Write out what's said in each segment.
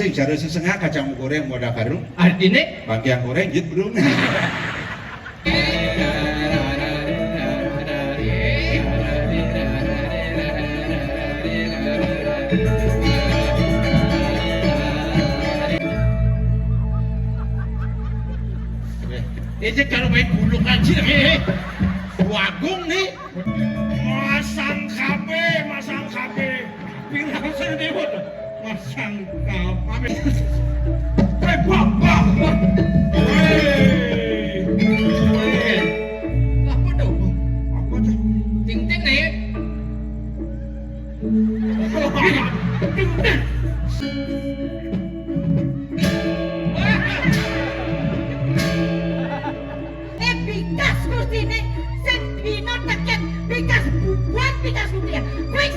sing jare sesengah kacang goreng modal karung. Artine Bagian goreng jit belum. ini kalau main bulu kaji nih wagung nih masang KB bilang sendiri masang KB bapak apa dong apa tuh ting nih ting Bikas Gustine, sen pino teken, bikas buat bikas Gustine, quick.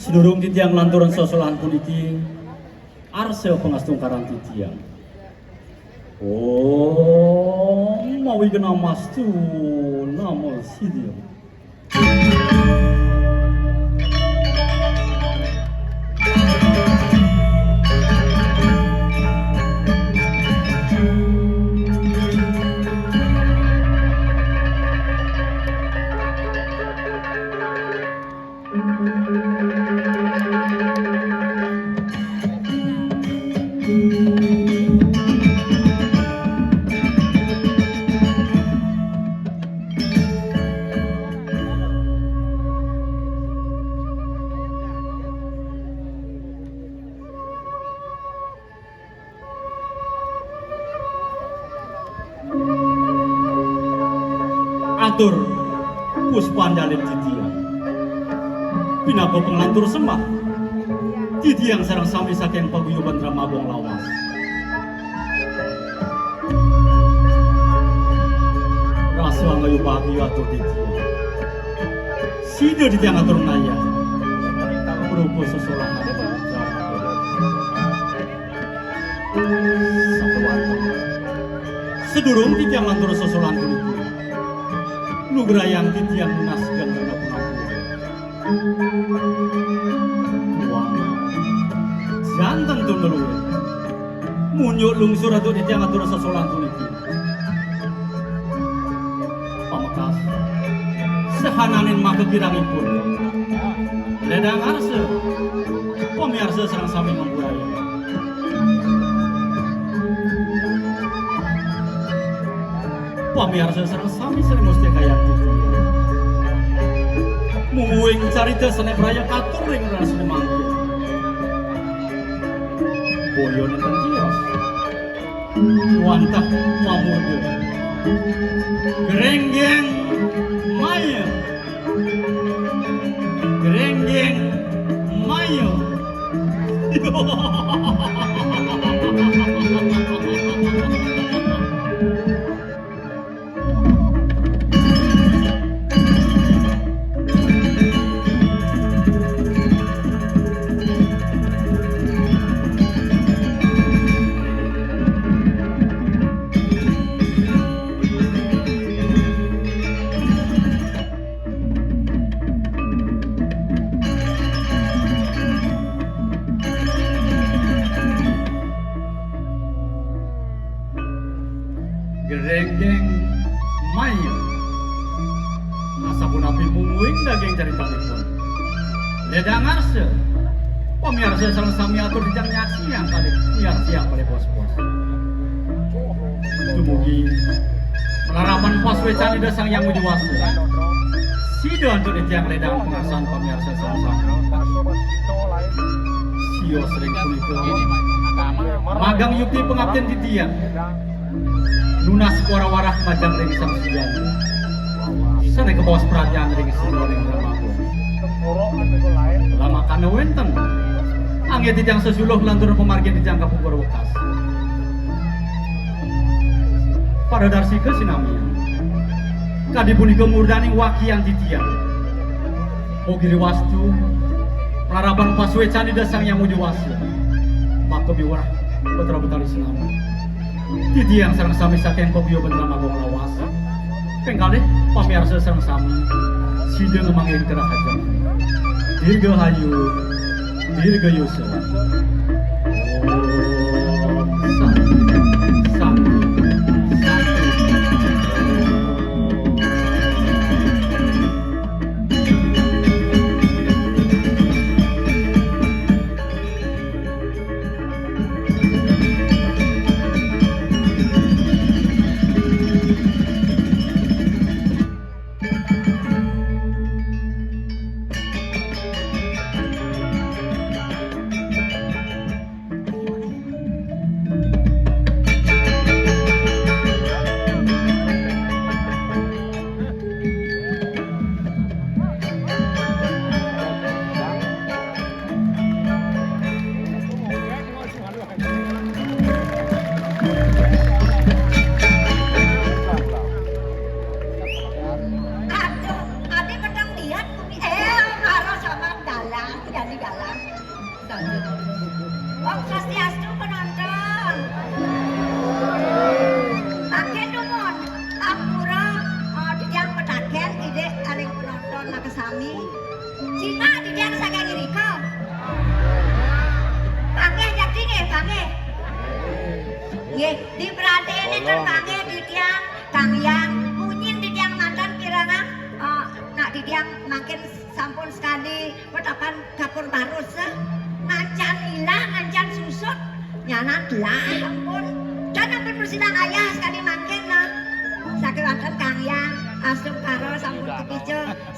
Sedurung titiang lanturan sosolan puniki arsel pengastungkaran titiang. Oh, mawi kena mas tu nama sidio. Atur puspandalin titiang pinako pengelantur sembah titiang sarang sami saking paguyuban ramabong lawas rasa ngayu bahagia atur titiang sida titiang atur naya berupa sesolang sedurung titiang lantur sesolang kulit nugrayang titiang lunas dan punapun wah jantan tuh dulu munyuk lungsur atau titiang atur sesolang kulit pamekas sehananin maka kirangipun ledang arse pemiarsa serang sami memburaya pamiarsa sareng sami sering mesti kaya gitu. Muing carita senep raya katur ring rasane mangke. Boyo nenten kios. Wantah mamude. Gerenggeng maya. Gerenggeng maya. Gerenggeng maya asapun api mumuing daging caritanipun ledang arse pemiarsa sareng sami atur dijang nyaksi yang kali tiang siang kali bos-bos dumugi melaraman pas wecani dasang yang mujuwasa Sida untuk tiang ledang pengasahan pemirsa sama-sama. Sio sering kulikur. Magang yuki pengabdian di tiang. Lunas wara-warah majang ring sang siang. Sana ke bawah perhatian ring silo ring ramaku. Lama kana wenten. Angge tijang sesuluh lantur pemargian tijang kapungkur wekas. Pada darsi ke sinamia. Kadi punika murdaning wakian titian. Mogiri wastu Praraban paswe candi dasang yang muju wasu. Maka biwara putra betari sinama. Titian sareng sami saking pebio bendrama gong lawas. Pengkali pamirsa sareng sami sida ngemangin kerah aja. Dirgahayu Dirgayusa.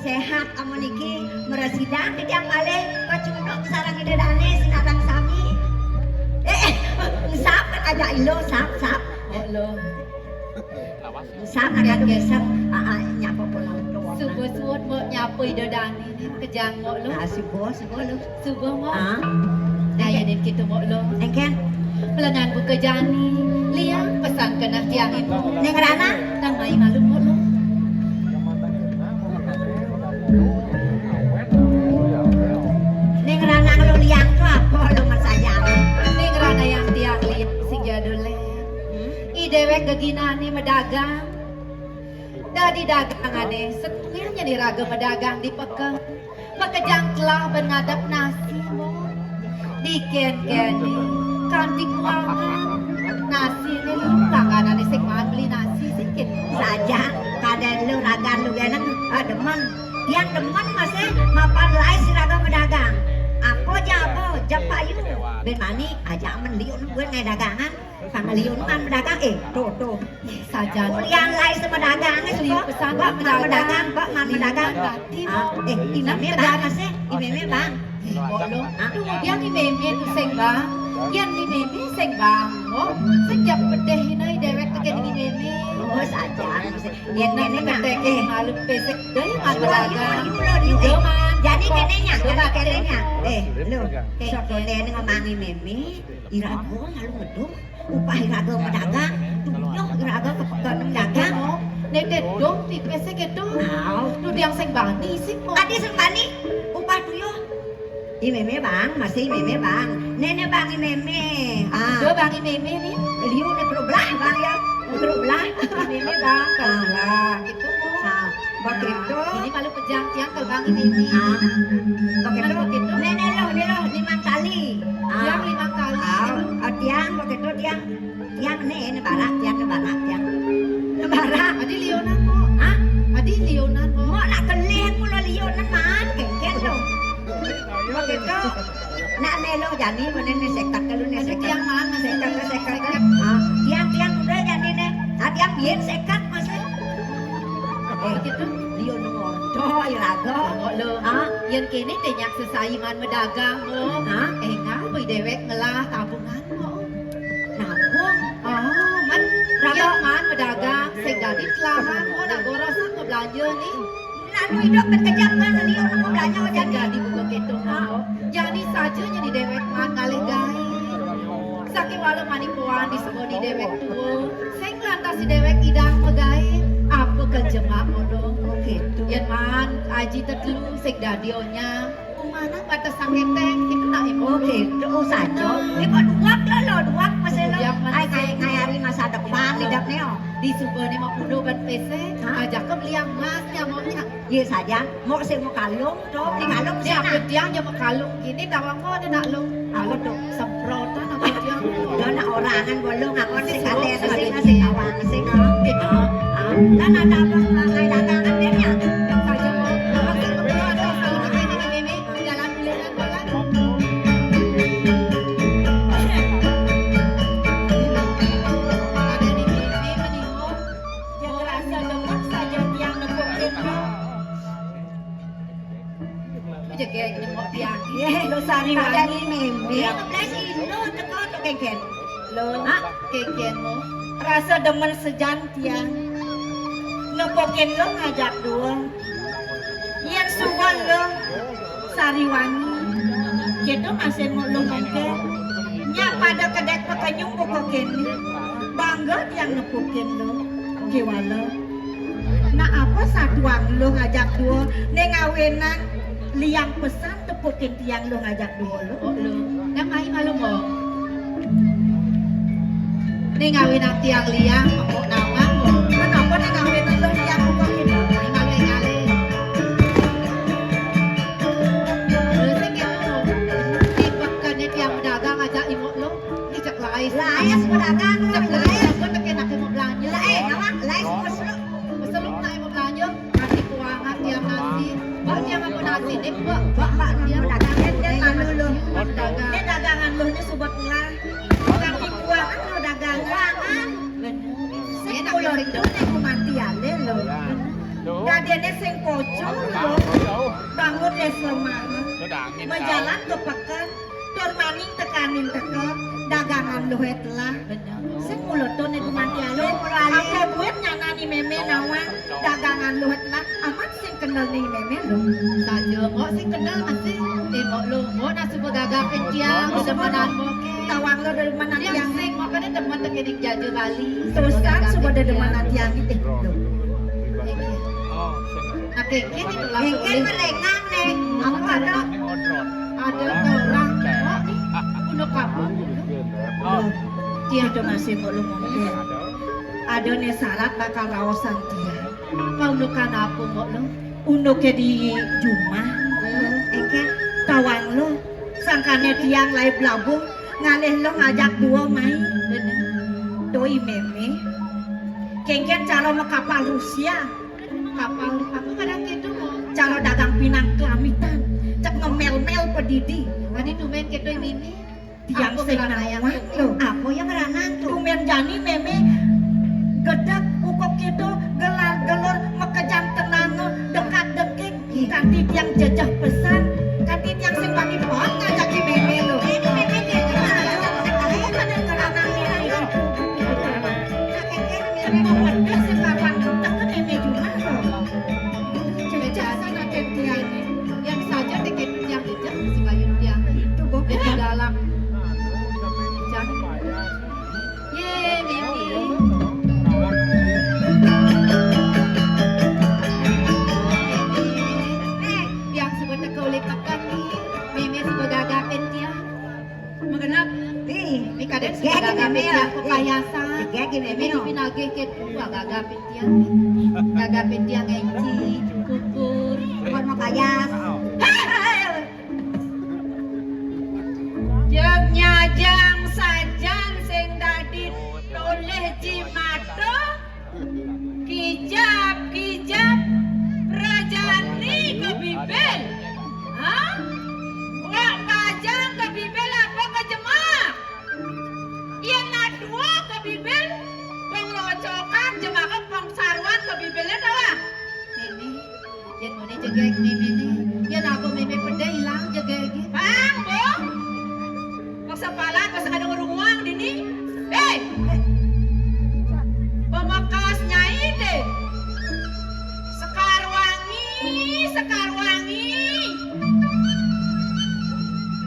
Sehat amuniki meresidang di tiang malih kacundok sarang idedane sinarang sami. Sap aja ilo sap. Ilo. Sap ada gesek nyapa penonton. Subuh suut mo nyapa idedane kejang mo lo. Subuh lo. Subuh mo. Daya din kita mo lo. Engken. Melengan buka jani. Lia pesan kena tiang ibu. Neng Rana nang mai malu mo lo. Neng Rana lu liang tu apa lu masayang? Ning rana yang tiang liat sing jadule. Idewek geginani medagang. Dadi dagangane setungilnya diraga medagang di peke. Pekejang telah bengadap nasi mo. Diken-keni kanti kuangan. Nasi ni lu langganan sing man beli nasi sikit Saja kaden lu ragan lu geneng demen. Yang demen masih mapan lai si raga medagang. Apa jabo japayu ben mani aja menliun gue ngai dagangan. Sama liun man medagang tuh. saja. Yang lai sama dagang Lihat pesan bak medagang. medagang, bak man medagang. Imeme bang masih, imeme bang. Bolong. Yang ni meme tu seng bang. Yang ni meme seng bang. Oh, sejak pedeh ini dewek tekan ni meme. Oh saja masih. Yang Nak neneknya pedeh malu pesek dari man pedagang. Yo man. Jadi Oh, kenenya, coba kenenya. Lu, sok dole ngamangi meme, irago lalu ngedung, upah irago medagang, tuh irago ke dagang. Nek dedong di pesek itu. Tu yang seng bani sih mo. Adi sembani, upah tuyo. Meme bang, masih meme bang. Nenek bang meme. Dua bangi meme ni. Liu ne belah bang ya, belah. Meme bang kalah gitu mo. Begitu. Ini malu pejang tiang kalau bangi meme. Begitu. Nenek lo 5 kali. Yang 5 kali. Tiang begitu tiang ne barat barat. Adi lionan mo. Adi lionan mo. Mau nak kelih pula lionan man kengken lo. Begitu. Nak nelo jadi mana ne sekat kalau ne Adi sekat. tiang mana Sekat. Tiang udah jadi ne. Tiang biar sekat masih. gitu. Lion nomor. Oh, iraga. Kok lo, Ah. yang kini tenyak sesaingan medagang mo. Hah? Enggak, boy dewek ngelah tabungan mo. Nabung. Oh, man, Raga. yang man medagang, sing dadi telahan mo, nagorosan mo belanja nih. Lalu hidup berkejap kan tadi orang mau belanja Yang jadi. jadi buka gitu mo. Jadi saja di dewek man ngalih gai. Saking walau manipuan di sebuah di dewek tuh, sing lantas si dewek idang megai. Apa kejemak mo dong? Oh gitu. Yan man, aji tertelu sing dadionya. Kumana batas saketeng, itu nak imo. Oh gitu. Oh saja. Ini kok duak masih lo. Duak masih. Ay kayak ngayari masa depan hidup neo. Di sebuah ni mau puno ban PC, Hah? ajak ke beli yang masnya maunya. Iya saja. Mau sih mau kalung tuh. Di kalung Dia siapa? dia aja makalung gini, tawang mo ada nak lung. Aku tuh semprotan apa dia. Dona orangan bolong aku sih kate Sing sing sing sing awang sing gitu. Kan ada apa ngai dagangan dia nya. Saja mo. Aku semprotan kalau pakai ini meme jalan belian bola. Ada di meme menimo. Yang rasa lemak saja yang nepukin. Jaga ini mau dia. Ye, lo sari wangi meme. Belas ilo teko tuh kengken. Lo, keken mo. Rasa demen sejantian. Nepokin lo ngajak dua. Yang suwan lo sari wangi. Gitu masih mau lo mungkin. Nya pada kedek pekenyung bukokin. Bangga yang nepokin lo. Kiwala. Nah apa satuan lo ngajak dua. Nengawenan liang pesan tepukin tiang lo ngajak dua lo. Oh lo, nang mai malu mo. Ning ngawin ang tiang liang, ako nama mo. Kenapa nengawenan lo liang bukokin lo? Ning ngale-ngale. Terus gitu. Di pagkane tiang dagang aja imo lo. Ijak lais. Laes pedagang lo. Ijak Laes. lais. Kau tak kena mo belanja. Laes awak laes meslo. Masalok na imo belanja. Kasi kuwangan tiang nasi. Ba tiang ako nasi nih, ba. Bapak dia dagangan dia lalu lo. Dagang. Dia dagangan lo ni sobat lah. Tapi kuangan lo dagangan. Sing ulo itu nih kumatiale lo. Dadene sing pojok lo. Bangun dia semangat. Menjalan ke pekan. Tur maning tekanin teken. Dagangan lo telah. Sing ulo tuh nih kumatiale. Aku buat nyanani meme nawa. Dagangan lo telah. Amat sing kenal nih meme lo. Saja mo sing kenal masih. Imo lo mo na subagagapin tiang. Semenan mo ke. Tawang lo dari mana Yang tiang sing mo kada teman tekedik jaja Bali. terus kan sudah dari mana tiang itu. Oke, kini telah Mungkin mereka nih. Apa ada? ada orang. Oh, nih, udah kamu. Dia itu masih belum mungkin. Ada nih syarat bakal rawasan dia. Kau nukan apa mo lo? Unuknya di Jumah. Eke kawan lo. Sangkanya tiang lain belabung. Ngalih lo ngajak dua main. Bener. Doi meme. Kengken cara mau kapal Rusia. Kapal aku kadang gitu mo. Cara dagang pinang kelamitan. Cek ngemel-mel pedidi. Tadi tumen gitu ini. Tiang Aku sing beranayang nawang itu. lo. Apa yang ranang tuh? Tumen jani meme. Gedak ukok gitu gelar-gelor mekejam tenang dekat dekik kanti tiang jejah pesan kanti tiang sing bagi pohon ngajak di meme lo. Ini meme dia ada ngeranang ini. Meme mau pedas sekarang teken meme cuma lo. Jasa nak tiang yang saja deket tiang ijak si kayu tiang. Itu Dan di bokeh. dalam. Jangan. Ye, Mimi. Yang sebenarnya kau letakkan ni, Mimi sebagai agapin dia. Magenap, Ih, Mimi kadang Gek, sebagai agapin Mimi, dia ah. kepayasan. Gek, Mimi, Mimi no. pinagih ke dua agapin dia. Agapin dia ngeci, kukur. bukan mau kayas. Jengnya jang sajan sing dadi toleh jimato. Kijab rajani ke bibel. Hah? Wak kajang ke bibel apa ke jemak? Iya nadua ke bibel. Penglocokan jemak pang sarwan ke bibelnya tawa. Ini, yang mana sepalan pas ada ngeruang dini. Pemakas nyai deh. Sekar wangi.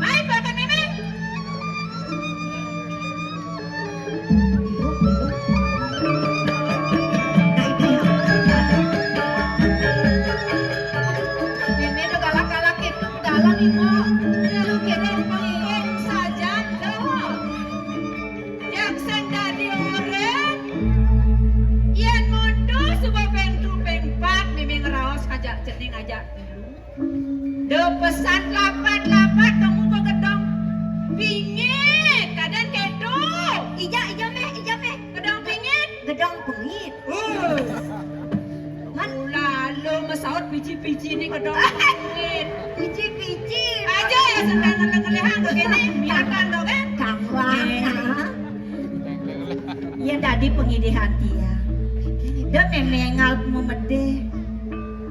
Hai pakai meme. Meme udah galak-galak itu dalam ibu. Lu kene pengen saja loh. Yang sing dadi orang. Yen modus sebuah pentu pengpat meme ngeraos kajak cening aja. De pesan lapat kamu ke gedong pingit kadang kedo. Ija meh. Gedong pingit. Gedong pengit. Man lalu mesaut biji-biji ni gedong pingit. Pici. Aja ya sedang ngelehang begini biarkan dong kan. Kamwang. Ya dadi pengidihan dia. Dia memengal memede.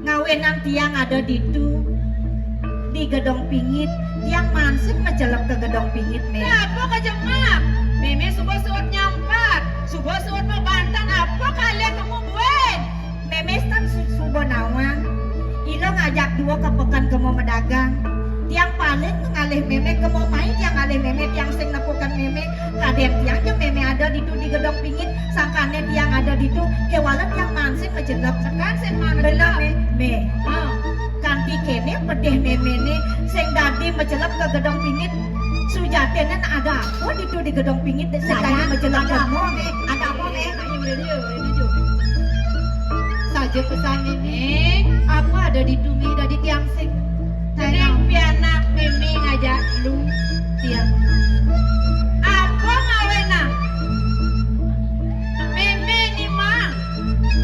Ngawenan tiang ada di gedong pingit. Tiang mansip menjelep ke gedong pingit me. Apa kejemak? Meme subuh-subuh nyampat. Subuh-subuh membantang apa kalian kamu buat? Memestan subuh nawang. Ilo ngajak dua ke pekan ke mau medagang. Tiang paling ngalih meme ke mau main tiang ngalih meme tiang sing nepukan meme. Kaden tiang je meme ada di gedong pingit. Sangkane tiang ada di kewalat tiang mansip menjelep. Sekarang saya mana Benar gelap? me. Oh. Kanti kene pedih meme ni sing dadi menjelep ke gedong pingit. Sujatene ada apa di gedong pingit sing dadi menjelep ke mau me. Ada apa me? Saja pesan ini apa ada di tumi dari tiang sing Tenang pianak meme ngajak lu tiang apa ngawena meme ni mah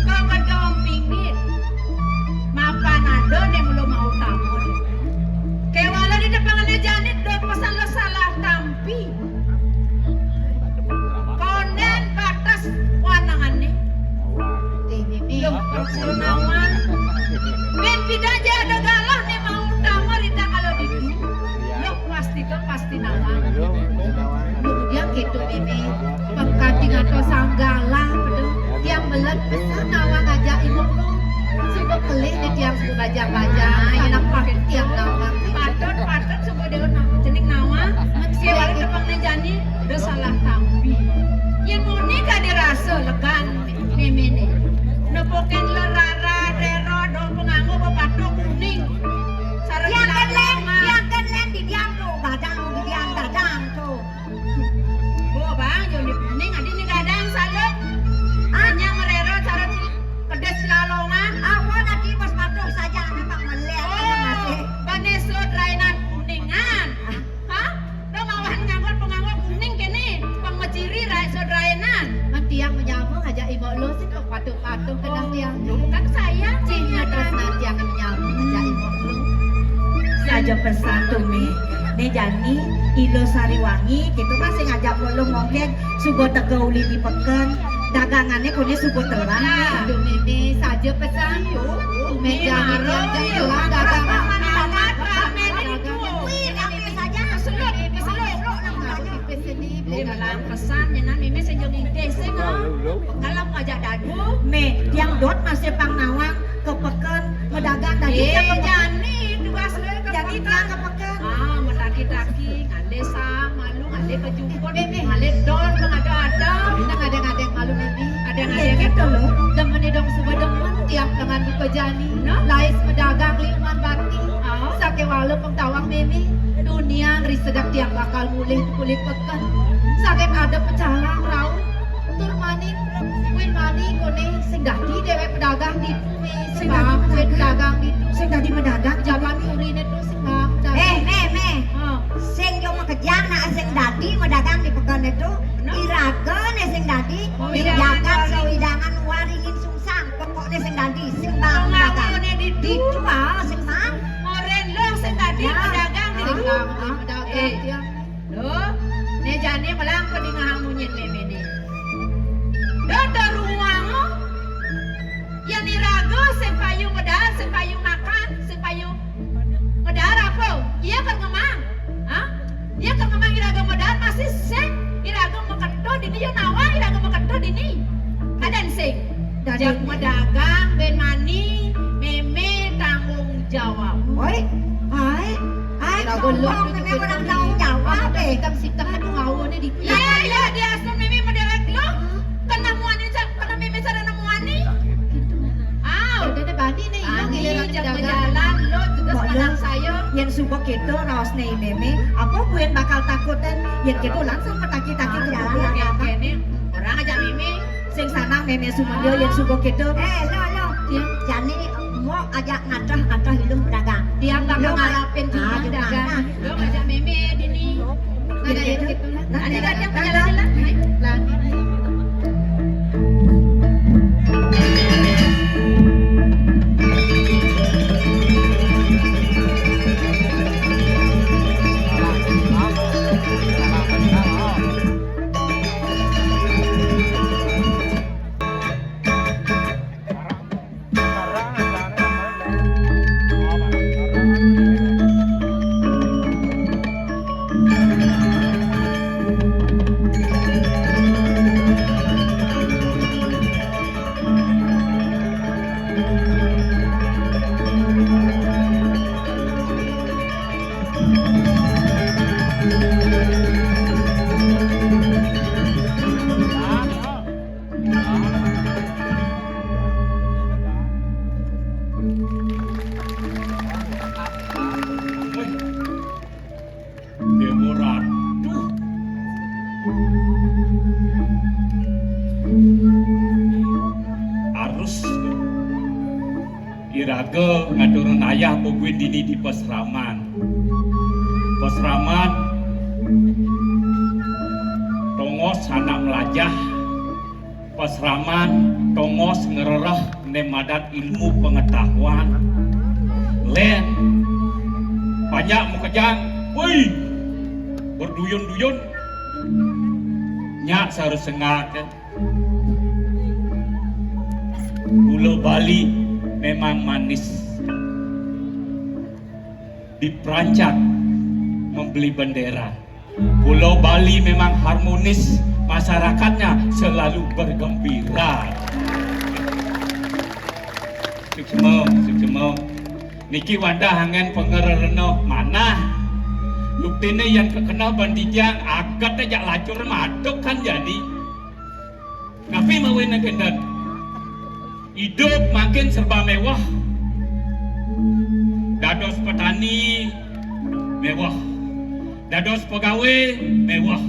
kau gedong pingit mapan ada dia belum mau tamu kewala di depannya janit do pesan lo salah tampi konen batas wanangannya belum persunawan ben pidaja ada galah nih mau damar itu kalau di lo pasti nawang kemudian gitu ini pengkating atau sanggala pedung tiang belet pesan nawang aja ibu lo suka kelih di tiang suka baja enak pakai tiang nawang patut suka dia jening nawang siwari depan nejani udah salah tampi yang murni kan dirasa legan meme nepoken lerara rero dong penganggo bepatuk kuning sareng Yang lama kan len di diam tuh, gadang tuh. bo bang joni kuning adi ni gadang salep hanya merero cara pedes lalongan Awal nanti pas patung saja memang melihat masih. panesut rainan kuningan hah do mawan nganggo penganggo kuning kene pengmeciri rainan nanti yang menyambung aja ibu lo sih kok patung kedang tiang kan saya cihnya terus nanti yang menyambung aja ibu lo Saja pesan tuh me. Ne jani ilo sariwangi gitu masih ngajak bolu ngongkeng sugo tegauli di peken dagangannya kone sugo telan me. aduh mimi saja pesan yuk meja yang jelas dagangan amat ramen itu Wih, ambil saja. keselok beli malam pesan nyenan mimi sejauh desa kalau ngajak dadu Me, yang dot masih pang nawang ke peken medagang tadi ke peken. jani tugas Jadi tiang ke peken. Mendaki-daki ngale sama lu ngale kejumput ngale dol mengada-ada ngadeng-ngadeng malu mimi Kayak adeng-adeng gitu loh. demen dong semua demen tiang dengan buka jani lais pedagang liuman bati sake walau pengtawang mimi dunia ngeri sedap tiang bakal mulih kulit pekan sakit ada pecalang rau tur maning win maning kone sing dadi dewek pedagang di tumi sing dadi pedagang di Sing tadi medagang jalan urine tuh sing dagang me. Sing yo makejang na sing dadi medagang di pekan itu iragan sing dadi jagat sawidangan waringin sungsang pokoknya sing dadi sing bang medagang di jual sing bang Moren lo sing tadi pedagang di pedagang tiang lo ne jane melang kedingahan munyin meme ni dada ruang yang nirago sing payung medal sing payung makan sing payung medal apa iya kan ngemang hah iya kan ngemang irago medal dan masih sing iraga makento dini yo nawa iraga makento dini. Kadan sing. Jak medagang ben mani meme tanggung jawab. Oi, ai sombong meme orang tanggung jawab deh. Kita sipta kadu ngawone di. Ya dia asal meme modelek lo. Kana muani kana meme sarana muani. Udah bani nih, lo giliran jalan lo juga sepanjang saya. Yang suka gitu raos nih meme, apa gue bakal takutin yang gitu langsung petaki-taki ke jalan apa? Orang aja meme. Sing sanang meme sumandio yang suka gitu. Lo, jani mau ajak ngacah hidup pedagang. Dia bakal Lo ngalapin cuma dagang. Lo ngajak meme dini. Ada yang gitu lah. Ada yang jalan-jalan. Lah. Iraga ngaturun ayah pogwe dini di Pasraman. Pasraman tongos anak melajah. Pasraman tongos ngererah nemadat ilmu pengetahuan. Len banyak mukajang, woi berduyun-duyun. Nyak seharus sengak. Pulau Bali memang manis. Diperancang membeli bendera. Pulau Bali memang harmonis, masyarakatnya selalu bergembira. Suksema. Niki wanda hangen pengerereno mana? Luktine yang kekenal bandijang agat aja lacur madok kan jadi. Tapi mawena kendan. Hidup makin serba mewah. Dados petani mewah. Dados pegawai mewah.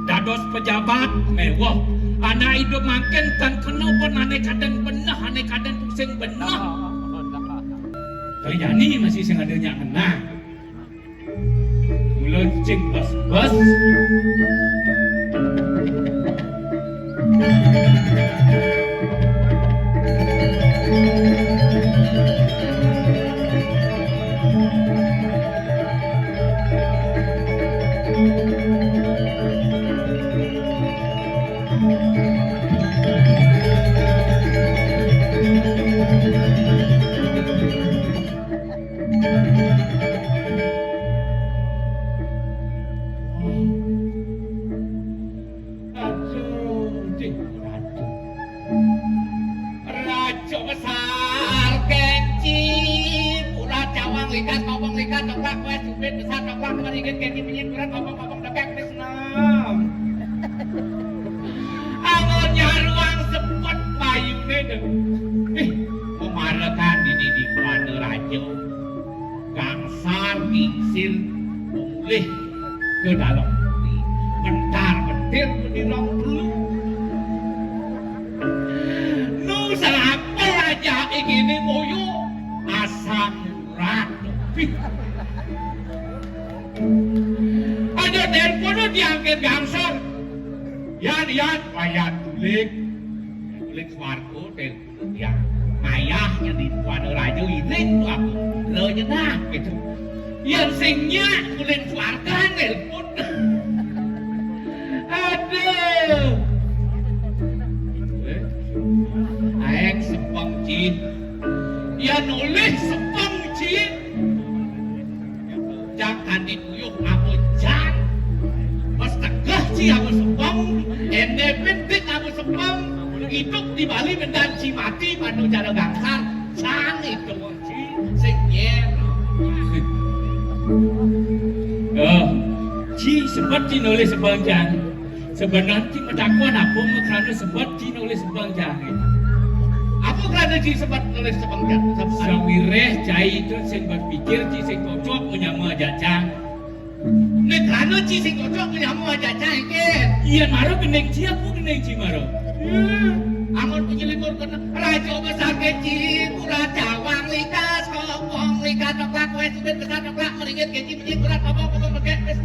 Dados pejabat mewah. Anak hidup makin tan kena pun aneh kadang benah, aneh kadang pusing benah. Terjadi masih sing adanya kena. Mulut cing bas. Raja besar kenci, pula cawang likat, ngomong likat, toprak kue supit besar, toprak meringin kenci penyingkuran, ngomong debek Krisnam. Angonnya ruang sepet payune deh. Pemarakan ini di mana raja, gangsar kingsir, boleh ke dalam bumi, bentar bentir mendirang dulu. Apa raja ingin moyo asam urat lebih. Ada telepon diangkat gangsar. Yan payah tulik suarco telepon dia. Ayahnya di pada raja ini tuh aku lenya nah gitu. Yang singnya kulit suarca telepon. Aduh. Aeng sepang cin, ya nulis sepang cin. Jangan dituyuk aku jan, Ci aku sepong, ende penting aku sepong, hidup di Bali mendanci mati padu cara gangsar, sang itu wong Ci, sing nyer. Ci seperti nulis sepanjang. Sebenarnya mendakwaan apa karena seperti nulis sepanjang. Apa kerana Ci sempat nulis sepenggan? Sawireh cai itu sing berpikir Ci sing cocok menyama jajang. Nek kerana Ci sing cocok menyamu aja cahken. Iya maro gendeng Ci aku gendeng Ci maro. Amun penyelikur kena raja besar keci, pura cawang likas, kopong likas noklak, wes subit besar noklak, meringit keci menyik berat kopong pakai wes.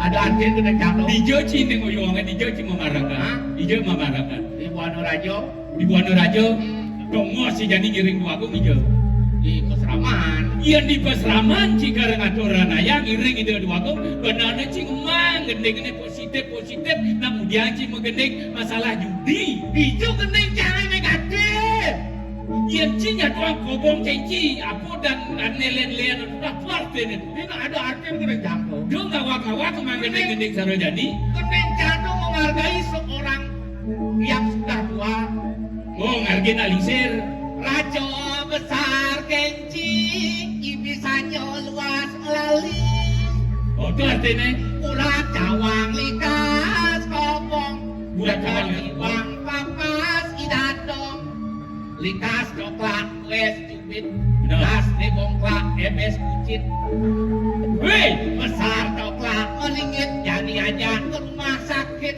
Ada artian kena jatuh. Dijo Ci ning oyongan dijo Ci memarakan. Dijo memarakan. Di Buano Rajo, Di Buano Rajo dongo si jani ngiring dua aku ngijo. di Keseraman. Iya di Pasraman Ci kareng aturan ayang ngiring itu dua aku benarnya Ci ngomong gendeng ini positif namun dia Ci menggendeng masalah judi. Hijau kening jangan negatif. Iya Ci nyatuang kobong Ci apa dan nelen-nelen udah parten itu. Ini tak ada artian kena jatuh. Dia ngawak-ngawak kemang gendeng sarojani. Kening jatuh menghargai seorang yang sudah tua. Oh ngargen alisir. Raja besar kenci, ibisannya luas melalui. Oh itu artinya. Urat cawang likas kopong, Urat cawang likas. Iwang papas idadong, likas coklat wes cubit, Benar. likas nebongklak ebes kucit. Hei. Besar coklat melingit, jadi aja ke rumah sakit.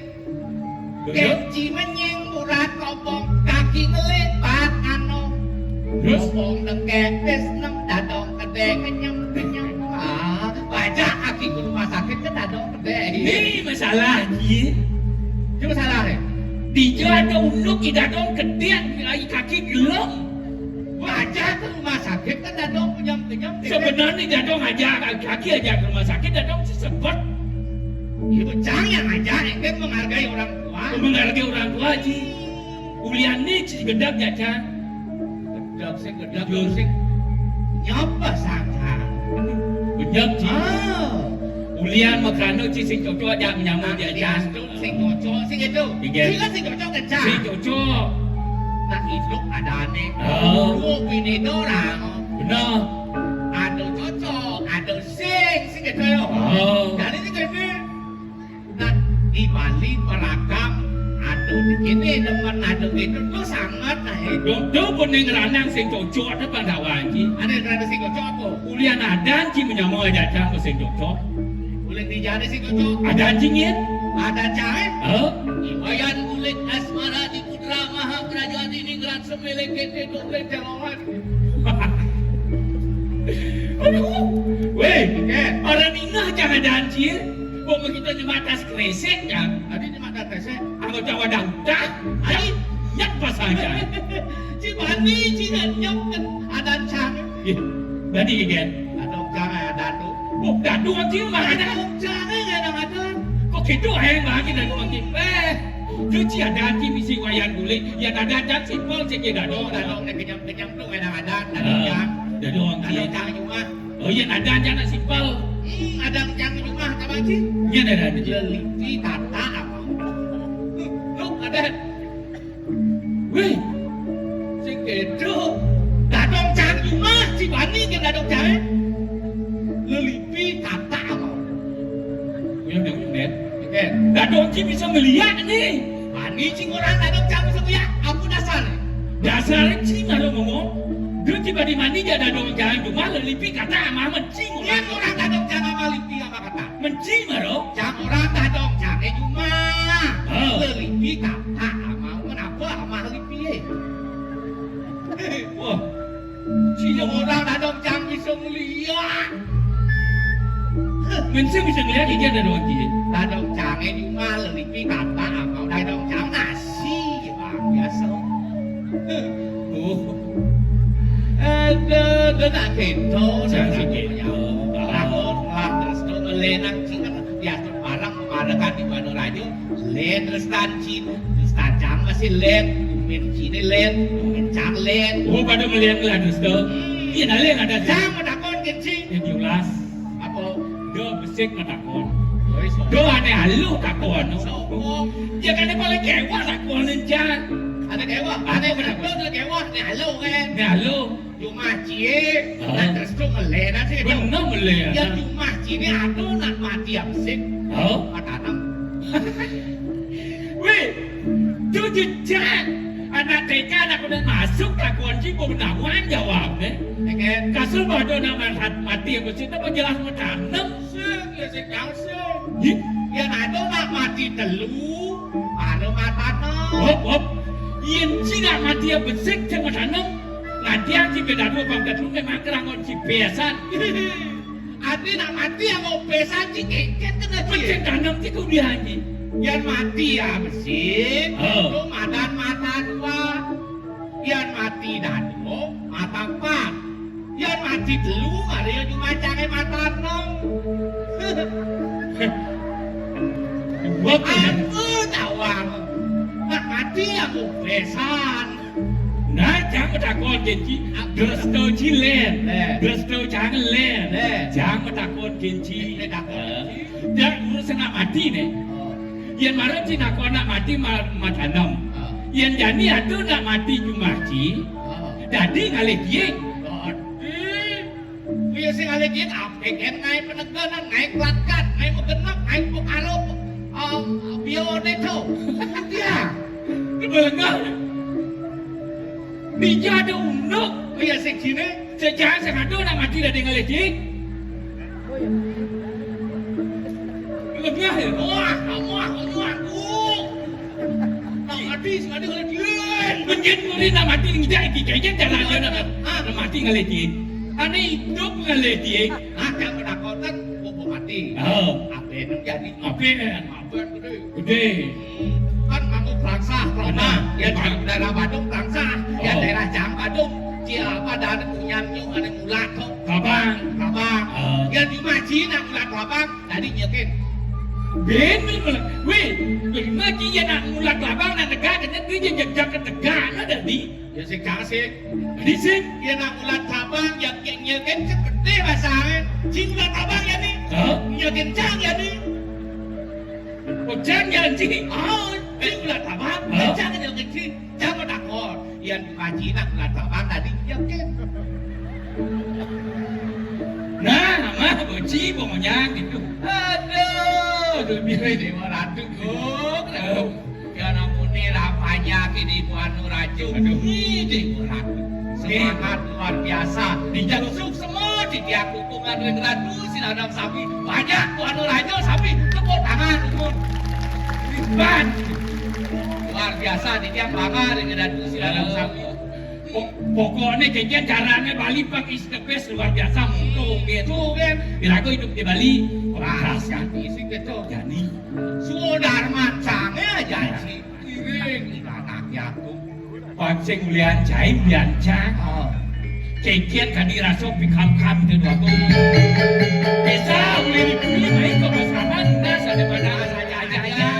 Betul. Kenci menying urat kopong, kaki ngelipat ano. Terus? Kopong dengkek wes nem dadong gede kenyem. Wajah kaki ke rumah sakit ke dadong gede. Ini masalah Ci. Cuma salah ya? Dijo ada unduk tidak dong gede kaki gelem. Wajah ke rumah sakit ke dadong kenyem. Sebenarnya dadong aja kaki aja ke rumah sakit dadong sesebut. Ibu jangan aja ingin menghargai orang tua. Menghargai orang tua Ci. Ulian nih Ci gedap jaja. Gedap sing nyoba saja. Gedap Ci. Ah, Ulian makrano Ci sing cocok aja menyamar jaja. sing cocok sing itu. Tiga. Sila sing cocok kencang. Sing cocok. Nah hidup ada aneh. Oh. Dua bini dorang. Benar. Ada cocok, ada sing gitu yo. Oh. Dan ini gini. Nah di Bali beragam. Ada begini teman, ada gitu tuh sangat nah itu. Dokter pening ranang sing cocok ada pandawan Ci. Ada yang ada sing cocok apa? Ulian ada Ci menyamar jaja ke sing cocok. Boleh dijadi sing cocok. Ada anjingin? Ada cahaya. Oh. Iwayan kulit asmara di putra maha kerajaan ini gerak semilek kete doble celongan. Aduh. Weh, Ken, orang ingat jangan ada anjir. Kok begitu nyebatas kresek kan? tadi ni mata tese. Aku cawa daudah. Ayo, nyak pasangnya. Si Bani, si Nyok kan ada cahaya. Tadi kan? Ada cahaya ada tu. Oh, dadu anjir mah ada. Ada cahaya ada ada. Kok gitu hang lagi dadu anjir. Cuci ada anjir misi wayan kulit. Ya ada simpel cek dadu. Oh, dalam ni kenyam tu ada Dadu Ada anjir. cahaya rumah. Oh iya ada jangan simpel. Ada cahaya rumah apa sih? Iya ada. Leliti tata apa? Lu ada. Weh, Sing kedo. Dadong cahaya rumah si Bani ke dadong cahaya. Lelipi tata apa? punya net. Ken, Dadu anjir bisa melihat nih. Bani cing orang dadong cahaya bisa ya. Aku dasar. Dasarnya Ci malu ngomong. Dia tiba di mandi dia ada dong jangan cuma lelipi kata ama mencing Yang orang. orang dadong cahaya malipi apa kata? Mencing maro. Jangan orang dadong cahaya cuma. Oh. Lelipi kata mau kenapa ama lelipi? Wah. Ci Yang yang orang dadong cahaya bisa melihat. mencing bisa ngeliat dia ada dong Ci. Dadong cahaya cuma lelipi kata ama dadong cahaya nasi bang biasa. Oh. Ada nak gitu, Jangan gitu. Lakon ngelak terus tuh ngelenak cingan diatur parang memadakan di Bano Rajo. Len terus tancin, terus tancang masih len, umin cini len, umin cang len. Oh pada melihat ngeladus tuh. Iya nale ada Cang menakon kenci. yang diulas. Apa? Dia besek menakon. Woi, so. Aduh aneh halu takon. Sopo? Ya kan paling kewah takon encan. Ada kewa, ada benar ada kewa. Nih halo kan. Nih halu. Cuma cie, dan terus tuh melena sih. Bener boleh. Ya cuma cie ini aduh nak mati absik. Oh. Matanam. Weh, tujuh jam. Anak TK anak udah masuk takon sih benawan jawab deh. Dengan Kasul bodoh nama mati aku cerita penjelas matanam. seng, ya seng jauh seng. Yih. Ya aduh nak mati telu, ada matanam. Hop hop. Yen si nak mati ya besik sama tanam. Ngadian si beda dua bangkat lu memang kerangon si besan. Adi nak mati yang mau pesan sih keket kena Macam cie. tanam si kau dia haji. Yang mati ya besik, Oh. itu madan mata dua. Yang mati dadu, mata empat. Yang mati telu, Mario cuma canggih mata enam. Dua kan. Aku tawang, nak mati aku pesan. Nah, jangan takut genci. Dresto cilen, Le. dresto jangan len. Le. Jangan takut genci. Le takut. Dan urusan nak mati nih. Yang marah si nak nak mati matanam. Yang jani itu nak mati jumaci. Jadi ngalih gieng. Iya sih kali gini, apa kan naik peneganan, naik pelakat, naik megenap, naik bukarop, bioneto. Ya, Kebelengar. Bija ada unduk. iya sih sini. Sejak sengaja nak mati dah dengan lejik. Lengah ya? Wah, nak mati, sengaja kali gini. Menjadi murid nak mati tidak kayaknya jalan dia nak mati dengan lejik. Ane hidup dengan lejik. Ada penakotan, bobo mati. Oh, Apa yang jadi? apa ni? Apa yang gede? Gede. Kan kamu Prangsah, Prona, ya di daerah Badung Prangsah, ya Oh. daerah Jam Badung, siapa dan punya nyung ada mulat tuh. Kabang. Labang, Oh. ya di Maci nak mulat labang, tadi nyekin. Ben, weh, ngaji ya nak mulak labang nak tegak, kena kerja jejak ke tegak, ada di. Ya sih kasih, Di sini. ya nak mulat labang, ya nyekin seperti bahasanya, si mulat labang ya nih, Oh, nyekin cang ya nih. hujan jalan sini. Oh, si mulat labang, Oh. cang ya nyekin si, cang menakor. Ya di Maci nak mulat labang tadi nyekin. Nah, mah beci pokoknya gitu. Aduh, biar dewa ratu gok. Ya namun ini rapanya kini Tuhan Nuraju. Ini dewa ratu. Semangat luar biasa. Dijalusuk semua di tiap dukungan dengan ratu sinadam sapi. Banyak Tuhan Nuraju sapi. Tepuk tangan umur. Ribat. Luar biasa di tiap bangga dengan ratu sinadam sapi. Pokoknya kayaknya caranya Bali pakai istepes luar biasa untung gitu kan. Birago hidup di Bali. Wah, jadi sih gitu. Jadi, Sudarman sange janji. Iring anaknya tuh. pancing ulian jaim biancang. Oh. Kayaknya kan dirasa pikam-kam itu dua aku. Bisa uli dipilih main ke pasangan das ada pada saja aja.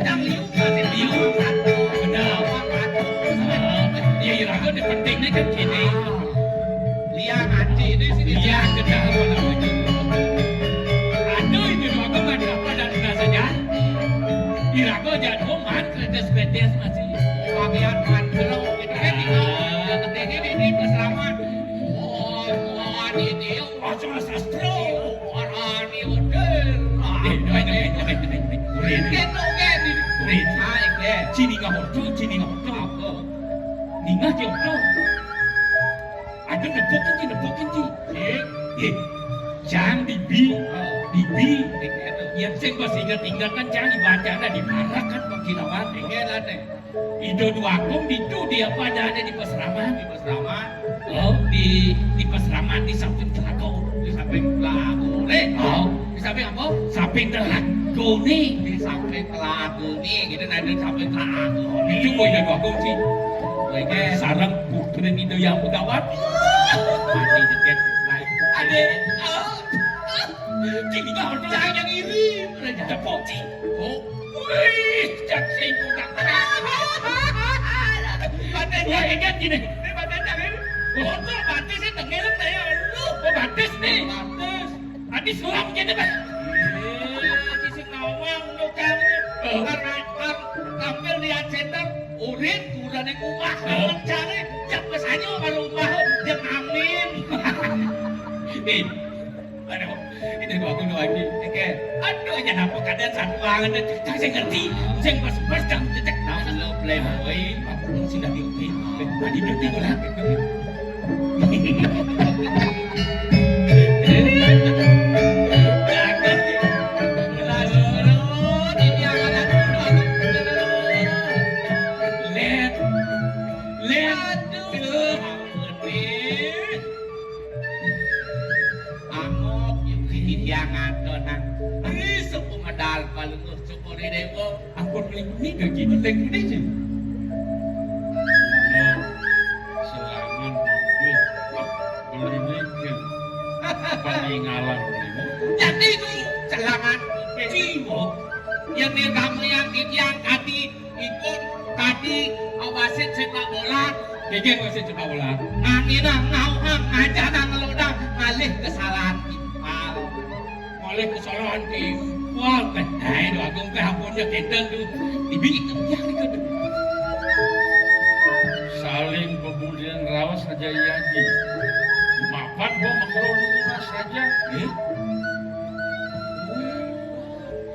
Yang liu masih liu satu. Benar. Satu. Ya irago di pentingnya kan kini. Lihat ngaji di sini. Iya, kenal mana baju. Aduh ini dua aku nggak dapat dan udah saja. Irago jangan komat kredes-kredes masih. Bagian manjelong gitu kan tinggal. Yang ketiga ini peseraman. Oh, ini. Oh, cuma sastro. Orang ini udah. Urin. Gitu kan. Urin. Baik deh. Cini nggak hoto, cini nggak hoto. Apa? Ninga jodoh. Ada nepokin ci. Jangan dibi. Yang sing pas ingat kan jangan dibaca ada di mana kan pengkilauan. Tinggal deh. Ido dua akum itu dia pada ada di peseraman. Di peseraman. Oh, di peseraman di samping telaga. Di samping lagu nih. Oh, Di samping apa? samping telaga nih. Di samping lagu nih. Gitu nah di samping lagu. Itu boy dan dua akum sih. Oke. Sarang putri itu yang pegawat. Mati deket. Baik. Ade, cini nggak hoto yang iri. Ada poci. Oh. Wih, jaksai kurang. Wah, ingat gini. Ini badan jangan. Oh, tuh batis sih tenggelam deh ya lu. Oh, batis nih. Batis. Adi sulam jadi, Pak. ning omah cari jak pesanyo kalau omah jeung amin. Aduh, ini aku lagi. Oke. Aduh, aja apa keadaan satu banget. Tak saya ngerti. Saya pas tak cecek. Nah, lo playboy. Aku pun sudah diuji. Tadi berarti lah. Aku ini gaji penting ini sih. Selangan duit, beli beli, peninggalan ini. Jadi itu selangan jiwa yang nih kamu yang tadi ikut tadi awasin sepak bola. Bikin wasit sepak bola. Angin ngauhang aja ngelodang ngalih kesalahan ipal. Oleh kesalahan wah, betul doa aku kehapunnya kita tu dibikin yang ni kan. Saling kemudian rawas saja yaji. Mapan gua makroni saja.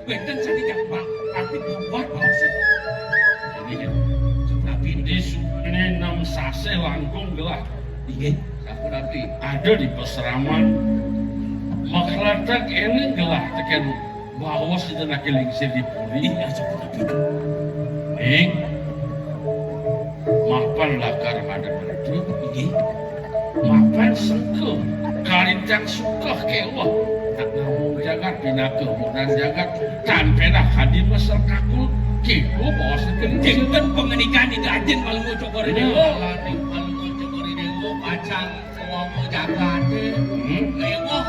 Betul saja jambang, tapi buat maksud. Jadi kan, tapi di sini 6 sase langkung gelah. Iya, aku nanti Ada di peseraman. Maklatak ini gelah tekan bahwa sudah nak lingsir di puri. iya seperti itu. Ning, mapan lakar ada berdu. Iya, Mapan sengke, kalincang suka kewah. Tak mau jagat pinaka, mudan jagat. Tanpa dah hadir masal kakul, kiko bawa sekeliling. jengken pengenikan itu ajen kalau mau cokor ini. Iya. Kalau mau cokor ini, pacang mau jagat. Lewah.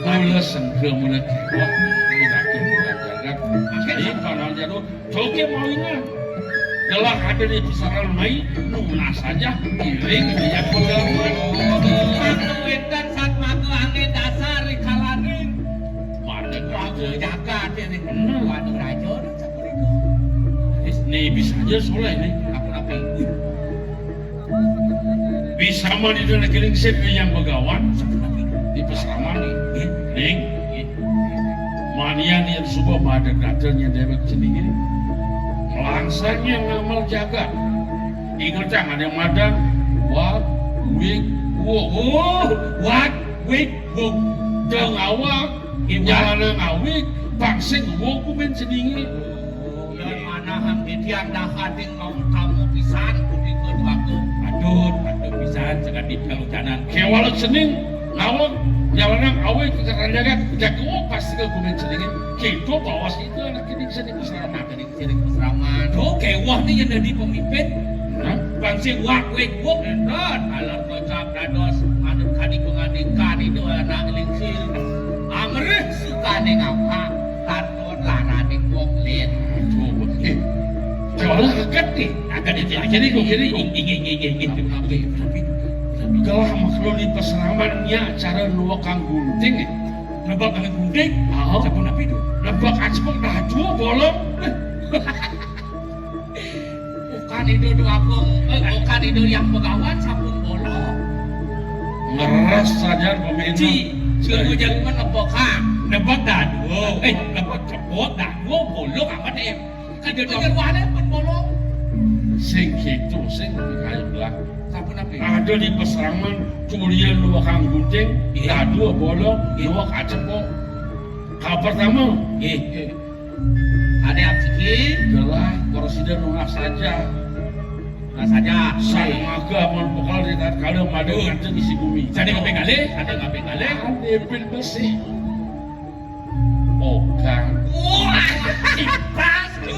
Mula sengke mula kewah, pinaka mudan jagat. Jadi kalau jadu, toke mau ingat. Telah ada di besaran mai, nuna saja iring dia pegawan. Aku wetan saat matu angin dasar ikalani. Mada Aku raja. jagat ini. Waduh raja seperti itu. Nih bisa aja soleh nih. Aku nabi. Bisa mah di dalam keling yang begawan Aku nabi. di peseraman nih. Ning, manian yang suka mada datanya dewek sendiri. Melangsangnya ngamal jaga. Ingat jangan yang madan. Wak, wik, wok. What? Wait, book. Jeng awak, jalan awik, pangsing wok kumen sendiri. Yang mana hampir tiang dah hadir mau kamu pisan budi keduaku. Aduh pisan sekali kalau kanan. Kewalat sening, awak, jalan awik kekeran jaga. Jaga wok pasti ke kumen sendiri. Kita bawa situ anak ini sendiri peseraman. Dari cirik peseraman. Oh, kewah nih yang jadi pemimpin. Hah? Bangsi wak wik wuk dan alam kocap dados manut kadi pengandikan itu anak lingsir. Amrih suka ning apa tanton larane wong lin. Kalau agak nih, Agak itu jadi kok jadi gitu. Tapi kalau makhluk di peseramannya cara nuwak kang gunting, nebak kali gudeg. Oh. Sapu napi itu. lebak acpok dah dua bolong, Bukan itu bukan itu yang begawan sabun bolong. ngeras saja pemerintah. Ji, suruh jangan nebak ha. Nebak dah dua. Nebak cepot dah dua bolong amat em. Kan dia wadah pun bolong. Sing gitu, sing kayu belah. Sapu napi. Ada di peseraman kuliah dua kang gunting, Iya. dah dua bolong, Iya. dua acpok. Kau pertama, Ada yang sikit. gelah presiden nungah saja. Nah saja. Sang maga membekal di tat kalau madu nganteng isi bumi. Ada ngapain kali? Ada ngapain kali? Adepin besi. Okan. Wah, pas tu.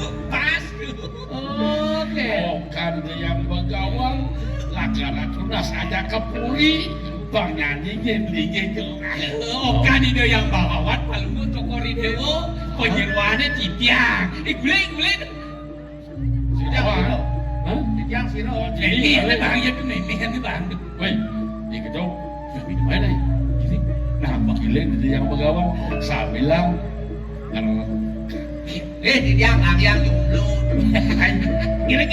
Oke. Okan dia yang begawang. Lakara tunas aja kepuri. Bang nyanyi dingin Oh, kan itu yang bawaan palungu cokori dewo. Penyeruannya titiang. Guling. Sudah, Sino. Hah? Titiang Sino. Jadi, Ini bahaya tuh, ini bang. Woi, ikut dong. Tapi di mana? Jadi, nah, bagilen dia yang begawang. Saya bilang, di dia yang jomblo. Gini.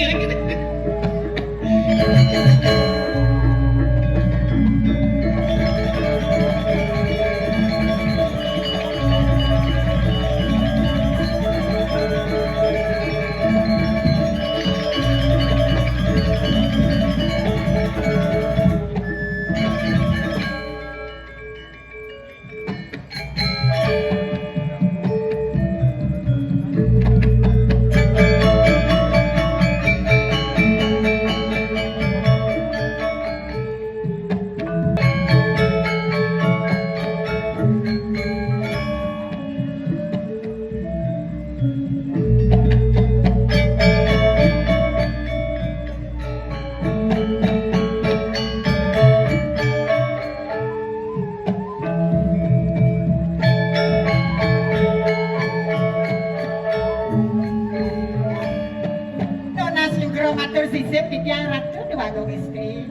sisip titiang ratu dewagong istri.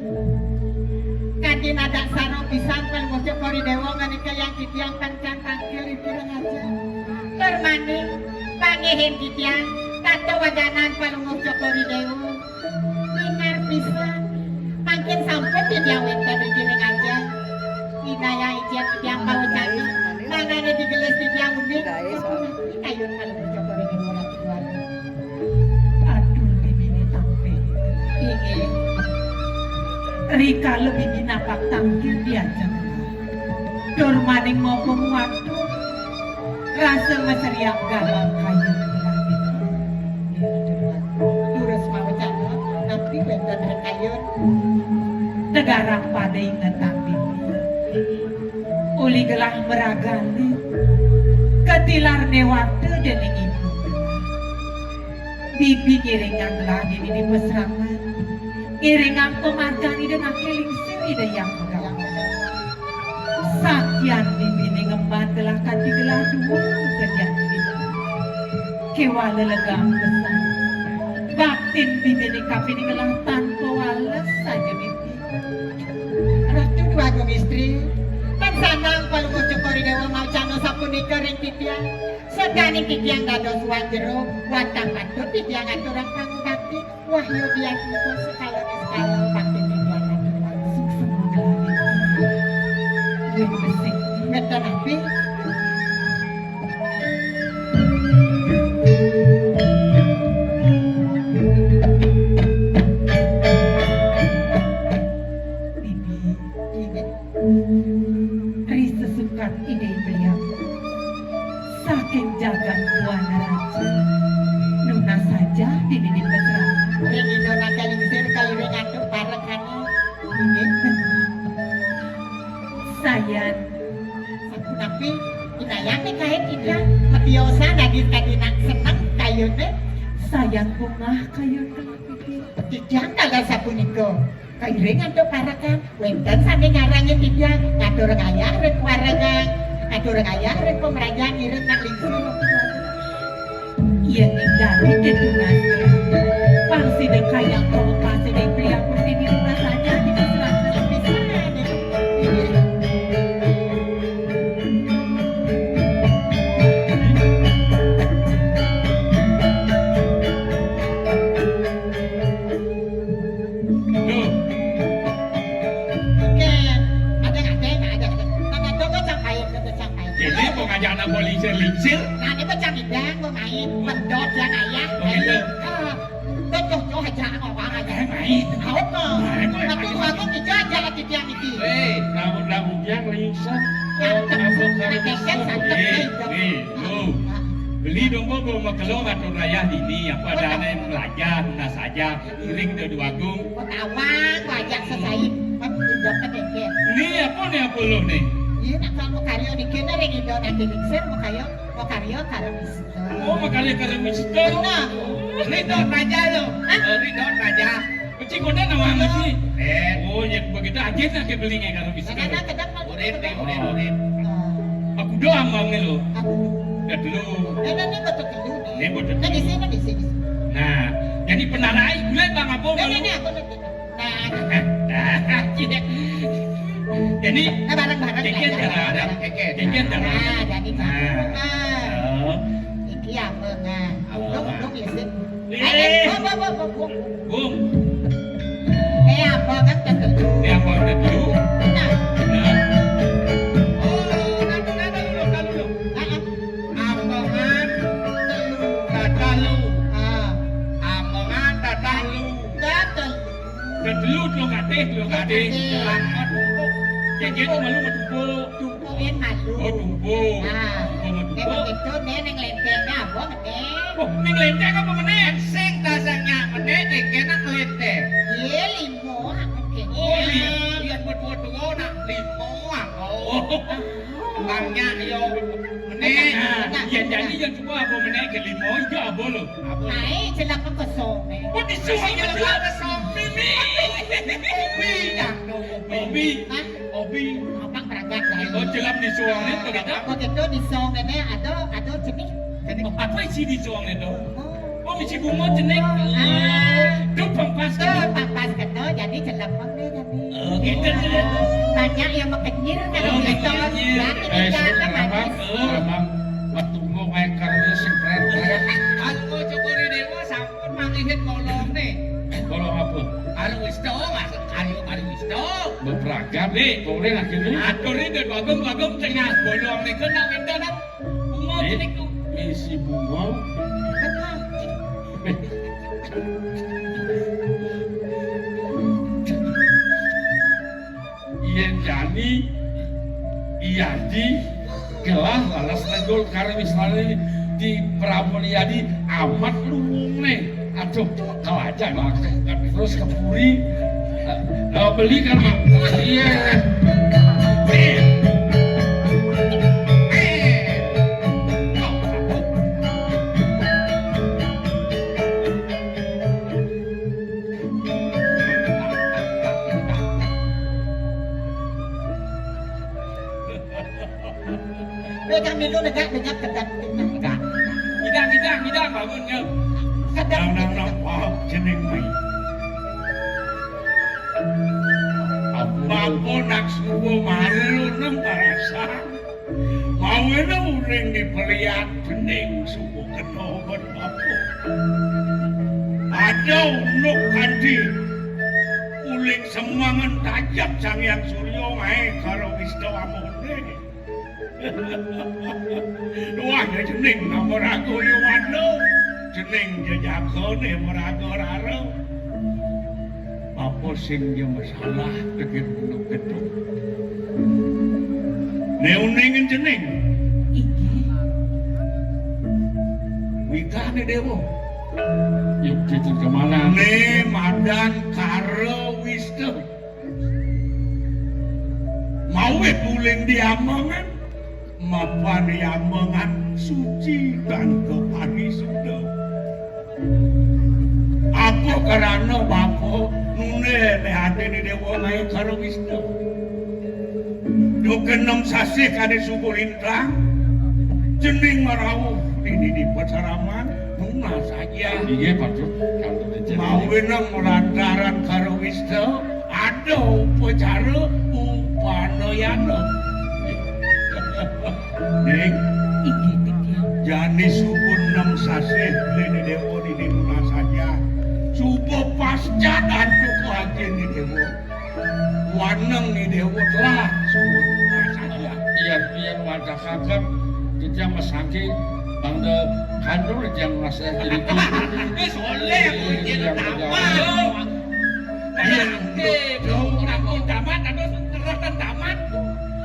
Kadin ada sarong pisan pan ngocok kori dewa nganika yang titiang tancang tangkil itu aja. Termani pangihin titiang tato wadanan pan ngocok kori dewa. Ingar pisan makin sampai titiang wenten digiring aja. Inaya ijian titiang pawucana. Manane digelis titiang unik. Kayun pan ngocok kori dewa ratu dewagong. Rika lebih dinapak tangkil diajak Dur maning mau pemuatu Rasa meseriak galang kayu Turus mau cana Nanti wendon rekayun Negara pada ingat tapi Uli gelah meragani Ketilar newate dening ibu Bibi kiringan gelah di pesrangan Iringan pemargani dan akelingsir ida yang pegang Sakyan bibini ngemban telah kati gelah dua kejadian Kewala legang besar Baktin bibini kapini gelah tanpa wales saja bibi Ratu dua gong istri Dan sanang palu ngocok kori dewa mau cano sapunika ring titiang Segani titiang dados wajero Watang patut titiang aturan kamu bakti Wahyu biar itu sekali kalau pakai titiang aturan langsung semua gelap Wih bersih Ngetan api Bibi ingat Risa sukat ide beliau Saking jagat buana raja Nuna saja di dinding mesra Ring idona kalingsir kali ring atuk parekani Ingin Sayan Saku napi Inayang ni kahit ida Matiosa nagis kadina senang kayune Sayang bunga kayune Tijang tagal sapuniko Kayu ring atuk parekan Wenten sambil ngarangin tijang Ngatur ngayang ring waregang Ngatur ngayang ring pemerajaan iring nak lingsir Iya dari kedunas Pangsi dan kayang provokasi dan pria putih di rumah saja di masyarakat bisa Jadi mau ngajak anak polisi lincir? Nah ini macam idang mau main mendot yang ayah Begitu. Betul jauh aja orang aja main. Haut no Tapi aku kita aja lah titiang itu Namun yang lincir. Beli dong bobo mau kelong atau raya dini apa dana yang belajar nah saja iring dua gung. Tawang wajah selesai Hidup kedengket Ini apa lo nih? Iya nak kalau mau karyo dikena ring itu nanti mixer mau karyo karo mister Oh makanya karena mister. Nah Ridho Raja lo. Ridho Raja. Kecil kode nama sih. Oh yang begitu aja nak belinya karena mister. kadang-kadang mau Urit. Aku doang mau nih lo. aku Udah dulu. ini betul dulu Ini betul Nah di dulu. sini Nah, jadi penarai gue bang apa Nah mau? ini aku nanti Nah Jadi bareng-bareng Keket aja. cara ada. Keket cara. Nah jadi Nah. Iki apa Bung. Bung, Apa kan kata lu? ini apa ada dulu? Nah, Oh, nah dulu. Amongan telu tatalu. Amongan tatalu. gatal. Dan dulu lo kate. Selamat tumpuk. Jajan malu tumpuk. Tumpuin malu. Oh tumpuk. Nah, Tumpuk dia tumpuk. begitu neneng lentengnya apa meneh? Oh, ini lenteng apa meneh? Sing dasarnya meneh kena kelente. Iya limo akeh. Oh, lihat berdua nak limo aku. Bangnya yo meneh. Ya jadi yang cuma apa meneh ke limo aja apa lo? Naik celak kosong nih. Oh di sini Sing ada ada song Mimi. Obi. Hah? Obi. Abang berangkat dari. Oh jelam di suang itu kita. Begitu di song ini ada jenis. Apa isi di suang itu? Oh misi bunga jenik. Itu pampas Tuh kan? papas kata jadi celak deh jadi. Oh gitu. Banyak yang mekenyir kan Oh gitu. gitu. Ya ini kan manis. Ramang waktu gua main karya sempret. Aku cukuri dewa sampun mangihin kolong nih. Kalau apa? Alu wisto mas, alu wisto. Berperagam nih. Boleh akhirnya. Atur ini bagong tengah bolong nih kena winda nak. Bunga jenik tuh. Isi bunga. Yen jani Iyadi gelah lalas negol karwis lali di Pramulyadi amat luwung nih. Aduh, kau aja lah. Terus ke Puri beli kan iya. Pegang dulu negak kedat. Hidang bangunnya. Kedat. Nang paham jeneng mai. Mampu nak subuh malu nang barasa. Mau na uling di peliat bening subuh kenoban mampu. Ada unuk kandi. Uling semangan tajam sang yang suryo mai kalau wisto amone. Wah, jeneng nomor aku yo wano. Jeneng jajakone merago raro. Apa sing yo masalah deket gedung. Neuning jeneng. Iki. Wikane dewo. Yuk itu kemana? Ne madan karo wisto. Mau uling diamongan. Mapan yamangan suci dan kepani sudah. Apa karena bapo nune ne hati ni dewa ngai karo Wisnu. Do kenom sasih kade subuh lintang. Jening marawuh ini di pasaraman nuna saja. Iya patut. Mau wenang melantaran karo Wisnu. Ada upacara upanoyano. Neng, jani subuh 6 sasih lene dewo di dimana saja. Subuh pasca antuk lagi ni dewo. Waneng ni dewo telah subuh 6 saja. Iya wajah kakak kita masaki bangda kantor yang merasa jadi itu. Soleh aku jadi tamat. Orang tamat atau teratan tamat.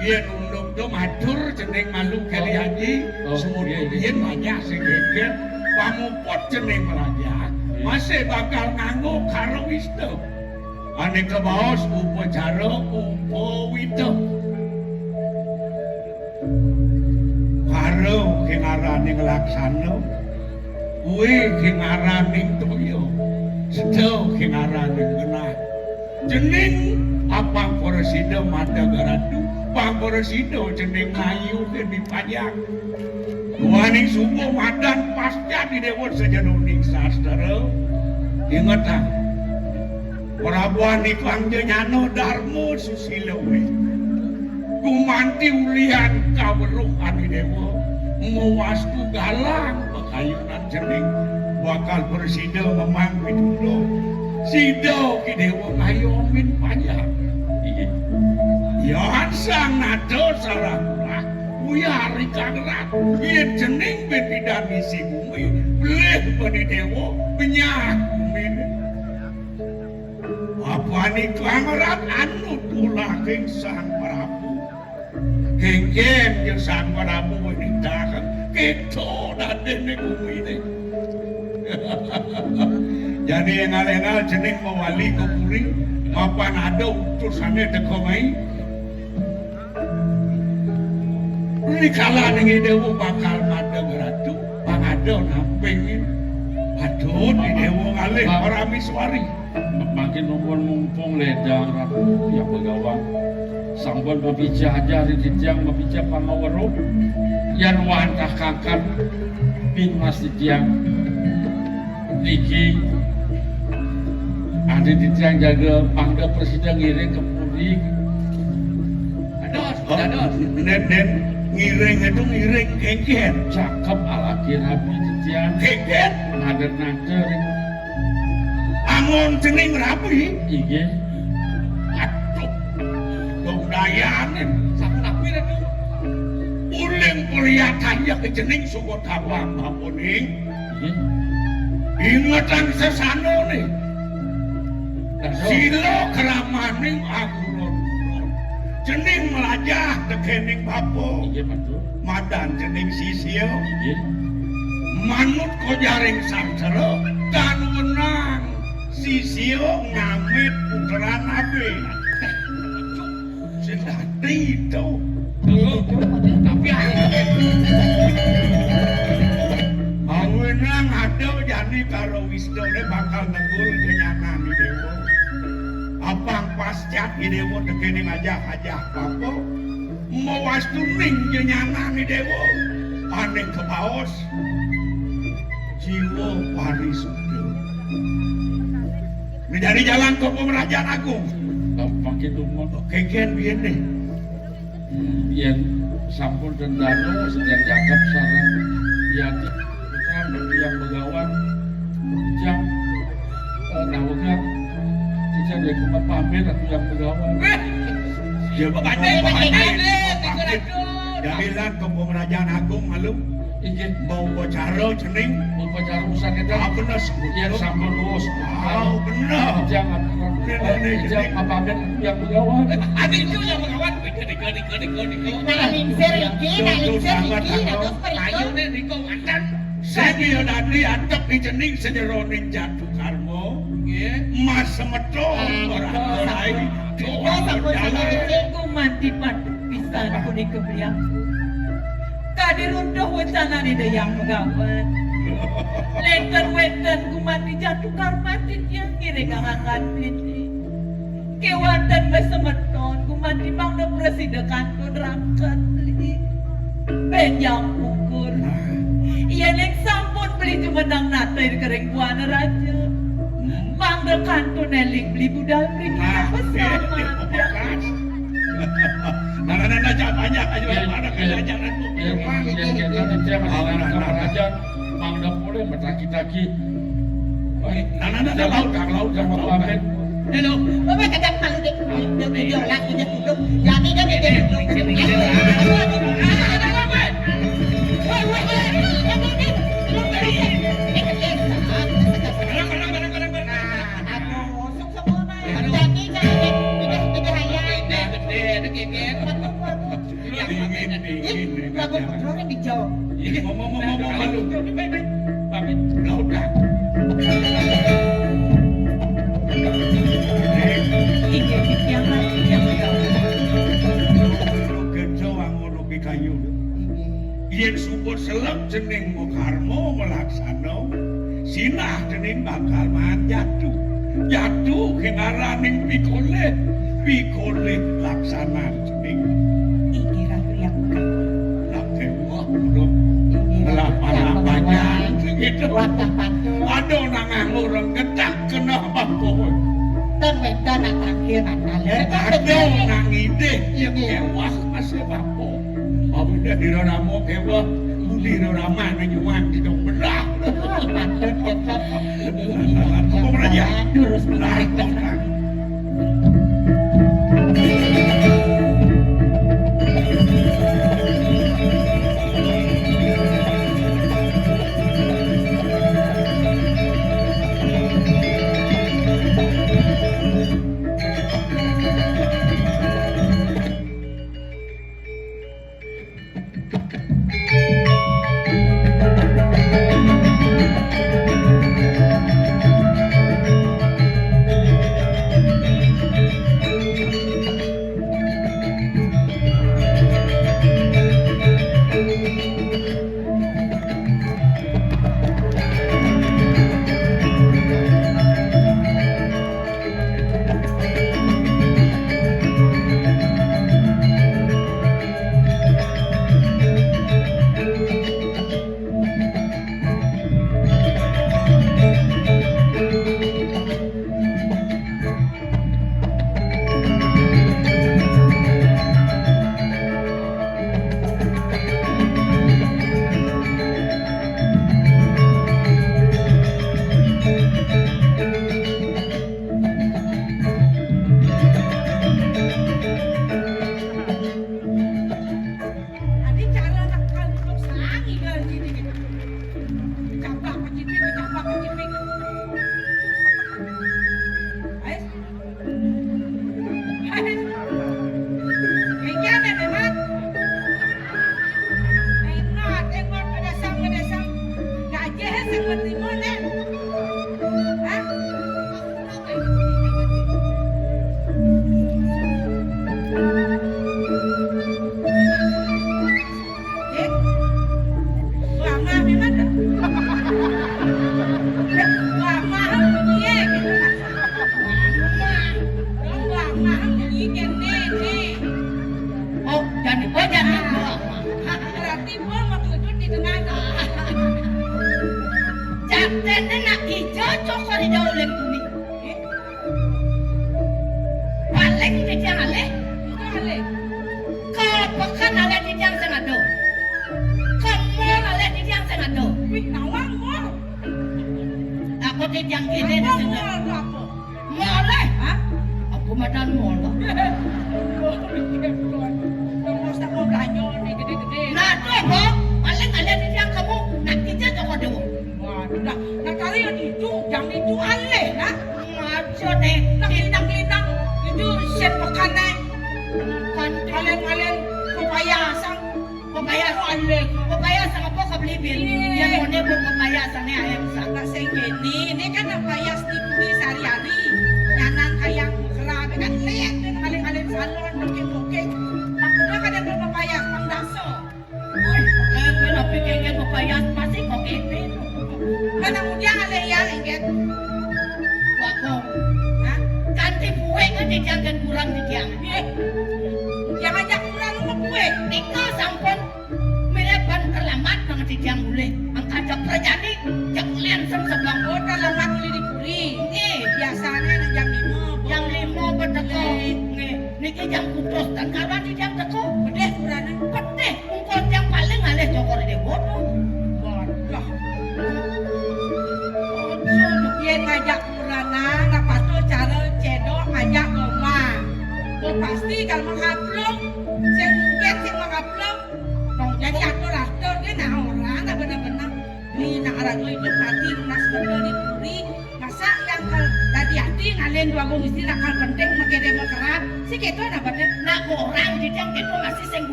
Yen undung do matur jeneng malu kali haji semudian banyak sing geger pamuput jeneng melaja masih bakal nganggo karo Wisnu ane kebaos upacara upawito karo king araning laksana kuwi king araning toya sedo king araning genah jeneng apang Porosida Madagaradu Pangkorosido jeneng Mayu dan dipajak. Waning subuh madan pasca di dewa sejenuning sastra. Ingat ah, Prabuan iklang jenyano darmo susilo we. Kumanti ulian kaweruhan di dewa. Muasku galang pekayunan jening bakal presida memang pitudo. Sido kidewa ngayomin panjang. Ya sang nado saranglah uyari kangrat yen jening bidani si bumi beleh bani dewa penyah bumi. Apani kangrat anu tulah king sang Prabu. Kengken jeung sang Prabu wanita keto dadene bumi ini. Jadi engal-engal jening mawali kuring mapan ada utusannya dekomai. Ini kala nengi dewa bakal madeng ratu pangado nampingin. Aduh di dewa ngalih para miswari. Makin mumpung ledang ratu yang begawang. Sampun berbicara dari dijang berbicara pangawaro. Yang wantah kakak bin mas dijang. Niki ada dijang jaga pangda presiden ngiring ke pudik. Dados. Den ngiring itu ngiring kengken. Cakep alaki rapi dijang. Kengken. Nader-nader. Angon jening rapi. Iya. Aduh. Dong dayanin. Sampun aku ini. Uling kelihatannya ke jening suku tawang mapuning. Iya. Ingatan sesano nih. Dados. Silo keramaning agulon. Jening melajah tekening bapo. Iya betul. Madan jening sisil. Iya. Manut ko jaring samsara dan wenang sisil ngamit puteran abe. Sedati itu. Tapi Awenang ada jani karo wisdone bakal negul kenyanan di dewa. Abang pascat di dewa tekening ajah-ajah bapo. Mawas tuning kenyanan di dewa. Aneh kebaos. Jiwa parisudel. Menjadi jalan ke Pemerajaan Agung. Makin umur. Keken biyen deh. Yang sampun dan dano sedang cakep sarang yati bukan yang begawan jam nawagan tidak ada kuma pamer atau yang begawan Ya pandai. Jadilan ke Pemerajaan Agung malum. ingin Mau bocaro cening. upacara usaha kita Bener sebut. yang sampun luas Bener. jangan apa pamer yang begawan Ada itu yang mengawan. Gede. Ayo nih Riko Wandan. Saya tadi antep di cening sejeroning jatuh karmo. Mas semeto orang lain. Ku mati padu pisan kuning kebriang. Kadi runtuh wacana ni yang megawan. Lenten ku mati jatuh karmatin yang kiri kangan ini. Kewantan mas semeton ku mati bangda presiden kantun rangkat li. Benjang ukur. Iya nek sampun beli jumenang nata di kering buana raja. Bangda kantun eling beli budal beli bersama. Nana jam banyak aja ada kerajaan itu. yang kita tidak masih kerajaan mangda boleh bertaki-taki Nana laut sama pamer Hello. Bapak kadang malu deh. Dia lagi dia duduk. Jadi dia Yen subur selep jening Mukarmo melaksana sinah jening bakal manjatuh jatuh kengaraning pikole laksana jening Iki ratu yang lakewah belum lapa-lapanya gitu aduh nangang orang getak kena apa-apa Tân wedan akhir analer. aduh nang ide yang mewah masih bapo Abunda dirana mo kewa di Rama nyuang di dong belah. Patut tetap Apa raja? terus menarik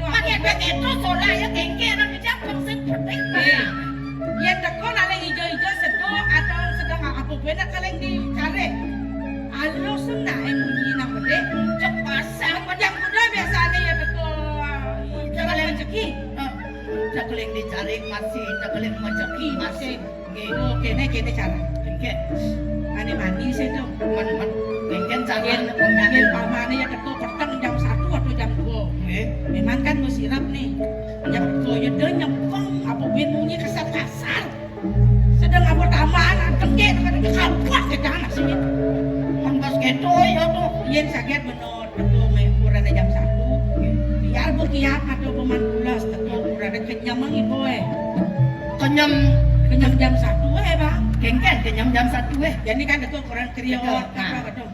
Pakai begitu soalnya kengke orang di jam sing penting. Yen teko nak leng ijo-ijo sedo atau sedang apa benak kaleng dicari. Alo senang bunyi nang bede. Cek pasang padang kuda biasanya ya teko. Jangan rezeki. Cakeleng dicari masih, cakeleng rezeki masih. Oke, kene cara. Oke. Mani saya tuh. Man kengken cara Yen pengen pamane ya teko petang jam 1 atau jam 2. Memang kan gue sirap nih. Jam 2 ya dia nyempeng apa bunyi kasar-kasar. Sedang apa taman tengget kan kapok ke tanah sini. Bos keto ya tuh. Yen sakit menurut teko main ukuran jam 1. Biar bekiap atau peman pulas teko ukuran kenyam ibu Kenyam jam 1 bang. kengken kenyam jam 1 Jadi kan teko ukuran kriot apa betul.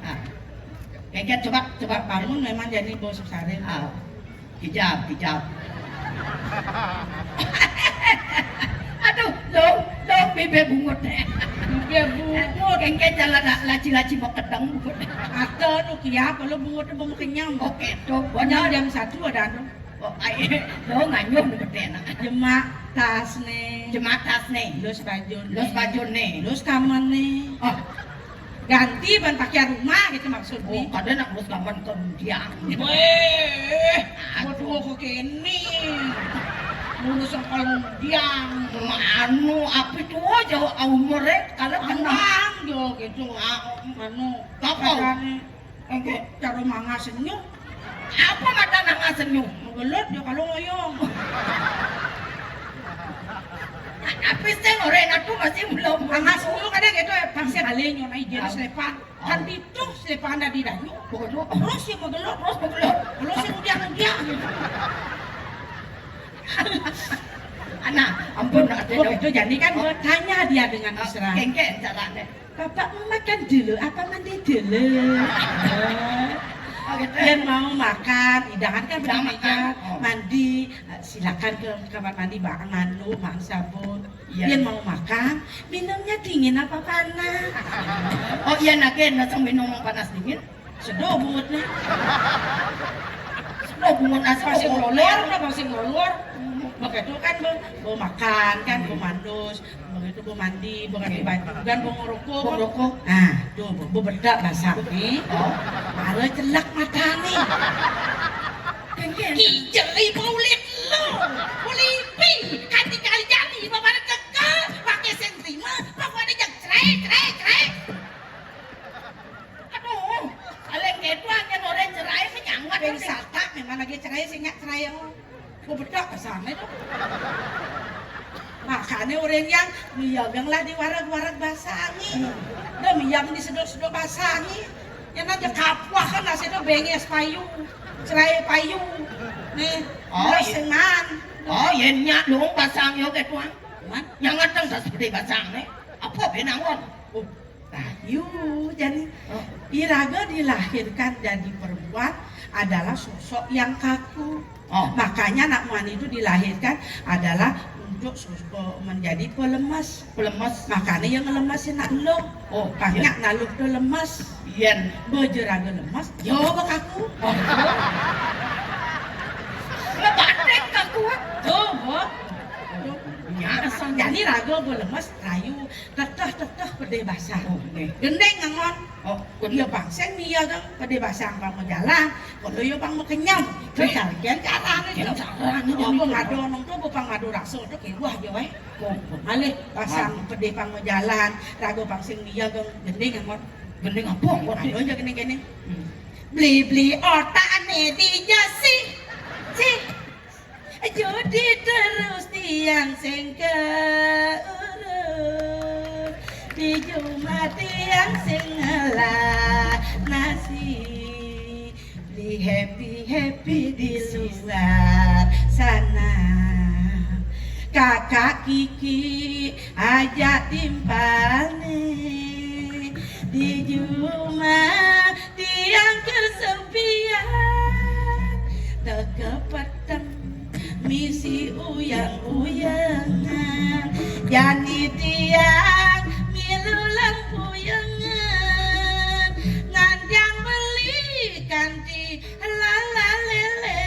Kengken coba Bangun memang jadi bos sare. Hijab. Aduh, dong bebe bungut deh. Kengken jalan laci-laci mau ketang bungut. Atau nu kiap kalau bungut bung kenyam. Oke, tuh. Pokoknya jam 1 ada anu. Oh, ayo, dong nganyuh gede nak. Jemak tas nih. Jematas nih. Los baju nih. Los kamar nih. Oh, Ganti ban pakaian rumah gitu maksudnya. kadang nak urus kapan kemudian. Waduh kok kene. Mulus sekolah kemudian. Anu, apa itu aja umurnya kalau kenal. Kenang yo gitu. Anu, Apa? Engke cara manga senyum. Apa mata nang senyum? Ngelut yo kalau ngoyong. Apa sih orang aku masih belum Manga senyum kadang gitu pasti alenyo na ije selepan. Kan itu selepan ada di dayu. bodoh. Terus yang megelot, Terus yang udia gitu. Anak, ampun nak Oh, itu jadi kan gue tanya dia dengan mesra. Kengken caranya. Bapak mau makan dulu, apa mandi dulu? Oh, gitu. Yang mau makan, hidangan kan Hidangan meja, makan. Oh. mandi, silakan ke kamar mandi, bang mandi, bang sabun. Iya. Yang mau makan, minumnya dingin apa panas? Oh iya nak langsung minum panas dingin. Sedo bungutnya, Sudah bungut asal pasti ngolor. ngolor, pasti ngolor. Begitu kan mau makan kan, mau mandus, begitu mau mandi, mau ganti baju, kan mau ngerokok. Ngerokok. Nah, tuh mau bedak basah nih. Oh, Malah celak mata nih. kengken. Kijeli mau lihat lo, polipi, hati kali jadi, bapak ada kekal, pakai sentrima, bapak ada yang cerai. Aduh, aleng gitu aja orang cerai menyangkat. Yang sata memang lagi cerai, sehingga cerai yang mau bedak basah itu. Makanya orang yang miyaganglah di warak-warak basah nih, udah miyang di sedok-sedok basah nih, yang aja kapwah kan nasi itu benges payu, cerai payu, nih, Oh, iya. sengan. Oh, iya nyak dong pasang yo gitu. Man, Yang ngatang tak seperti pasang nih. Apa benangon? oh, payu, jadi Oh. Iraga dilahirkan jadi perempuan adalah sosok yang kaku. Oh. Makanya anak Muan itu dilahirkan adalah untuk menjadi pelemas. Lemes. Makanya yang ngelemesin nak lo. Oh, Banyak naluk tuh lemas. Yen. Bejeraga lemas. Yo kaku. Oh. Lebatek kaku. Tuh, Bo. Ya, Jadi raga gue lemas, rayu, teteh pede basah. Oke. Gendeng ngangon. Oh, Dia bangsen dia kan pada basang bang mau jalan, kalau dia bang mau kenyam, kejar cara Kian itu. caranya Oh, jadi ngado nong tuh bupang ngado raso tuh kayak wah jauh alih basang pada bang mau jalan, rago bangsen dia kan gendeng ngon, Gendeng apa? ngado aja gendeng. Beli otak ane di jasi, jodi terus tiang sengkeurus. Di Jumat yang singalah nasi, di happy di luar sana. Kakak Kiki ajak timpal nih di Jumat tiang kesepian, tekepeteng misi uyang-uyangan, jadi tiang milu lempuyangan, ngandang beli kanti lala lele,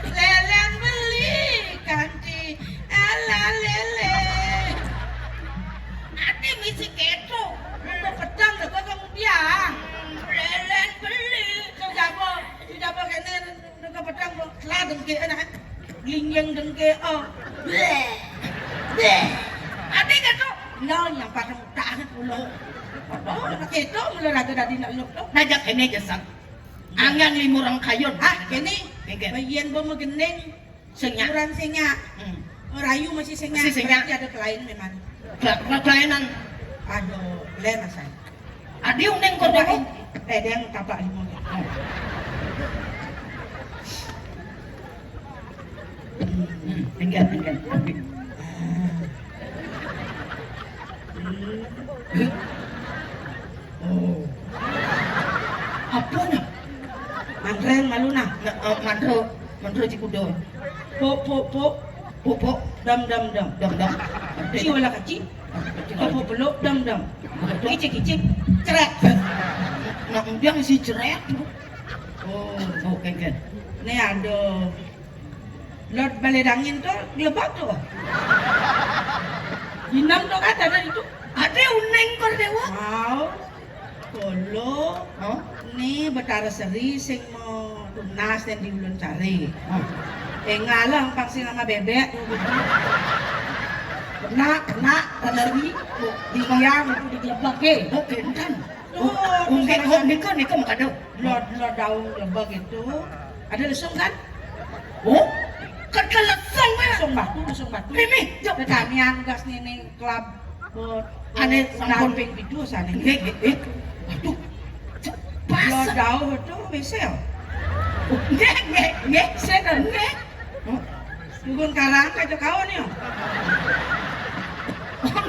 lelen beli kanti ala lele. Ati misi keto. Mau pedang dah kau kemudian. Lelen beli. Siapa kene nak pedang kelah dengke anak. Lingyang dengke oh. Bleh. Bleh. Ati keto. No yang padang tak pulau. Oh, nak keto mula raga dadi nak luk tu. Najak kene jasad. Angan limurang kayon. Ah, kene. Kene. Bagian bawa gening. Senyak. Kurang senyak. Rayu masih senyak. Masih senyak. Berarti ada kelainan memang. Kelainan. Aduh, lain rasanya. Adi uneng kau dah. Dia yang tabak lima. Tinggal. Oh, Apa ni? mangreng malu nah. Mandro cikudo. Po, dam. Kecil wala kecil. Po peluk dam. Kicik, cerak. Nak dia mesti cerai. Oh, Kengken. ni ada Lord Baledangin tu gelebak tu. Dinam tu kan ada itu. Ada uneng kau dewa. Wow. Kolo Oh. ni Betara Seri sing mau tunas dan diulun cari. Ngalang pang sing nama bebek. Kena tanari di goyang itu digelebak ke. Oh, kentan. Oh, Ungkit nikah makado. Lord daun gelebak itu ada lesung kan? Oh, kekelesong ya. Lesung batu. Mimi, jom. Kamian gas ni klub Ane sampun sampun. ping pitu sana. Aduh. Lord daun itu besel. Nge. Saya nge. Dugun karang kaca kawan ni.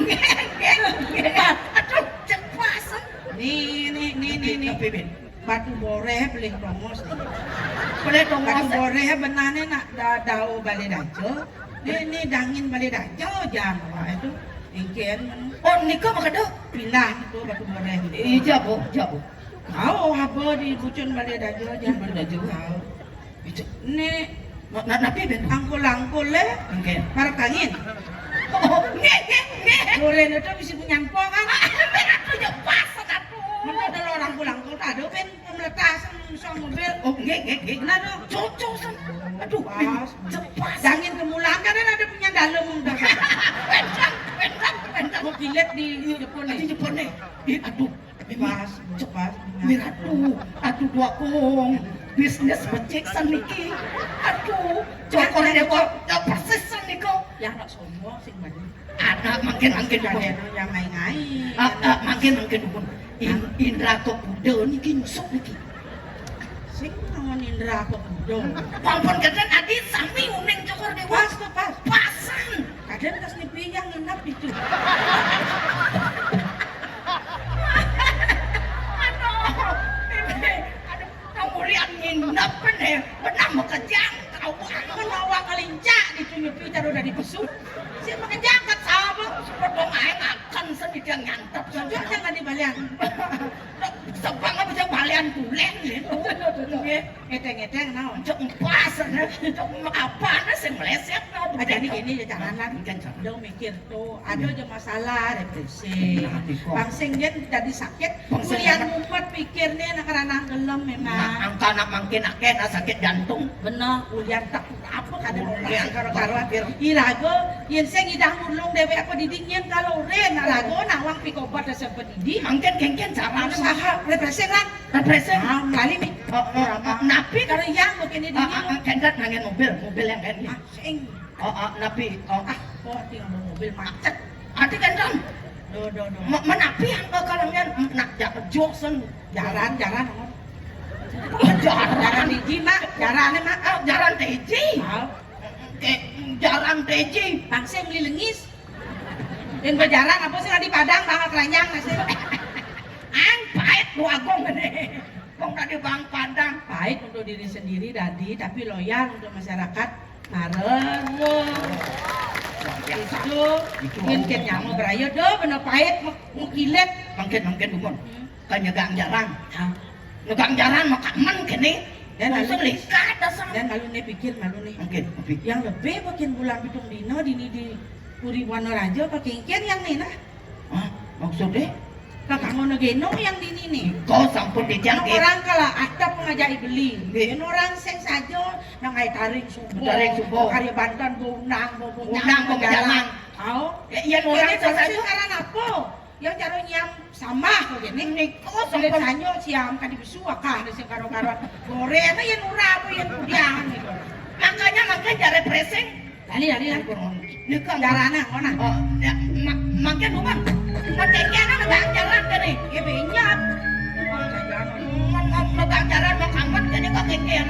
Nge. Aduh, cepasan. Ni. Batu boreh beli promos ni. Boleh dong Batu mas. boreh benarnya nak dau balik dajo. Ni dangin balik dajo jam itu. Ingkian Oh, nikah makado. pindah itu batu boreh. Jabo. Kau apa di bucun balik dajo jam balik dajo. Ni Napi ben. angkul le Mungkin. parak angin. Oh, nge. Loren itu bisa punyampo kan? Aduh, cepasan aduh. Mana ada orang angkul tak ada pen pemletasan sang mobil. Oh, nge. Benar dong. Cocok san. Aduh, Pas. cepasan. Dangin kemulang kan ada punya dalam udah. Pendang. Mau pilet di Jepun Di nih. Jepun nih. Aduh, Pas, cepat. Aduh dua kong. Bisnis becek san niki. Aduh, cokor dewa. Persis san niko. Yang nak sombong sing banyak. Anak makin dukun. Kalian yang ngai-ngai. Makin dukun. Indra kok budo niki nyusuk niki. Sing naon Indra kok kudo. Pampun kadang adi sami uneng cokor dewa. Pas. Pasan. Kadang kas nipi yang nginap itu. Aduh, kamulian nginep nih. Benar mau kejang kau. Menawa kalincak ditunjuki taruh dari pesuk. Si makejang kat sama. Sepedong aing akan seni dia nyantap Sejak saja. jangan dibalian. Sebang apa bisa balian tulen gitu. Ngeteng naon. Cok pas, cok apa ada sing meleset no. Aja nih gini ya jangan lah. Udah mikir tuh ada aja masalah depresi. Pangsing dia jadi sakit. Pangsing Kemudian apa? ngumpet pikirnya nak ranah gelem memang. Angka nak makin akeh sakit jantung. Bener, ulian tak apa kada Ulian karo-karo. Irago yen sing idang ulung dewe apa didingin kalau ren rago nawang pikobat asa pedidi. Makin kengken cara Saha represen lah. represen. Ah, kali nih. Napi Kalau yang begini dingin. kendat nangen mobil yang kan. Sing. Napi Oh, tinggal mobil macet. ati kendan. Do. Menapi yang kalangan nak joksen Jalan. jaran Jalan di Jima, jalannya mah. jaran teji. Jalan teji. Bangsa yang beli lengis. Dan berjalan apa sih di Padang bakal keranjang nasi. Ang pahit lu agong gede. Kong tadi bang Padang. Baik untuk diri sendiri tadi, tapi loyal untuk masyarakat. Maren lo. Itu mungkin nyamu beraya do bener pahit mau kilet. Mungkin dukun. Kanyegang jarang. Nyegang jarang makaman kene. Dan lalu Selikat dasar. dan lalu nih pikir malu nih. Mungkin. Yang lebih bikin bulan pitung dino dini di Puri Wanorajo kekengkian yang nina. Hah? Maksudnya? Kakak ngono genong yang di nini. Kau sampun dijangkit. Orang kala ada pengajai beli. Gen orang seng saja nang ai taring subuh. Taring subuh. Karya Banten bunang jalan. Tahu? Iya orang saja. Sekarang apa? Yang caro nyam sama kok gini. Kau Sulit sampun sanyo siam kan dibesu akah sing karo-karoan. Goreng yang ura apa yang udiang gitu. makanya jare preseng. Dali. Ini kan Jarana mana? Oh, ya, makin rumah. Macengnya megang jalan kene. Ya benyap. Megang jalan mau kamat kene kok kekean.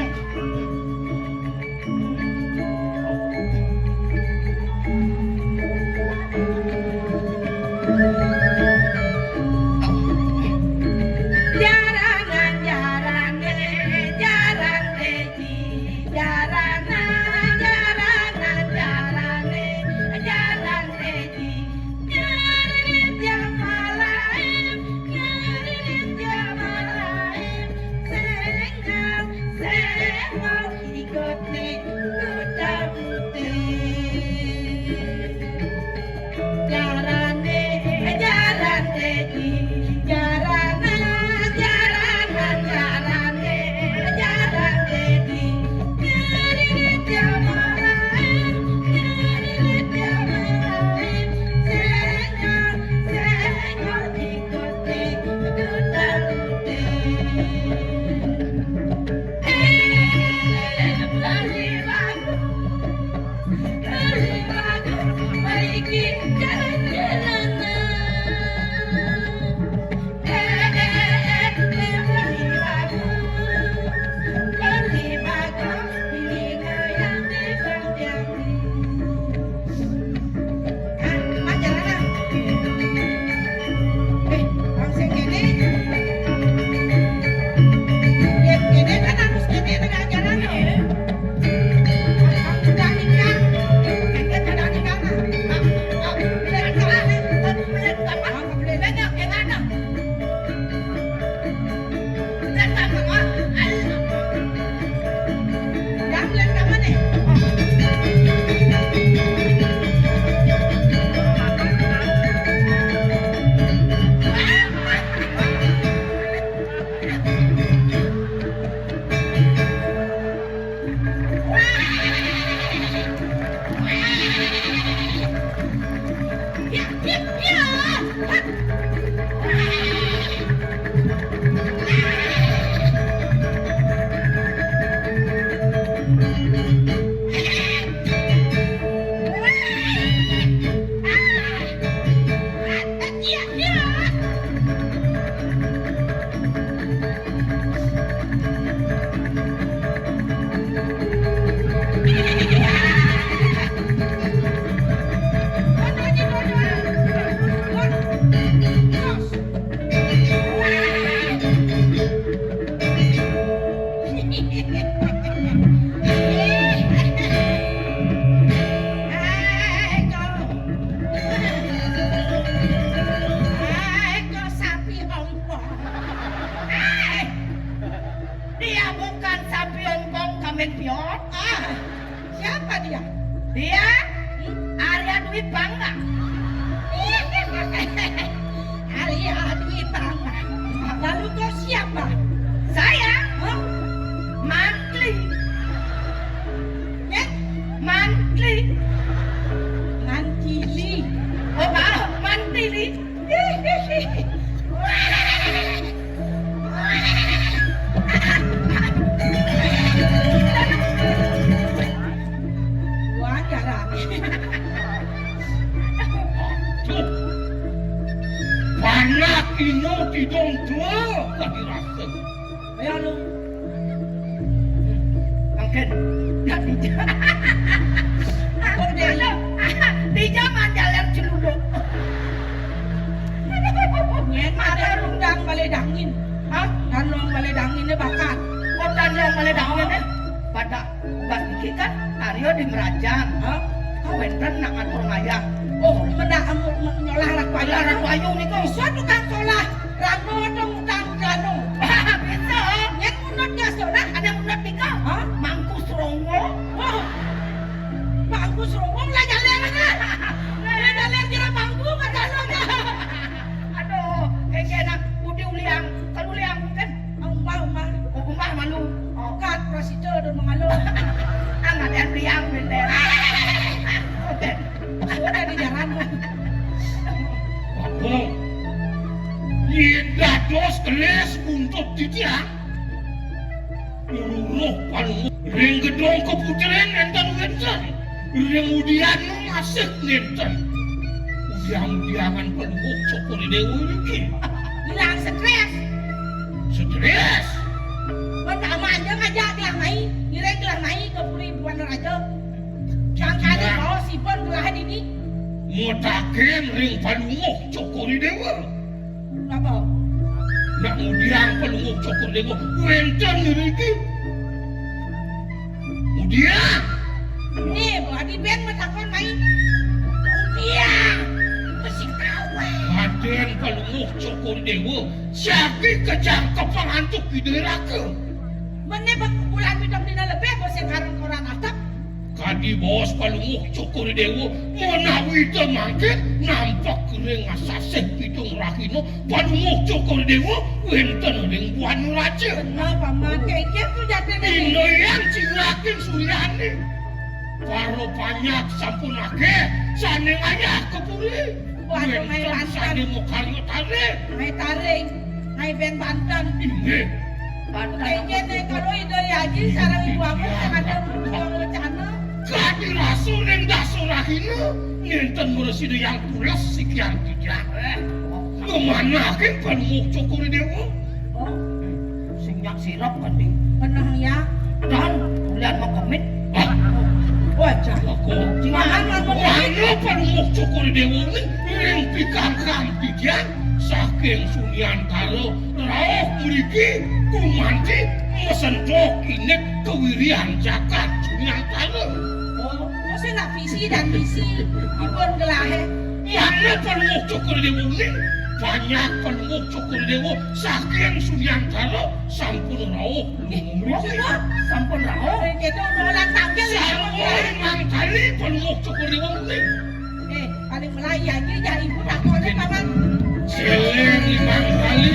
nuntut titiang. Uruh palung ring gedong keputiran enten wenten. Ring udian masih nenten. Udiang-udiangan palung cokori dewa ini. Hilang stres. Stres. Pertama aja ngajak gelang mai, direk gelang mai ke puri buan raja. Yang kali bawa sipon gelahan ini. Motaken ring palung cokori dewa. Apa? Nak udiang palung cokori dewa. Wenten ini. Udiang. Ini bawa di band matakon mai. Dia masih kawe. Aden palung cokori dewa. Siapa kejang kepangantuk di neraka. Mana bulan bidang dina lebih bos yang karang koran atap. Kadi bos palung cokori dewa. Menawi temangkin nampak kering asaseh bidung rakino. Palung cokori dewa. Wenten ring buan raja. Kenapa makai tu jatuh ni? Ino yang cirakin suryani. Paro banyak sampun ake. Saneng ayah kepuri. Waduh, mai Wenten Banten. saneng mukaryo tarik. Mai taring, mai band Banten. Ini. Kayaknya nih kalau ide haji sarang ibu aku yang ada buang rencana. Kadi rasul yang dasar akhirnya Ninten meresida yang pulas sekian tidak Kemana kan palung cokori dewa Oh, Sinyak sirap kan di. pernah ya? Dan bulan makamit. Wajah. Aku Jangan ngomong Mana palung cokori dewa ini Yang pikangkan tidak Saking sunian karo Rauh meriki Kumanti Mesentok inek kewirian jakat Sunian karo Oh, saya nak visi dan misi. Ibon gelahe. Mana palung cokori dewa ini banyak palung cokori dewa saking sunian karo sampun rauh meriki Sampun rao. Kita orang tampil. sampun mang kali palung cokori dewa ini Paling Melayu aja ya ibu tak boleh paman. Celeng 5 kali,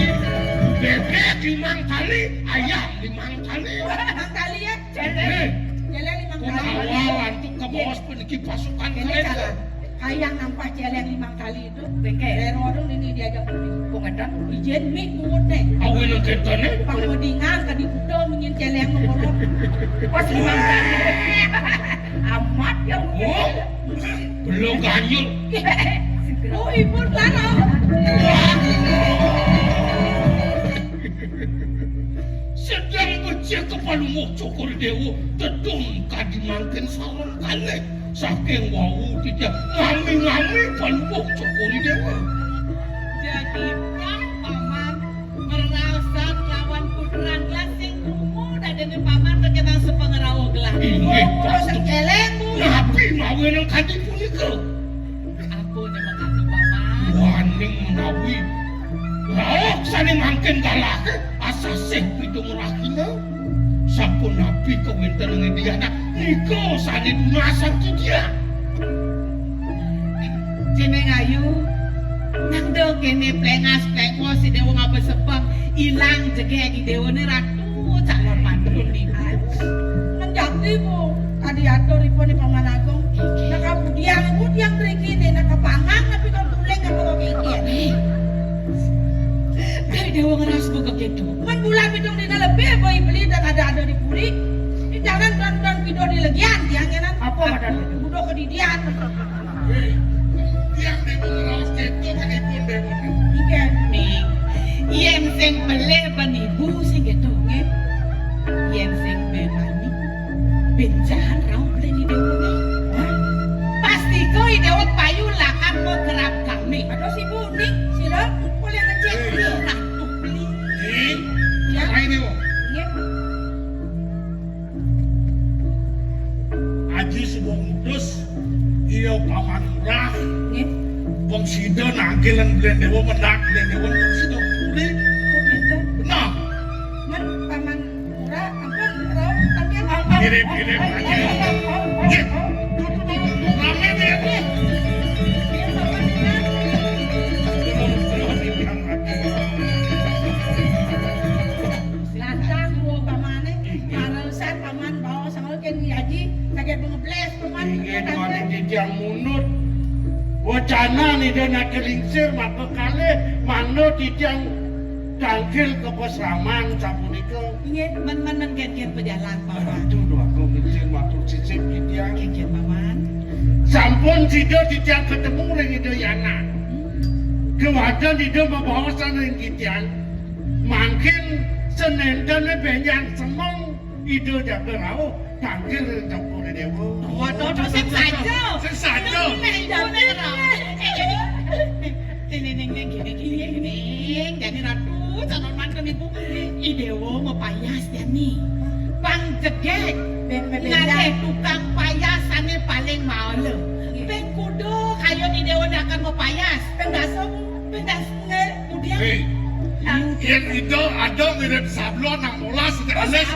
bebek 5 kali, ayam 5 kali. Mang kali ya. Eh, Jeleng 5 kali. awal antuk ke bawah peniki pasukan Ini mereka. salah. Ayang nampak jeleng 5 kali itu. Bengke. Lerorong ini diajak beli. Pengedan. Ijen mik mungut nih. Awin ang ketane, Pangmodingan ka di kudo menyin jeleng ngorok. Pas 5 kali. Amat yang oh, belum ganyul. Oh ibu laro. Sedang becek kepalung cokor dewa, tetun kadimangkin sarang kali. Saking wau tidak ngami-ngami palung cokor dewa. Jadi paman merausan lawan puteran lasing rumu dan dengan paman terkenal sepengerawa gelah. Ini pasti. Jeleng bu. Nabi mawin ang kadi punika. Aku memang hati paman. Waning menawi raok sani mangkin galake asasih pidung rakina sampun nabi kewinten ngediana niko sani dunasan tidia Jeneng ayu nang do kene plengas-plengos si dewa ngapa sepeng ilang jege di dewa ni ratu calon mantu ni. Menjadi bu. Tadi atur ibu ni paman agung. Nakabudiang ibu diang berikini nakapangang tapi kau tuleng apa kau kikian. Dari dewa ngeras buka gitu. Man bulan bidung dina lebih boy beli dan ada di puri. Ini jangan don video di legian tiangnya nan. Apa badan itu? Budo kedidian. yang dimengeraus itu kan ibu dewa Ikan. Nih, yen sing peleh penibu sing gitu nge. Yen sing bemani benjahan rau peleh di dewa nge. Pasti kau i dewa payu lakam mau kerap kami. Ada si buning, si rok, boleh ngecek. Ratu beli. Ya, Ay dewa iya. Aji sebuah mutus iya paman murah Iya. wong sida nangkilan belen dewa mendak belen dewa wong sida puri Kok gitu? nah Man paman murah, ampun rok, tapi apa? kirim aja ya rame dia Iya, paman murah. Lantang gua pamane, marusan paman bawa sama ken diaji, kaget bengebles paman. ingin mana yang munut wacana nih dia nak kelingsir maka kali mana yang tangkil kebesaman sapunika. Ingat men gen pejalan paman. Aduh, aku ngecil waktu cicip kitiang. Gen paman. Sampun sido kitiang ketemu ring ide yana. Kewajan ide membawasan ring kitiang. Makin senendane benyang semong ide jaga rau tangkil ring campur dewa. Waduh, sing saja. Sing saja. Gini. Jadi ratu calon mantan ibu idewo mau payas ya nih. Bang jegek. Ngane tukang payasane paling male. Ben kudu kayo idewo akan mau payas. Pendas nge kemudian. Hei, yang itu ada mirip sablon nang molas setelah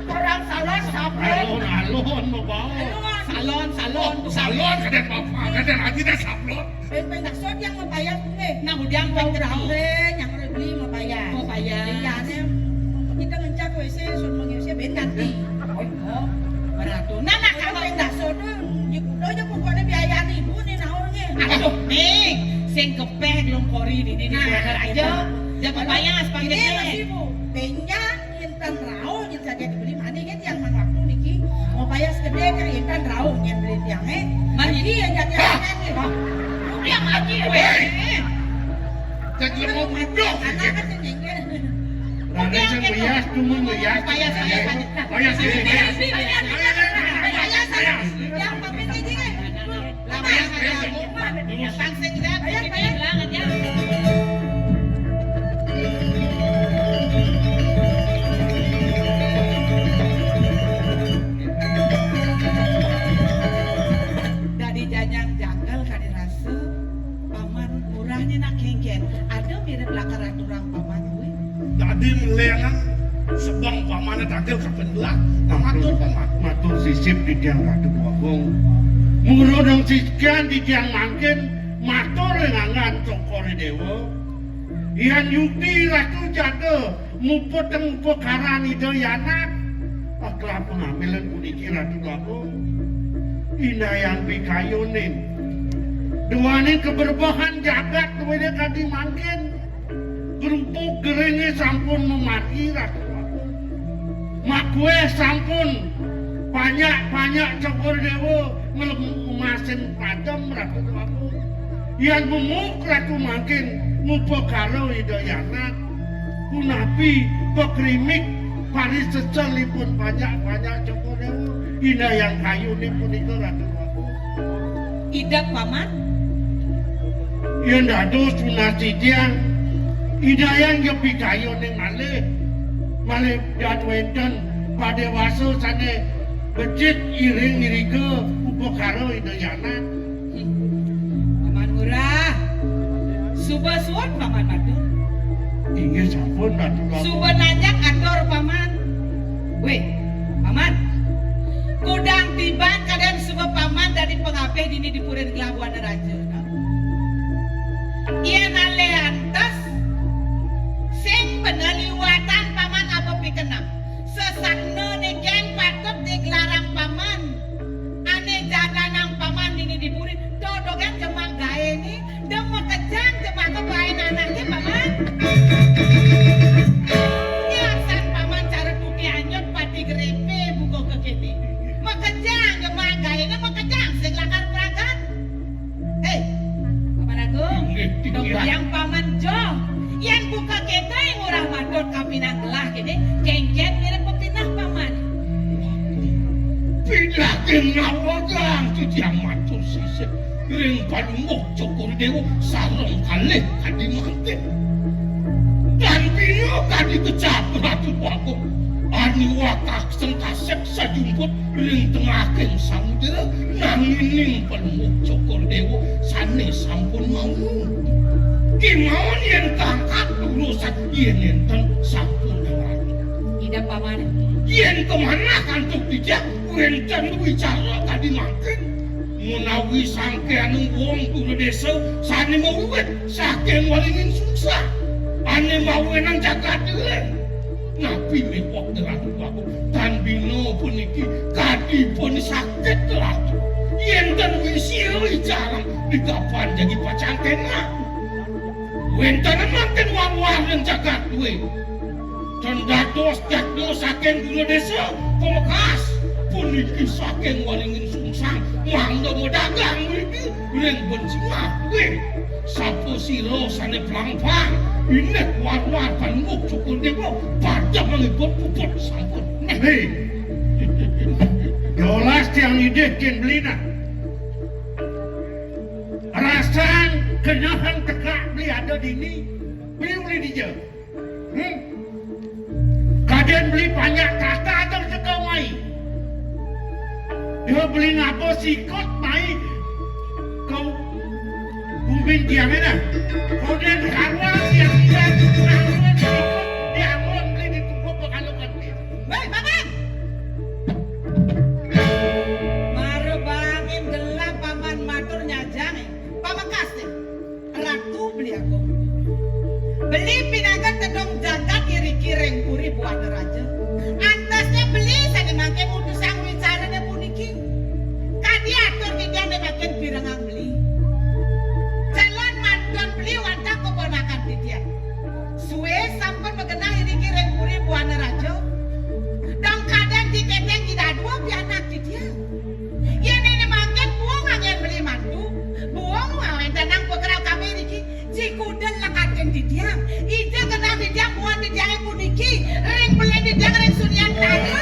Orang salon sablon. alon mau bawa. Salon kadang bapak, kadang lagi dah sablon. Pendaksod yang mau payas nih. Nah, kemudian pengetahuan yang beli mau payas. Iya, kita ngencak WC suruh mengisi bentar nih. Oh, beratu. Nah, kalau pendaksod kudu aja pokoknya biaya ibu nih naurnya. Aduh, nih, sing kepeh dilongkori di ini aja. Jangan payas panggil ini. Benya intan rau yang saja dibeli mana kan yang waktu niki mau payas gede kan intan rau yang beli tiangnya. Mari yang jadi yang lagi Jadi mau mudok. anak kan tinggal. Rada yang bias cuma bias. Payas. Yang pakai gini kan. Payas aja. Pangsing dah. Payas. Dari jajang janggal kali rasa paman murahnya nak kengken. Ada mirip lakar aturang paman gue. Tadi melengan sebang pamane takil kapendak. Matur sisip di tiang ratu wabong. Murudang sikian di tiang mangkin matur ngangan cokore dewa. Yang yukti ratu jatuh muput karan ide yana. Akla pengambilan puniki ratu wabong. Ina yang bikayunin. Duanin keberbahan jagat kemudian kadi mangkin. Gerumpuk geringnya sampun memati ratu wabong. Mak gue sampun banyak cokor dewa ngelemasin padam ratu wabong. Yang memuk ratu mangkin ngupo karo idayana. Kunapi pekrimik paris secelipun banyak cokor dewa. Ina yang kayu ni pun itu ratu wabong. Idap paman. Yang dadu sunasi tiang. Ida yang jepi kayu ni malih dan wedan pada waso sana becit iring irike upo karo idayana. Paman murah. Suba suan paman madu. Ingat sampun ratu wabong. Suba najak ator paman. Weh, paman. Kudang tiban kadang suba paman dari pengapeh dini di Purin Kelabuan Raja. Ia naleantas sing peneliwatan paman apa pikenam. Sesakno negen patut diglarang paman. Ane jalanang paman dini di Purin. Dodogan jemang gae ni. Demo kejang jemang kebain anaknya paman. Nyasan paman cara tuki anyot pati grepe buko kekini. Makejang jemang gae ni makejang sing lakar peragan. Hei, Paman Agung. Yang paman Jo, yang buka kita yang murah madon kapinang gelah gini, kengket mirip pepinah paman. Pindah kenapa cuci matur sisip. Ring padumuk cokor dewa salong kalih kadi mangkin. Dan bino kadi kecap ratu wabong. Ani wakak sengkasek sajumput ring tengakin samudera nangining padumuk cokor dewa sane sampun mau. Kimauan yang tangkat urusan yen enten sampun yang ratu. Tidak paman. Yen kemana kantuk dijak enten bicara tadi mangkin. Menawi sangkean wong kudu desa sane mawet saking walingin susah. Ane mawe nang jagat deleng. Napi lewok ratu wabong tan bino puniki kadi pun sakit ratu. Yen ten wisiri jalan di kapan jadi pacangkena. Wenten manten wang-wang yang jagat duwe. Dan dados saking gula desa pemekas puniki saking waringin sungsang mangga medagang mriki ring bencimah duwe. Sapo sira sane plang-plang inek war-war panmuk cukur dewa pada mangipun puput sampun. Hei, dolas tiang ide ken belina. Rasan kenahan tekak beli ada di ini, beli di je. Kaden beli banyak kata atau cekau mai. Dia beli ngapa sikot mai. Kau bumbin diamena. Kemudian karwan yang tidak nanggung sikot diamon beli ditunggu pekalukan dia. Baik, Paman. Maro bangin gelap Paman matur nyajang. Pamekas deh. Ratu beli aku. Beli pinagan tedong jagat kiri-kiring puri buat raja. Antasnya beli saya makin mutus yang bicara dan puniki. Kadi atur tidak makin pirangang beli. Jalan mantan beli wanita keponakan dia. Suwe sampai mengenai kiri-kiring puri buat raja. Dan kadang diketeng tidak dua pianak dia. Ya nenek makin buang angin beli mantu. Buang wawen tenang pekerja kami ini. Cikudan lakaten di diam. Ide kenal di diam buat di diam puniki. Ring beli di diam ring sunian tadi.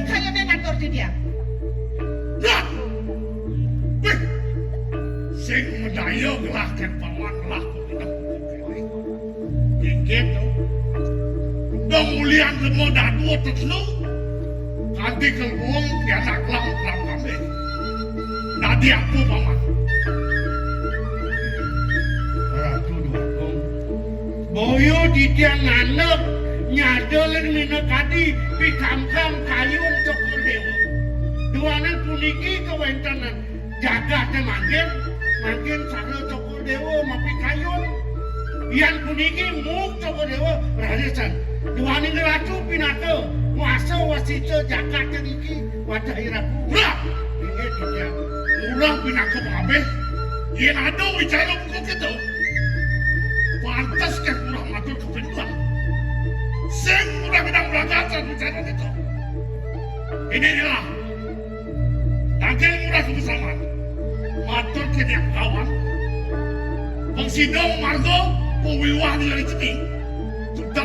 Kayak nenator di diam. Lah, sing medaya gelahkan paman lah. Dikit tu, dong mulian lemo dadu tetlu. Kanti kelbuang tiada kelam kelam kami. Nadi aku paman. Ratu dukung. Boyo di tiang anak nyadolin mina kadi pikam-kam kayun cokol dewa. Duanan puniki kewentanan jaga te mangkin cara cokol dewa mapi kayun. Ian puniki muk cokol dewa radisan. Duanin ratu pinato muasa wasito jaga te niki wadah iraku. Ulah! Ini di tiang. Ulah pinato mabeh. Ian ada bicara buku kita. Pantas kan kurang matur kependuan. Sing udah bidang beragasan bicara itu. Inilah. Tangkel murah kebersamaan. Matur kini yang kawan. Pengsidong margo pewiwah di dari sini. Sudah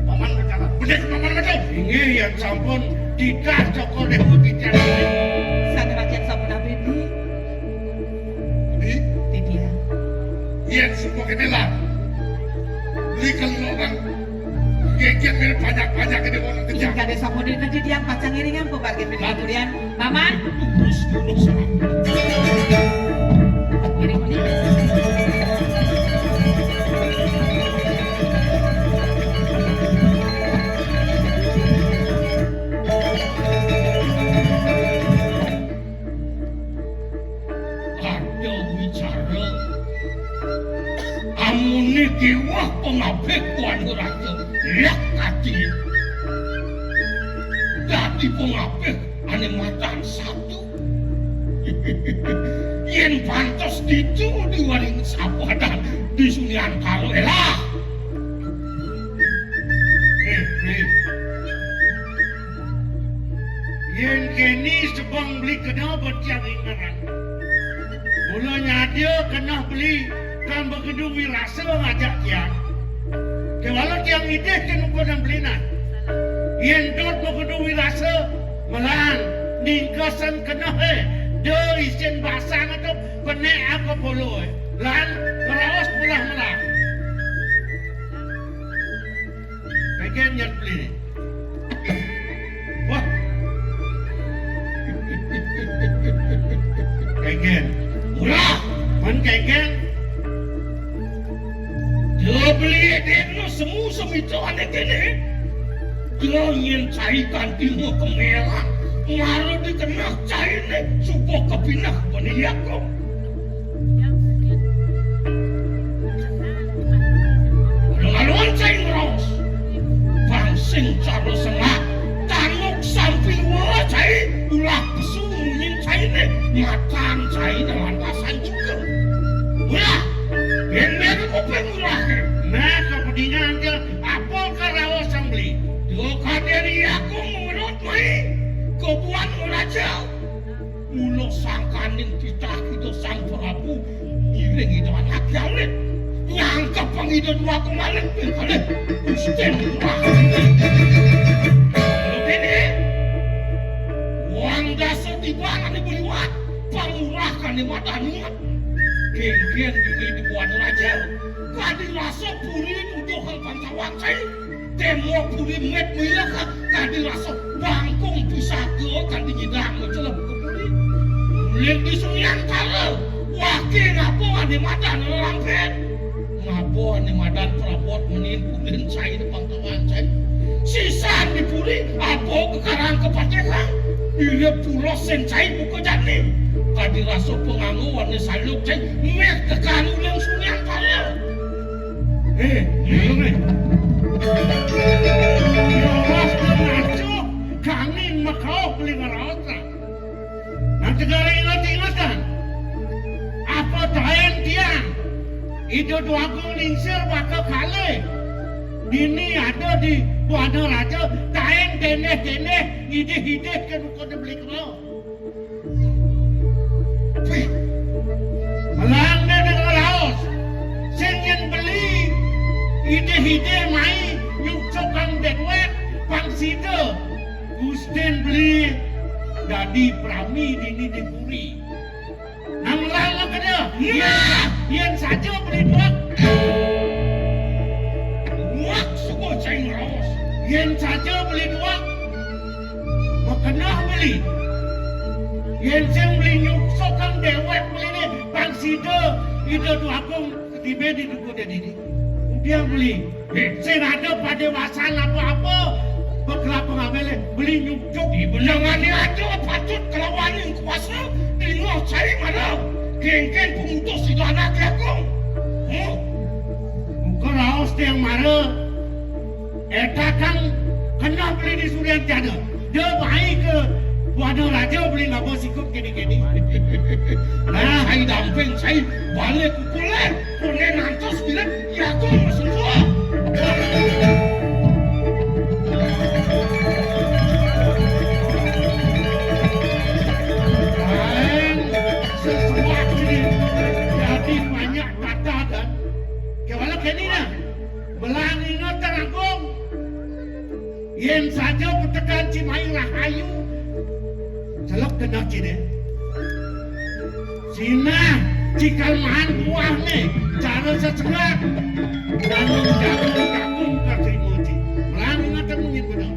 paman berkata. Benar paman betul. Ini yang sampun tidak cokol dewa tidak. Sana makin sampun abdi. Ini Dia. iya semua kenelan. Belikan orang geget mirip pajak-pajak ke dewa orang Iya kejam. kade sampun di nanti diam pacang iringan pebargen beli durian. Paman. Terus duduk sana. Iring ini. Ada bicara amuni dewa pengabekuan raja lak kati dadi pengabek ane matan satu yen pantos dicu di waring sapadan di sunian karo elah Yen kini sebang beli kena bertiang ingaran. Mulanya dia kena beli kan begitu wirasa ngajak tiang. Kewalau tiang ide kan ukodan belinan. Yen dot begitu wirasa melang ningkasan kena dia isin basang atau penek aku polo lan merawas pulang melang. Bagian yang beli. Wah. Kegen. Ulah, man kegen. dia beli dia semu semito ane kene dia ingin caikan timur kemerah ngaruh dikenal cairnya subuh kepinah peniaku lalu-laluan cair ngeros bangsing caro sengak tanuk samping wala cair ulah kesungin cairnya matan cair dan lantasan juga ulah raja. Mula sangkaning titah kita sang Prabu ngiring itu anak galit. Nyangka pangidon waktu malam kali Gusten murah. Lalu ini uang dasar tibangan ibu liwat pangurahkan di matanya. Geng-geng juga di buat raja. Kadi rasa puri nuduhan pantawang saya. Demo puri met milah kadi rasa bangkong bisa ke kan digidang mencelam ke puri. Mulai di sunyan kalau wakil ngapungan di mata nelampet. Ngapungan di madan perabot menin pulin saya di pantawang saya. Sisa di puri apa kekarang kepatekan. Dia pulau sen saya buka jani. Kadi rasa pengangguan di saluk saya. Mek tekan ulang sunyan kalau. Ini Yoras mengacu kami makau beli ngerauta. Nanti negara ingat-ingatan apa tayan tiang itu doaku lingsir bakal kali ini ada di Buana Raja tayan deneh-deneh ide-ide kan kau beli kerau melangnya dengan laos sengin beli ide-ide main yung cokang denwek pangsida Gusten beli jadi prami dini dipuri nang lama kena yan saja beli duak semua cair rawas yan saja beli duak makenah beli yan seng beli yung cokang denwek beli ni pangsida ide duakong ketibedi duku dini dia beli senada pada wasan apa-apa berkelap pengambil beli nyucuk di benangannya aja patut kelawan yang kuasa di luar cari mana geng-geng pemutus itu anak lakong muka raus yang marah eta kan kena beli di Surian Tiada dia baik ke Buana Raja beli ngapa sikut gini-gini nah saya damping saya balik kukulan kunen nantos bilang ya aku masuk tua dan sesuatu jadi banyak kata dan kewala kenina belang ingat teranggung yang saja bertekan Cimahi Rahayu celok kena cine Cina cikal mahan buah nih cara sesengak dan menjaga kakung katrimuji melalui ngata mungkin benar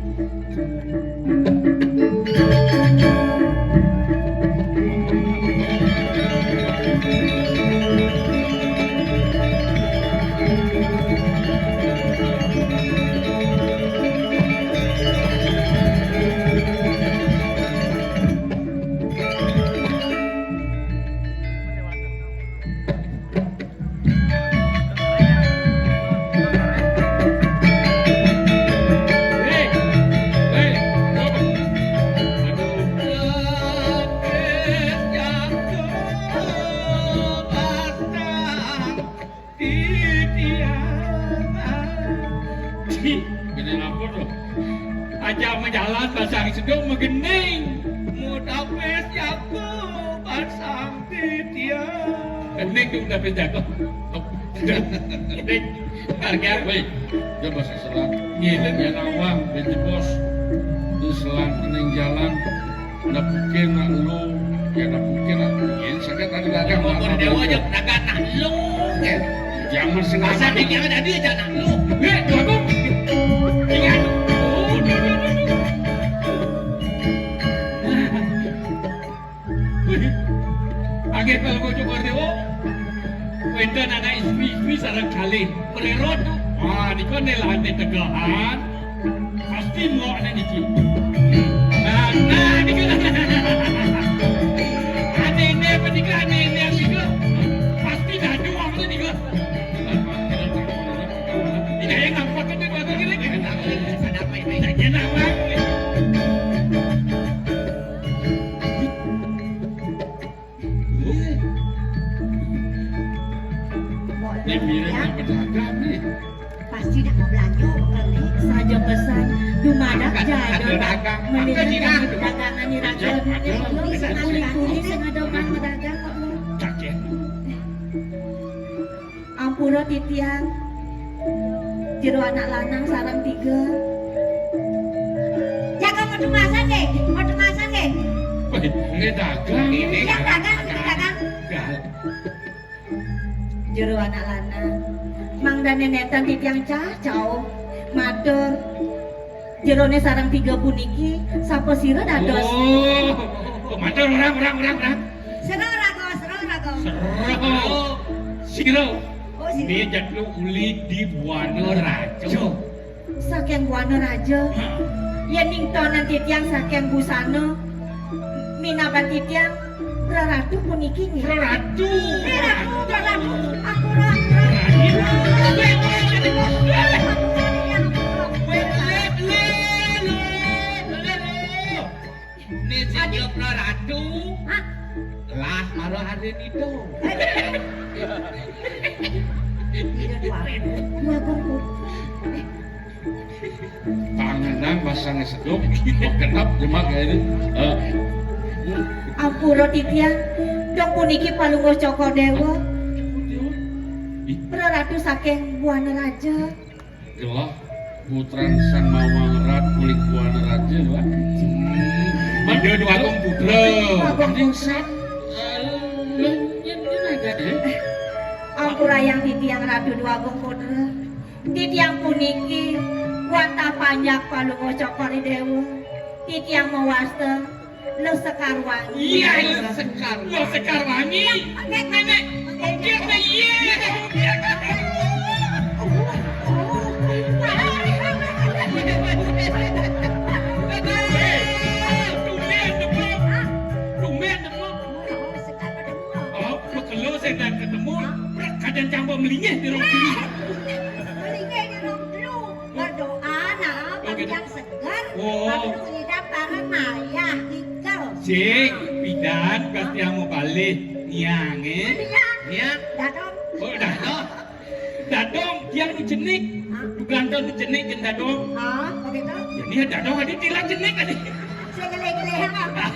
aja menjalan pasang sedung megening mudapes yaku pasang dia gening dong tapi jago gening harga weh dia bahasa selang ngiling ya nawang binti bos di selang kening jalan napukin nak lu ya napukin nak ini sakit tadi dagang ngomong dewa aja dagang nak lu jangan sengaja masa nih yang jadi aja nak lu jago ingat Agak kalau kau cukup dewa, wenda nana ismi sarang kali pererot, di kau nelah tegahan, pasti mau ada di sini. Nah, di kau ada ini apa di kau ada ini yang di kau, pasti dah dua orang di kau. Ini yang nampak tu baru kiri kiri, ada apa-apa, tak jenak. Ini mirip pedagang nih. pasti nak mau belanja kali. Saja pesan dumadak jadul dagang. melihat dagangan ni raja. Lo senang tuli senang doang dagang kok lo. Cacet. Ampura titiang. Jero anak lanang sarang 3. Jaga mau masan deh, mau masan deh. Ini dagang. Yang dagang, dagang. Jero anak lanang. Mang dan nenetan titiang cacau. Matur. Jerone sarang 3 puniki sapa sira dados. Oh, matur orang. Serang rago. Seru. Siro. Oh sini. Dia jadlu uli di Buana Raja. Saking buana raja. Yen ning tonan titiang saking busana. Minaban titiang raratu puniki nggih. Ratu. Ratu. Aku ratu. Ni sejak ratu. Hah? Lah malu hari itu. Dua bungkus. Tangan masangnya sedok. Kenapa jemak ini? Ampura titiang dong puniki palungguh Coko Dewa. Raratu saking buana raja. Gelah putran sang Mawangrat kulit Buana Raja lah. Manda dua kong putra. Aning sat. Ampura yang titiang ratu dua putra. Titiang puniki wanta panjak palungguh Coko Dewa. Titiang mawasta lo sekar wangi. Iya, lo sekar wangi. Nenek, dia Kalau saya dah ketemu, kadang campur melinyah di ruang dulu. Melihat di ruang dulu. Berdoa nak bagi yang segar. Oh. Lalu tidak para maya ikal. Cik, bidan pasti mau balik. Niang, Niang. Dadong. Oh, dadong. Dadong, tiang ni jenik. Gantong ni jenik kan dadong. Ah, begitu. Ni dadong ada tilang jenik tadi. Saya geleh-geleh apa?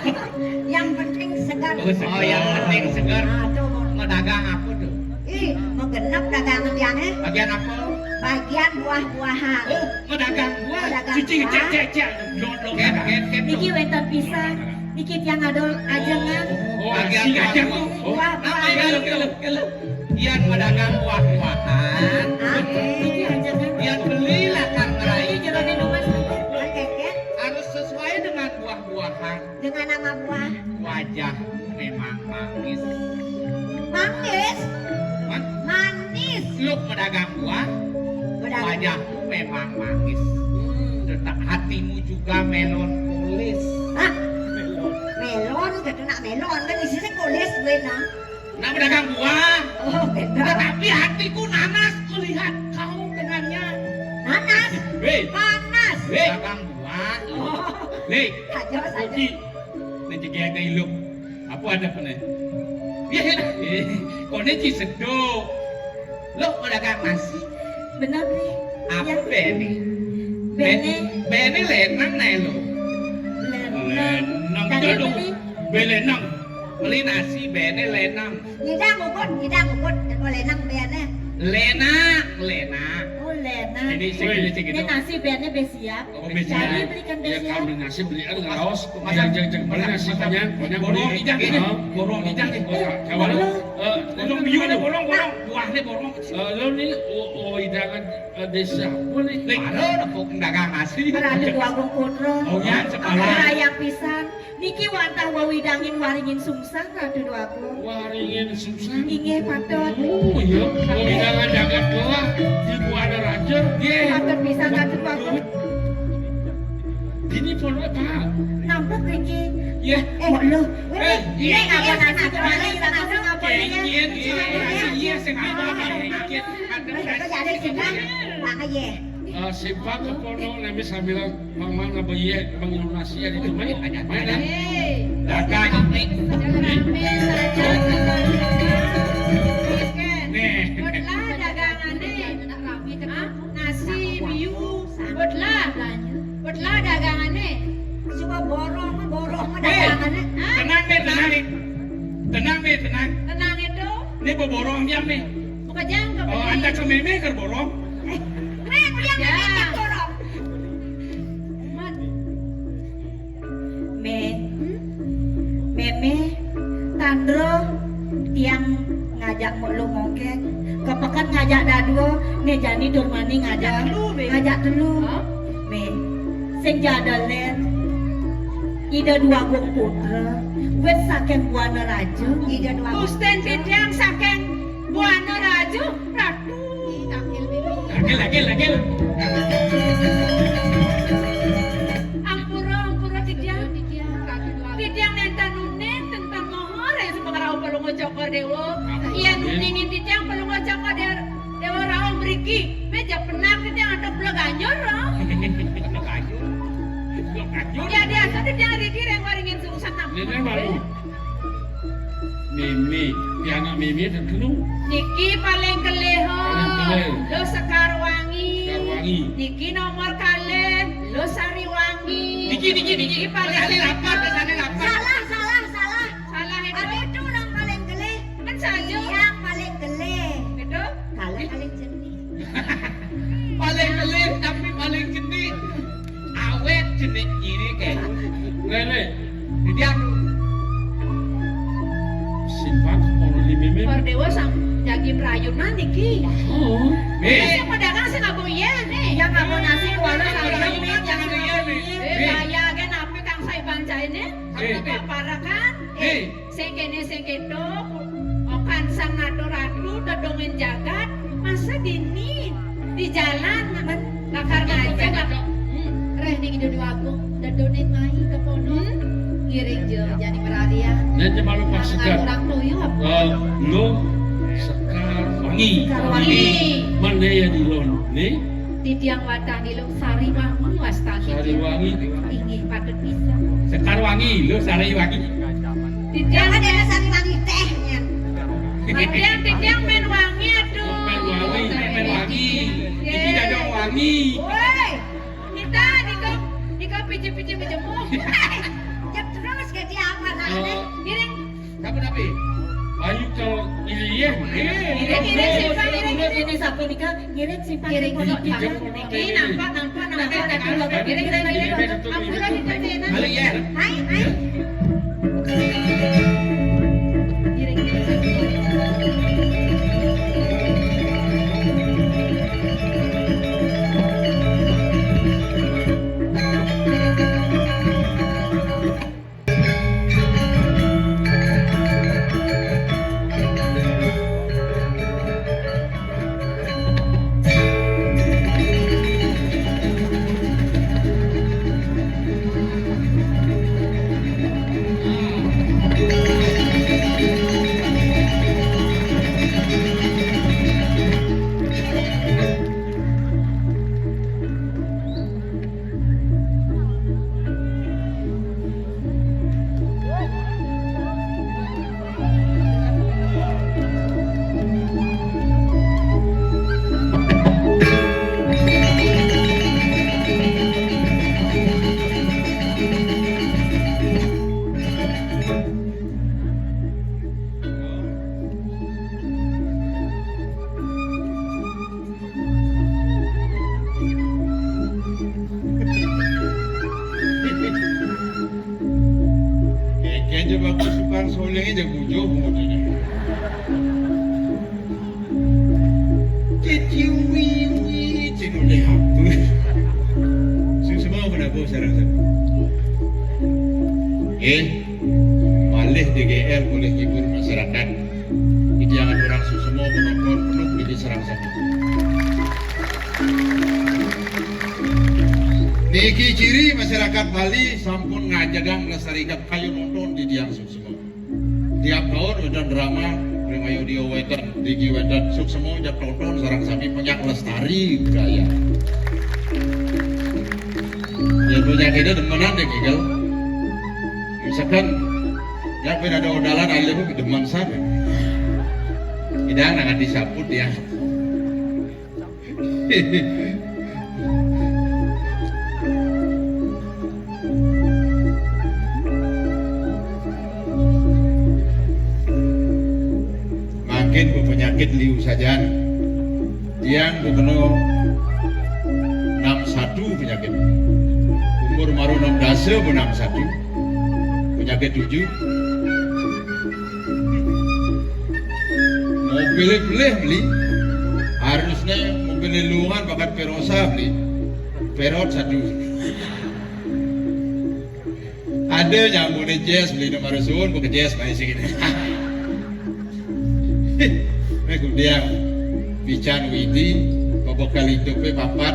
Yang penting segar. Oh, yang penting segar. Ah, tuh. Mau dagang apa tuh? Ih, mau genap dagangan yang Bagian apa? bagian buah-buahan. Oh, mau dagang buah. Mau dagang Cici buah. cek. Ket. Niki wenten pisan. Niki tiang adol ajengan. Oh, Bagian asik aja buah. kok. Oh, Buah-buahan. kalau. Ian mau dagang buah-buahan. Ah, Niki ajengan. Ian belilah kang Niki rai. jero di rumah saja. keket Harus sesuai dengan buah-buahan. dengan nama buah Wajah memang manis. manis, Hah? manis. Lu pedagang buah, Berdagang. wajahmu memang manis. Tetap hatimu juga melon kulis. Hah? Melon, gitu nak melon kan isinya kulis bena. Nah pedagang buah, Oh beda. tetapi hatiku nanas melihat kau dengannya. Nanas, Hei, panas. pedagang buah. Oh, Hei, saja saja. Oji, nanti kaya kaya ilok. Apa ada pun Ya, kau ni sedok. Lo pedagang nasi. Benar nih. Apa bene? Bene. Bene lenang nih lo. Lenang Tadi jodoh. beli. Belenang. Beli nasi bene lenang. Nyidang ukut, yang boleh nang bena. Lenang. Oh Lena. Ini segini. Ini nasi biarnya besiap. Oh, besiap. Jadi belikan Ya besiap. kau beli nasi beli dengan kaos. Jangan beli nasi banyak Borong ijang ini. Borong ijang ini. Kawan Borong biu ni borong. Buah ni borong. lo ni hidangan desa apa nih? Ada nak dagang nasi. Ratu dua putra. Oh ya, sepalah. Ampura yang pisan. Niki wantah wawidangin waringin sungsang ratu dua Waringin susah. Inge patot. Oh iya, mau hidangan jagat kelah di Buana Raja. Patot pisan ratu dua Ini pun apa? Nampak Riki. Ya. Kok lo? Iya, Ini ngapa nasi kemana? Kita nasi ngapa Kengkian, ini? iya, sengaja kengkian. Kau jadi sedang, tak aja. Simpak ke pono nami sambil mamang ngabaye mengunasi ya di rumah. Mana? Dagang. Nih. Lah dagangannya nak rapi tengah nasi Ini borong dia nih. Buka jam ke Oh, anda ke meme ke borong. Men yang Ya. ngajak borong. Man. Meme, Tandro, tiang ngajak mulu ngokek. Kepekan ngajak daduo, ne jani durmani ngajak dulu. Hah? Me, sing jadalen. Ida dua gong putra, wet saking buana raju. Ida dua. Gusten bidang saking buana raju, ratu. Akil bibi. Lagil. Ampura tidiang. Tidiang. Tidiang nenta nunin tentang mohor yang sepengarau palungo cokor dewo. Iya nuningin tidiang palungo cokor dewo rawa beriki. Meja pernah tidiang ada belah ganjor roh. Ya dia tadi dia dikirim waringin surusan Ini tamu. baru. Meme, piana meme terkenal. Niki paling keleho. Paling keleh. Lo Sekarwangi. Sekarwangi. Niki nomor kalih. Lo Sariwangi. Niki. paling Sana lapar, sana lapar. Salah. Salah Ada itu. itu orang paling geleh. Kan saja. Yang paling geleh. Itu. Kalau paling jernih. Paling kelih tapi paling jenik. Awet jenik ini kayak. Lele, Dia simpan ono di meme. Perdewa sang jagi prayuna niki. Oh, Yang pedagang sih nggak boleh nih. Yang nggak mau nasi kuala sayang nih. Jangan kaya kan apa kang saya baca ini? Apa para kan? Sengkene okan sang ratu dodongin jagat masa dini di jalan lakar ngajak. Reh ning ide dua aku dadonin mai ke pono. Ngiring je jadi perharian. nanti malu pas segar. Orang tuyul apa? Lo Sekarwangi. Sekarwangi. Mana ya di lon? Nih, Tidiang wadah di lung Sariwangi wastani. Sariwangi. Ingin patut bisa. Sekarwangi, lo Sariwangi. Tidiang Yang ada sari wangi tehnya. tidiang main wangi aduh. Wangi. Ini ada wangi. Woi, kita nikah pijit berjemur. Ya terus ke dia apa namanya? Giring, Kamu tapi? Ayo kalau ini ya. giring simpan giring. Ini sapu nikah ngiring simpan Giring pondok pondok nikah. Ini nampak. Giring. Ampura ditanya. Balik ya. Hai. Giring. Kayaknya bagus sukan solengnya jago jauh modelnya. Ciwi, cinu lihat tuh. Semua pada bos sekarang. Malih DGL boleh hibur masyarakat. Itu jangan orang semua menonton penuh di serang satu. Niki ciri masyarakat Bali sampun ngajagang melestarikan kayu nonton di Diang Suksemo. Tiap tahun wedan drama Remayo Dio Wedan, Digi Wedan Suksemo jak nonton sarang sami penyak lestari budaya. Ya banyak ide demenan deh gigal. Misalkan ya pernah ada odalan alihu demen sana. Idang nangan disaput ya. yakin bu penyakit liu saja. Tiang bu kena 61 penyakit. Umur maru 6 dasa bu 61. Penyakit 7. Mobilnya beli. Harusnya mobil luangan bakat Perosa beli. Perot 1. Ada yang mau jazz beli nomor sun, bukan jazz main segini. Kemudian bican widi, pembekal hidupnya papat,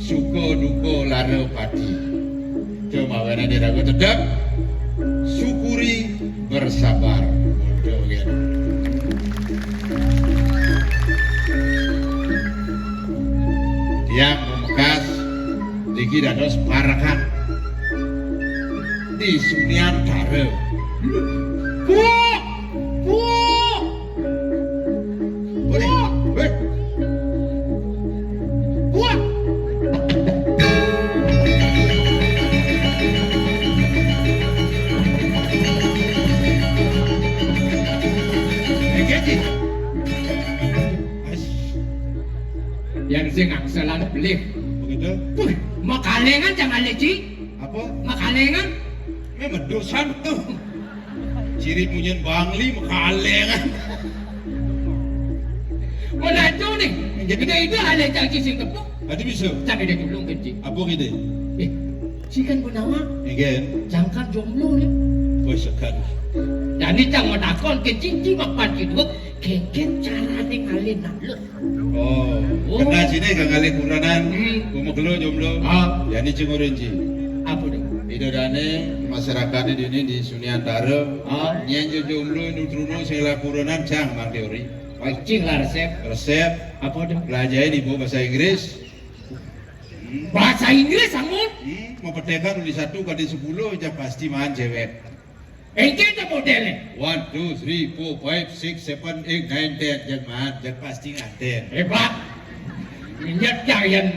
suko duko laro pati. Cuma karena dia ragu tetap, syukuri bersabar. Mudah gitu. Tiang memekas, diki dados parakan di Sunian Tare. Yang sing aksalan beli. Begitu? Makalengan jangan leci. Apa? Makalengan. Memang dosan tuh. Ciri punyen bangli makalengan. Mana itu nih? Jadi itu ada caki sing tepuk. Ada bisa? Cari dia dulu kecil. Apa gitu? Si kan benawa. Again? Jangan jomblo nih. Bos sekali. Jadi jangan takon kecil mapan gitu. Keken cara nih ngalin nalur. Oh, kena sini gak ngalih kuranan. Gua kelo jomblo. Ah. Yani cengurin ci. Apa deh? Idodane masyarakat di sini di Suniantara. Ah. Nyenjo jomblo nutruno sela kuranan jang mang teori. Wajing lah resep. Resep Apa deh? belajar di bahasa Inggris. Bahasa Inggris sangun. Mau petekan di 1 kali 10 aja pasti mahan cewek. Engke itu modelnya. 1, 2, 3, 4, 5, 6, 7, 8, 9, 10 jangan mahan, jangan pasti ngaten. Hebat. Injak kalian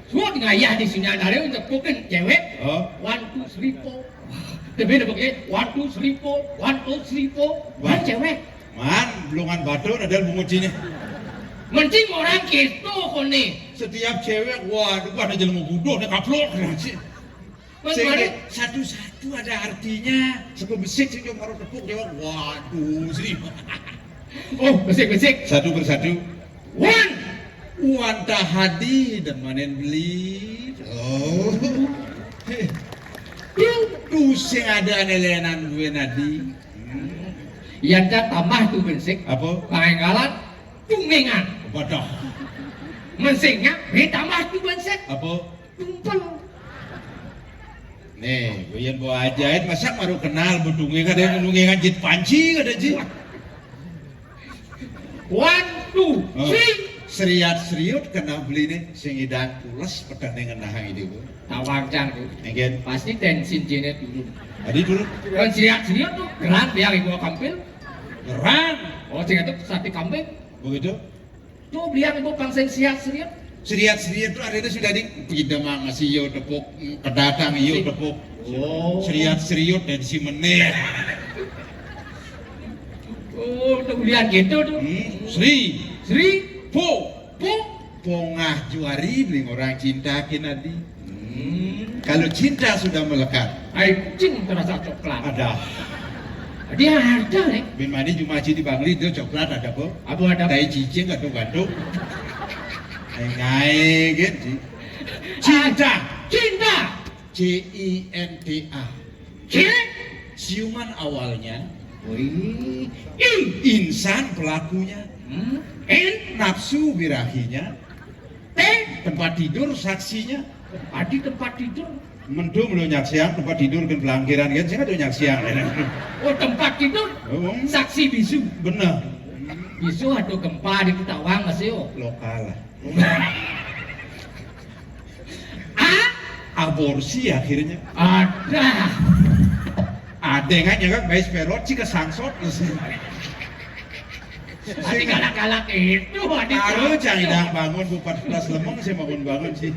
semua ngayah di sini ada untuk bukan cewek. Oh, 1, 2, 3, 4. Tapi ada pakai 1, 2, 3, 4. 1, 2, 3, 4. Bukan cewek. mahan belungan batu ada menguncinya. Mencing orang gitu kok nih. Setiap cewek, waduh, ada jelma bodoh, ada kaplok. Sehingga satu-satu ada artinya. Sebelum besik, sih cuma tepuk jawab, waduh, seribu. Oh, besik-besik. Satu persatu. One. Wanta hadi dan manen beli. Oh. Tuh sing ada anelenan gue nadi. Yang dah tambah tu besik. Apa? Penggalan tungengan. Bodoh. Mensingnya, tambah tu besik. Apa? Tumpel. Nih, gue yang bawa ajaib masa baru kenal bedungi kan dia bedungi jit panci ada jit. 1, 2, 3. Seriat kena beli nih sing idang pules pedang dengan nahang ide gue. Tawang can tu. Again, Pasti tensin jenis dulu. tadi dulu Kan seriat tu geran biar ibu kampil. gerang Oh, sehingga tu sate kambing. begitu. Tu biar ibu pangseng seriat. Seriat itu artinya sudah di pindah mang masih yo tepuk kedatang yo tepuk. Oh. Seriat dan si meneh. Oh, tu lihat gitu tu. Sri Sri. po Po. pongah juari beli orang cinta kinadi. Kalau cinta sudah melekat, Air kucing terasa coklat. ada. Dia ada nih. Bin mani cuma di Bangli itu coklat ada po. Apa ada? Tai cicing gaduh-gaduh. Ngai gitu. Cinta. Cinta. CINTA. Cik. Ciuman awalnya, Wih. insan pelakunya, In. nafsu birahinya, T. tempat tidur saksinya. Adi tempat tidur. Mendung lo nyaksiang tempat tidur kan pelangkiran kan saya tuh nyaksiang. Oh, tempat tidur. Oh, Saksi bisu. bener. Bisu atau gempa di Ketawang masih yo. Lokal lah. Ah, Aborsi akhirnya. ada. Ada kan ya kan guys perot sih kesangsot. Adi galak-galak itu. Adi Kalau cari dah bangun bu 14 lemong saya bangun sih.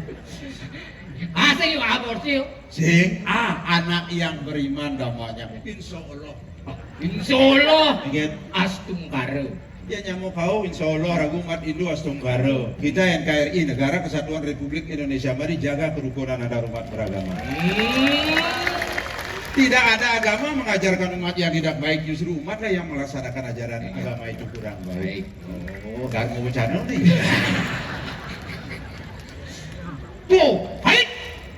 Ah, saya yuk aborsi yuk. Sing anak yang beriman namanya. Insya Allah. Insya Allah. Ingat Astungkara. Ya nyamuk kau insya Allah ragu umat Hindu Astunggara. Kita NKRI Negara Kesatuan Republik Indonesia, mari jaga kerukunan antar umat beragama. Tidak ada agama mengajarkan umat yang tidak baik, justru umat lah yang melaksanakan ajaran agama itu kurang baik. Oh, gak mau bercanda nih. Tuh, baik.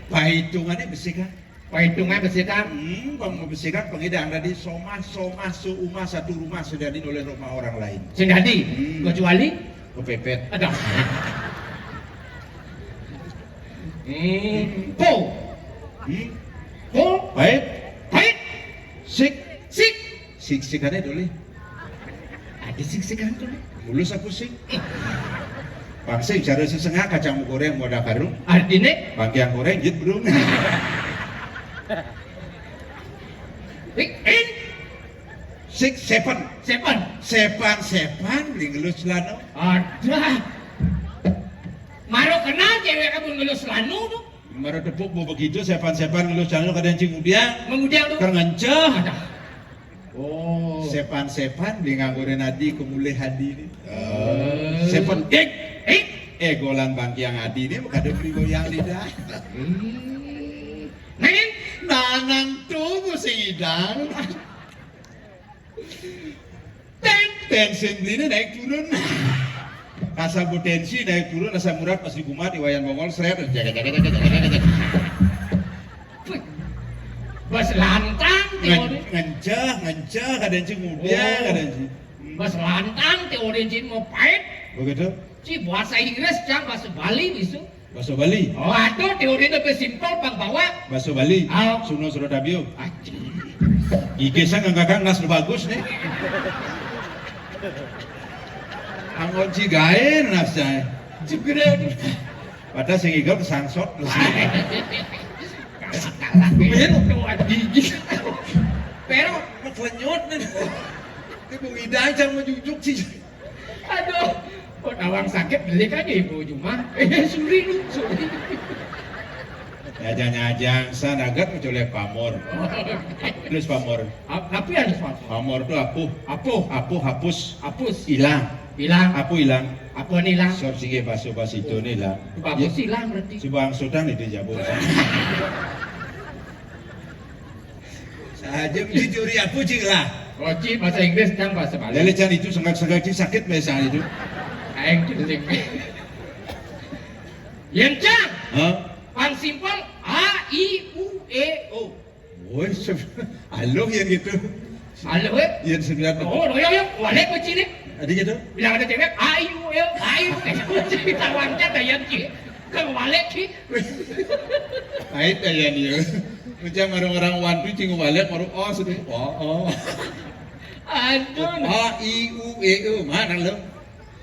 Pahitungannya besi kan? Perhitungan bersihkan. Bang membersihkan pengidang tadi somah seumah satu rumah sedadin oleh rumah orang lain. Sendadi, kecuali Kepepet. ada. Po, po, Baik, baik, sik, sik. sikannya dulu. Ada sik-sikan tuh. Mulus aku sik. Pangsing cara sesengah kacang goreng mau ada karung. Artinya, Bagian goreng jit bro. in, Sik sepan seven. lingelus lano. Ada. Maro kenal cewek kamu ngelus lanu tuh. Maro tepuk mau begitu sepan ngelus lano kadang cingudang. Mengudiang tuh. Kerenceh. Ada. Oh. Sepan linganggurin adi kemulih hadi ini. Sepan golan bangkiang adi ini bukan ada beri goyang lidah. Nangin. Nanang tuh musim idang. Tensin belinya naik turun. Asa potensi naik turun, asa murad pas digumat iwayan mongol seret jaga. Bas lantang teori. Ngenceh kadang cingudang kadang cing. Bas lantang teori jin mau pahit. Begitu? Ci bahasa Inggris cang bahasa Bali bisu. Bahasa Bali. Oh aduh teori lebih simpel bang bawa. Bahasa Bali. Oh. Suno Surodabio. Aji. Ikesang ngangkakang nas bagus nih. Anggon cigain nasnya. Cigre. Padahal sing igau sangsot terus. Kalah pero tuh gigi. Pero Maklenyot nih. Ini mau ngidang jangan menjujuk sih. aduh. Kok awang sakit beli kan ya ibu cuma. Suri. Nyajang sanagat mencolek pamor. Terus pamor. Tapi ada sesuatu. Pamor itu apuh hapus Hilang. apuh hilang. Apa nilang? Sob sige baso itu nih lah. Bagus hilang berarti. Si Bang Sultan itu jabul. Saja mencuri apuh cing lah. Koci bahasa Inggris dan bahasa Bali. Lele can itu senggak sakit biasa itu. Aing cuci. Yang cang. Hah? Paling simpel A I U E O. Woi, halo yang gitu. Halo we. Yang sebelah tu. Oh, yo, wale koci ni. Ada gitu? Bilang ada cewek A I U E O. A I U E O. Koci tawannya daya ci. Ke wale ci. Ait ya dia. Macam orang-orang wantu cing balik baru sudah. Oh. Aduh. A I U E O mana lo?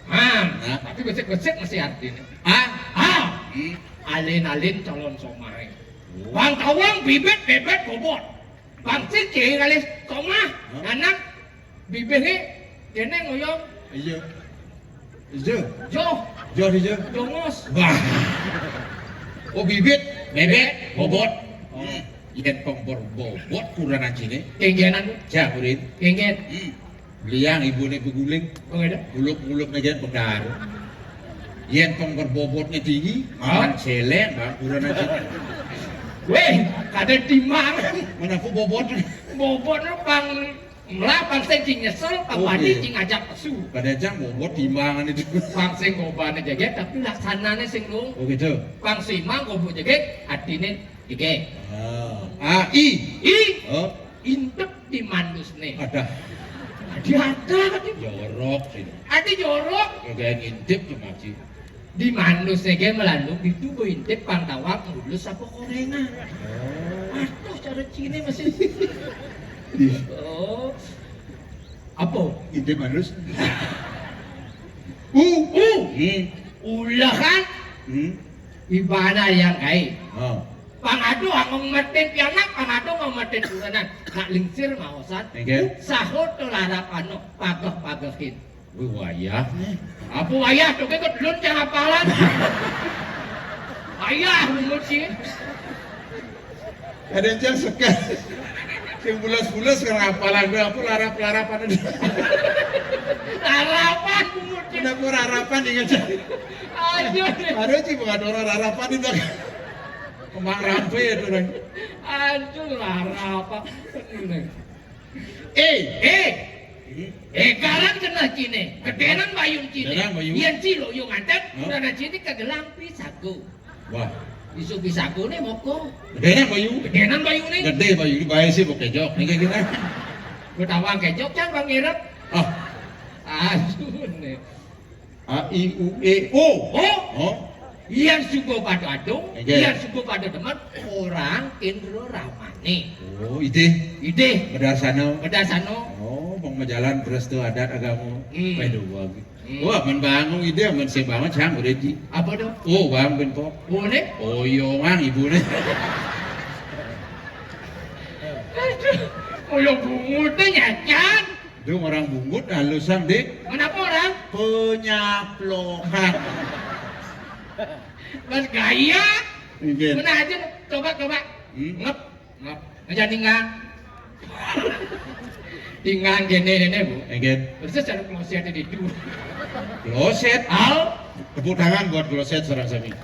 Tapi gosek masih artinya. Hmm. Alin-alin calon somai. Bang tawang bibit bobot. Bang cici kali somah. Anak bibitnya kene ngoyong. Iya. Jo jongos. Wah. Oh bibit, bebek, bobot. Ikan pembor bobot kurang aja nih. Kenggenan tuh. Jakurin. Kenggen. Liang ibu nih beguling. Oh ada. Buluk-buluk najan pengar. Yen pembor bobotnya tinggi, makan celeng, bang kurang aja. Weh, kada timang. Mana aku bobot? Bobot lu bang melapang sing nyesel, bang wadi cing ajak pesu. Kadang bobot timbangan itu. Bang sing gobane jaget tapi laksanane sing lung. Oh gitu. Bang simang gobo jaget artine dige. I. Oh, Intep di mandusne. ada. Ada. Jorok sih. Adi jorok. Kagak ngintip cuma sih. Di mandusne ge melandung itu go intip pantawak mulus apa korengan. Aduh cara cine masih. Oh. Apa? Ngintip manus. Ulah kan? Ibana yang ai. Oh. Pangado ang maten pianak, pangado ang maten uranan. Nak lingsir maosan. Engke. Sahot to larapano, pagah-pagahin. Wih wayah nih. Apa ayah tuh kekot lun jangan hafalan. Ayah lumut sih. Kadang sekat. Sing bulas-bulas kan apalan gue aku larap-larapan itu. Harapan bungut. Kenapa harapan ingat jadi? Aduh. Ada sih bukan orang harapan itu. Kemang rampe itu orang. Aduh harapan. Eh, Karan kena cine, kedenan bayun cine. Kedenan bayun. Yang cilo yung antet, Hah? udah cine kegelang pisaku. wah, Isu pisaku nih moko. gede bayu, Kedenan bayun nih. gede bayu, ini bayi sih pakai jok, nih kayak gini. Gue tawang kecok can bang Irep. Ah, Aduh nih. A I U E O. Oh, yang suku pada adung, Oke. yang suku pada teman orang Indro Ramani. Oh, ide, Ide, berdasarkan. berdasano. Oh, mau jalan terus tuh adat agama. Pedo wah. Hmm. Wah, bangun ide, sih banget sang udah ji. Apa dong? Oh, bang benpok. Boleh? Oh, mang ibu nih. Oh, yang bungutnya nyacan. Itu orang bungut halusan dek. Kenapa orang? Penyaplokan. Mas gaya. Mungkin. Mana aja? Coba. Ngep. Ngejadi ngang. Tinggal gini bu. Mungkin. Terus cara klosetnya di dua. Kloset. Al. Tepuk tangan buat kloset serang sami.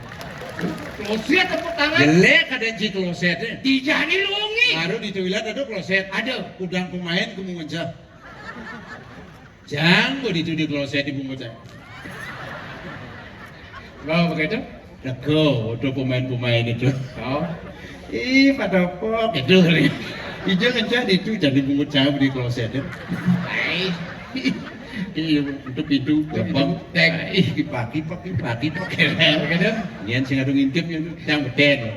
Kloset tepuk tangan. Jelek ada ci klosetnya. Dijani lungi. Baru di toilet ada kloset. Ada. Udang pemain kamu ngejak. Jangan di kloset dibungkus saya. Gak begitu? Lego, udah pemain-pemain itu. Oh. Ih, pada pop itu. Ijo ngejak itu jadi bungkus saya di kloset. Baik. Iya, untuk itu gampang. Tek. Ih, pagi. Begitu? Nian sing adu ngintip yang beden.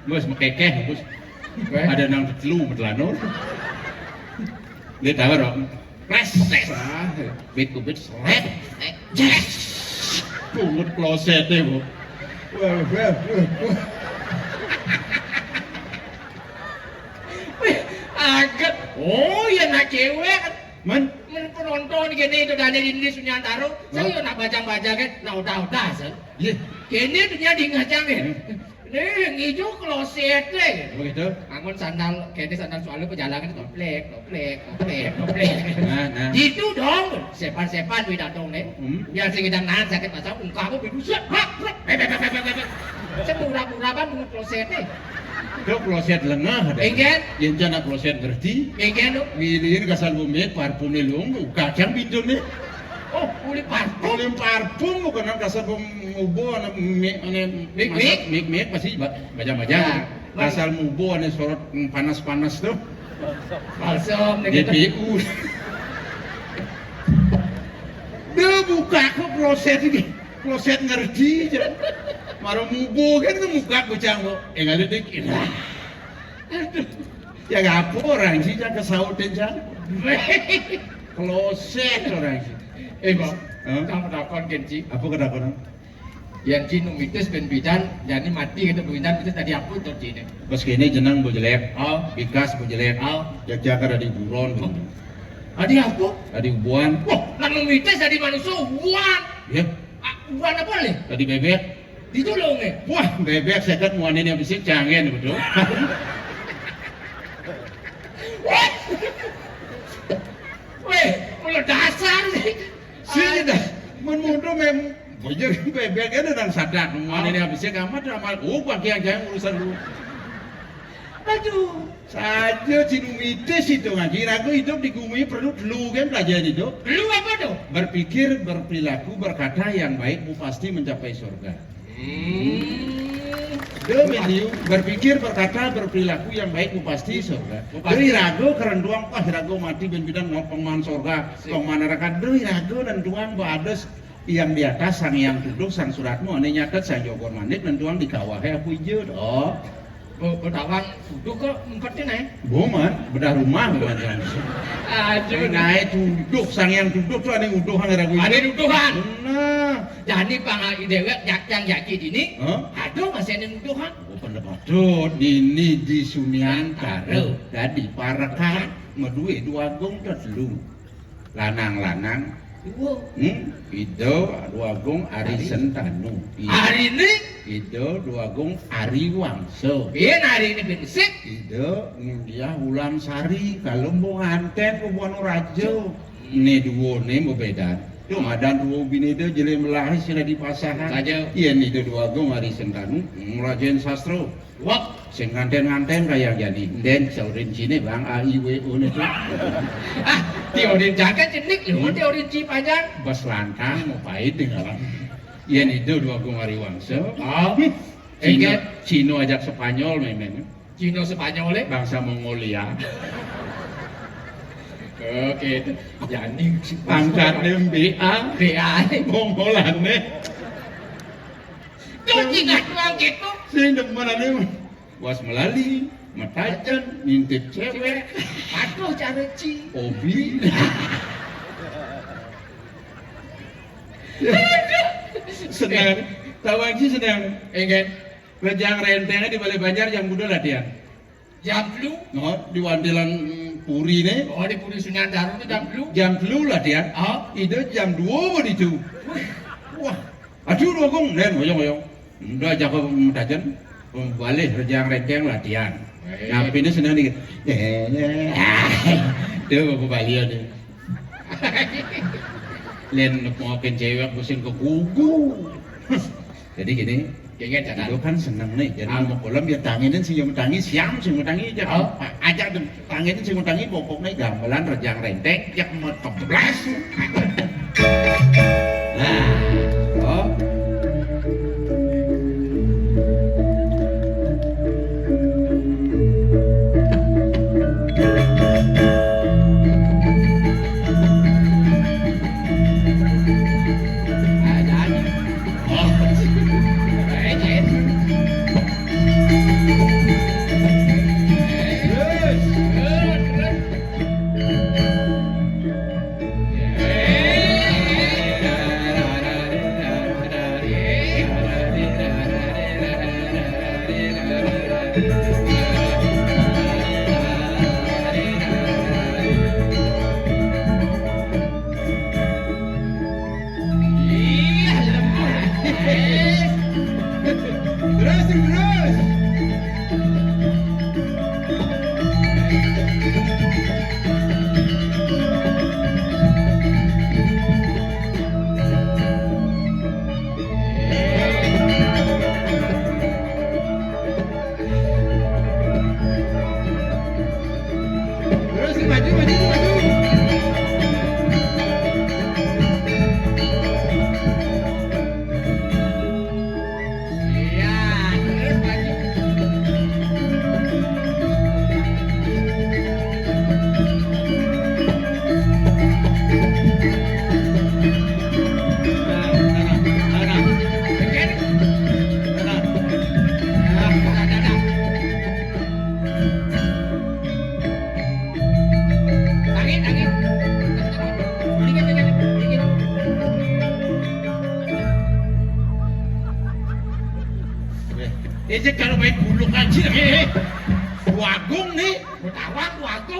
Bos mekekeh, bos. Ada nang telu metelano. Dia tahu dong. Pres. Bit kubit. Yes. Pungut kloset deh, Bu. Wah. Agak. Oh, ya nak cewek. Man, Penonton gini itu dari ini Sunyantaro. Saya nak baca-baca kan. Nah udah sen. iya. Kini dunia di ngajang kan. Nih ngijo kloset deh. Begitu. Namun sandal, kayaknya sandal soalnya perjalanan toplek. Nah. Itu dong, sepan beda dong nih. Biar sing kita nahan sakit pasang, kamu berusaha, saya murah-murahan bunga kloset nih. Itu kloset lengah ada. Enggak, Yang jana kloset ngerti. enggak dong. Milihin kasal bumi parfum lung, kacang pintu nih. Oh, kulit parfum. Kulit parfum bukan kasal mubo ana mik pasti baca-baca. Ya. Kasal mubo ana sorot panas-panas tuh. Balsam, DPU. Dia buka ke kloset ini. Kloset ngerti aja. Marah mubo kan muka bocah kok. Enggak ada dikit. Aduh. Ya ngapa orang sih jangan kesautin jangan. Kloset orang sih. Bang, Hah? kamu takon Genji. Apa kata-kata? Yang Cinu mitos ben bidan, jadi mati gitu bidan mitos tadi aku tuh Cinu. Pas kini jenang bu jelek. Oh, Bikas bu jelek. oh. Jakarta di buron. Adi aku? Tadi ubuan. Wah, nang mitos tadi manusia uan. Ya. Uan apa nih? Tadi bebek. Ditolong nih. Wah, bebek saya kan muanin yang bisik canggih betul. Weh, mulai dasar sih. Sini dah. Menuduh mem. Bojar bebek ada dan sadar muanin yang bisik amat amal. Oh, bagi yang jangan urusan dulu. Aduh. Saja cinumitis itu ngaji. Ragu hidup di bumi perlu dulu kan pelajaran hidup. Lu apa tuh? Berpikir, berperilaku, berkata yang baik, pasti mencapai surga. Dominium berpikir, berkata, berperilaku yang baik, pasti surga. Dari ragu kerenduang, ragu mati ben bidan ngopong man surga, ngopong neraka. Dari ragu dan duang badas yang di atas, sang yang duduk, sang suratmu, ane nyatet, sang jogor manit, dan duang di kawahnya aku hijau. Oh, Betawang duduk kok empetin ya? boman, bedah rumah bukan jangan. Aduh. Naik duduk, sang yang duduk tuh ane uduhan ragu Ada duduhan. Nah, Jadi pangal idewek yang yakin ini, huh? aduh masih ada duduhan. Oh, pendapat ini di Sunyantaro tadi parakan medue dua gong telu lanang-lanang Itu Dua Agung Ari Sentanu. Hari ini, Itu Dua Agung Ari Wangso. biar hari ini berisik. Itu dia Wulan Sari kalau mau nganten ke Buano Rajo. Ini dua nih mau beda. Tuh ada dua bini itu jadi melahir sila di pasahan. Saja. Iya nih itu Dua Agung Ari Sentanu. Ngerajain sastro. Wah, Sing nganten-nganten kayak jadi. Den saurin sini bang AIWO itu. teori jaga jenik loh, teori ci panjang. Bas lantang mau pahit tinggalan. Iya nih itu Dua Agung Ari Wangso. Oh, Cino ajak Spanyol memang. Cino Spanyol Bangsa Mongolia. Oke, jadi Pangkatnya BA. BA. Mongolannya. Tuh cina doang gitu. Saya demen ane was melali, matajan, ngintip cewek, Aduh, cara ci. hobi. Senang, tawang sih senang. Enggak, Rejang rentengnya di Balai Banjar jam kudu latihan. jam flu. No, di Wandilan Puri nih. Oh, di Puri Sunan Daru itu jam flu. Jam dulu latihan. Oh, Itu jam 2 mau itu. Wah, aduh Dua Agung, nen moyong. Udah ajak ke matajan. Balik rejang renteng latihan. Ngapain ini senang dikit. Tuh aku balik deh. Len ngomongin cewek pusing ke kuku. Jadi gini, kayaknya itu jangan. kan seneng nih. Jadi mau kolam dia tanginin sih yang tangi siam sih tangi aja. Ajak dong tanginin sih tangi pokoknya gamelan rejang renteng yang mau teblas. Nah, oh. Ini kalau main buluk aja nih. Dua Agung nih. Tawang, waktu.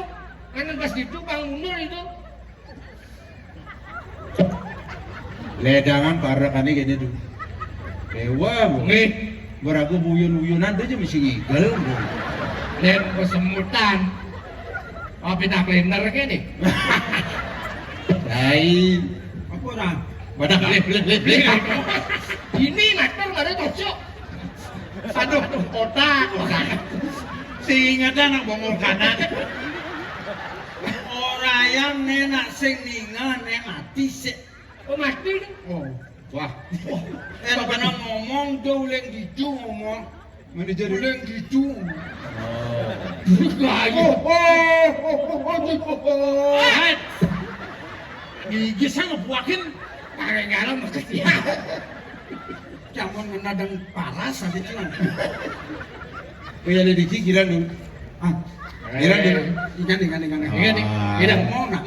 Kan pas gitu Bang Munur itu. Ledangan parakannya gini tuh. Dewa, Nih, beragu buyun-buyunan tuh aja mesti ngigel. dan kesemutan. Oh, pindah blender kan nih. Lain. Apa orang? Badak beli. Ini mater ada cocok. Aduh, otak. Singat anak bongor kanan. Orang yang nenak sing ningan mati sih. Oh, mati nih. Oh, wah. Pernah ngomong tuh uleng gitu ngomong. Manajer uleng gitu. Gigi saya ngebuakin. Garang-garang makasih. Jangan menadang paras ada cuman. Kaya ada di kira dulu. Kira dulu. Ikan.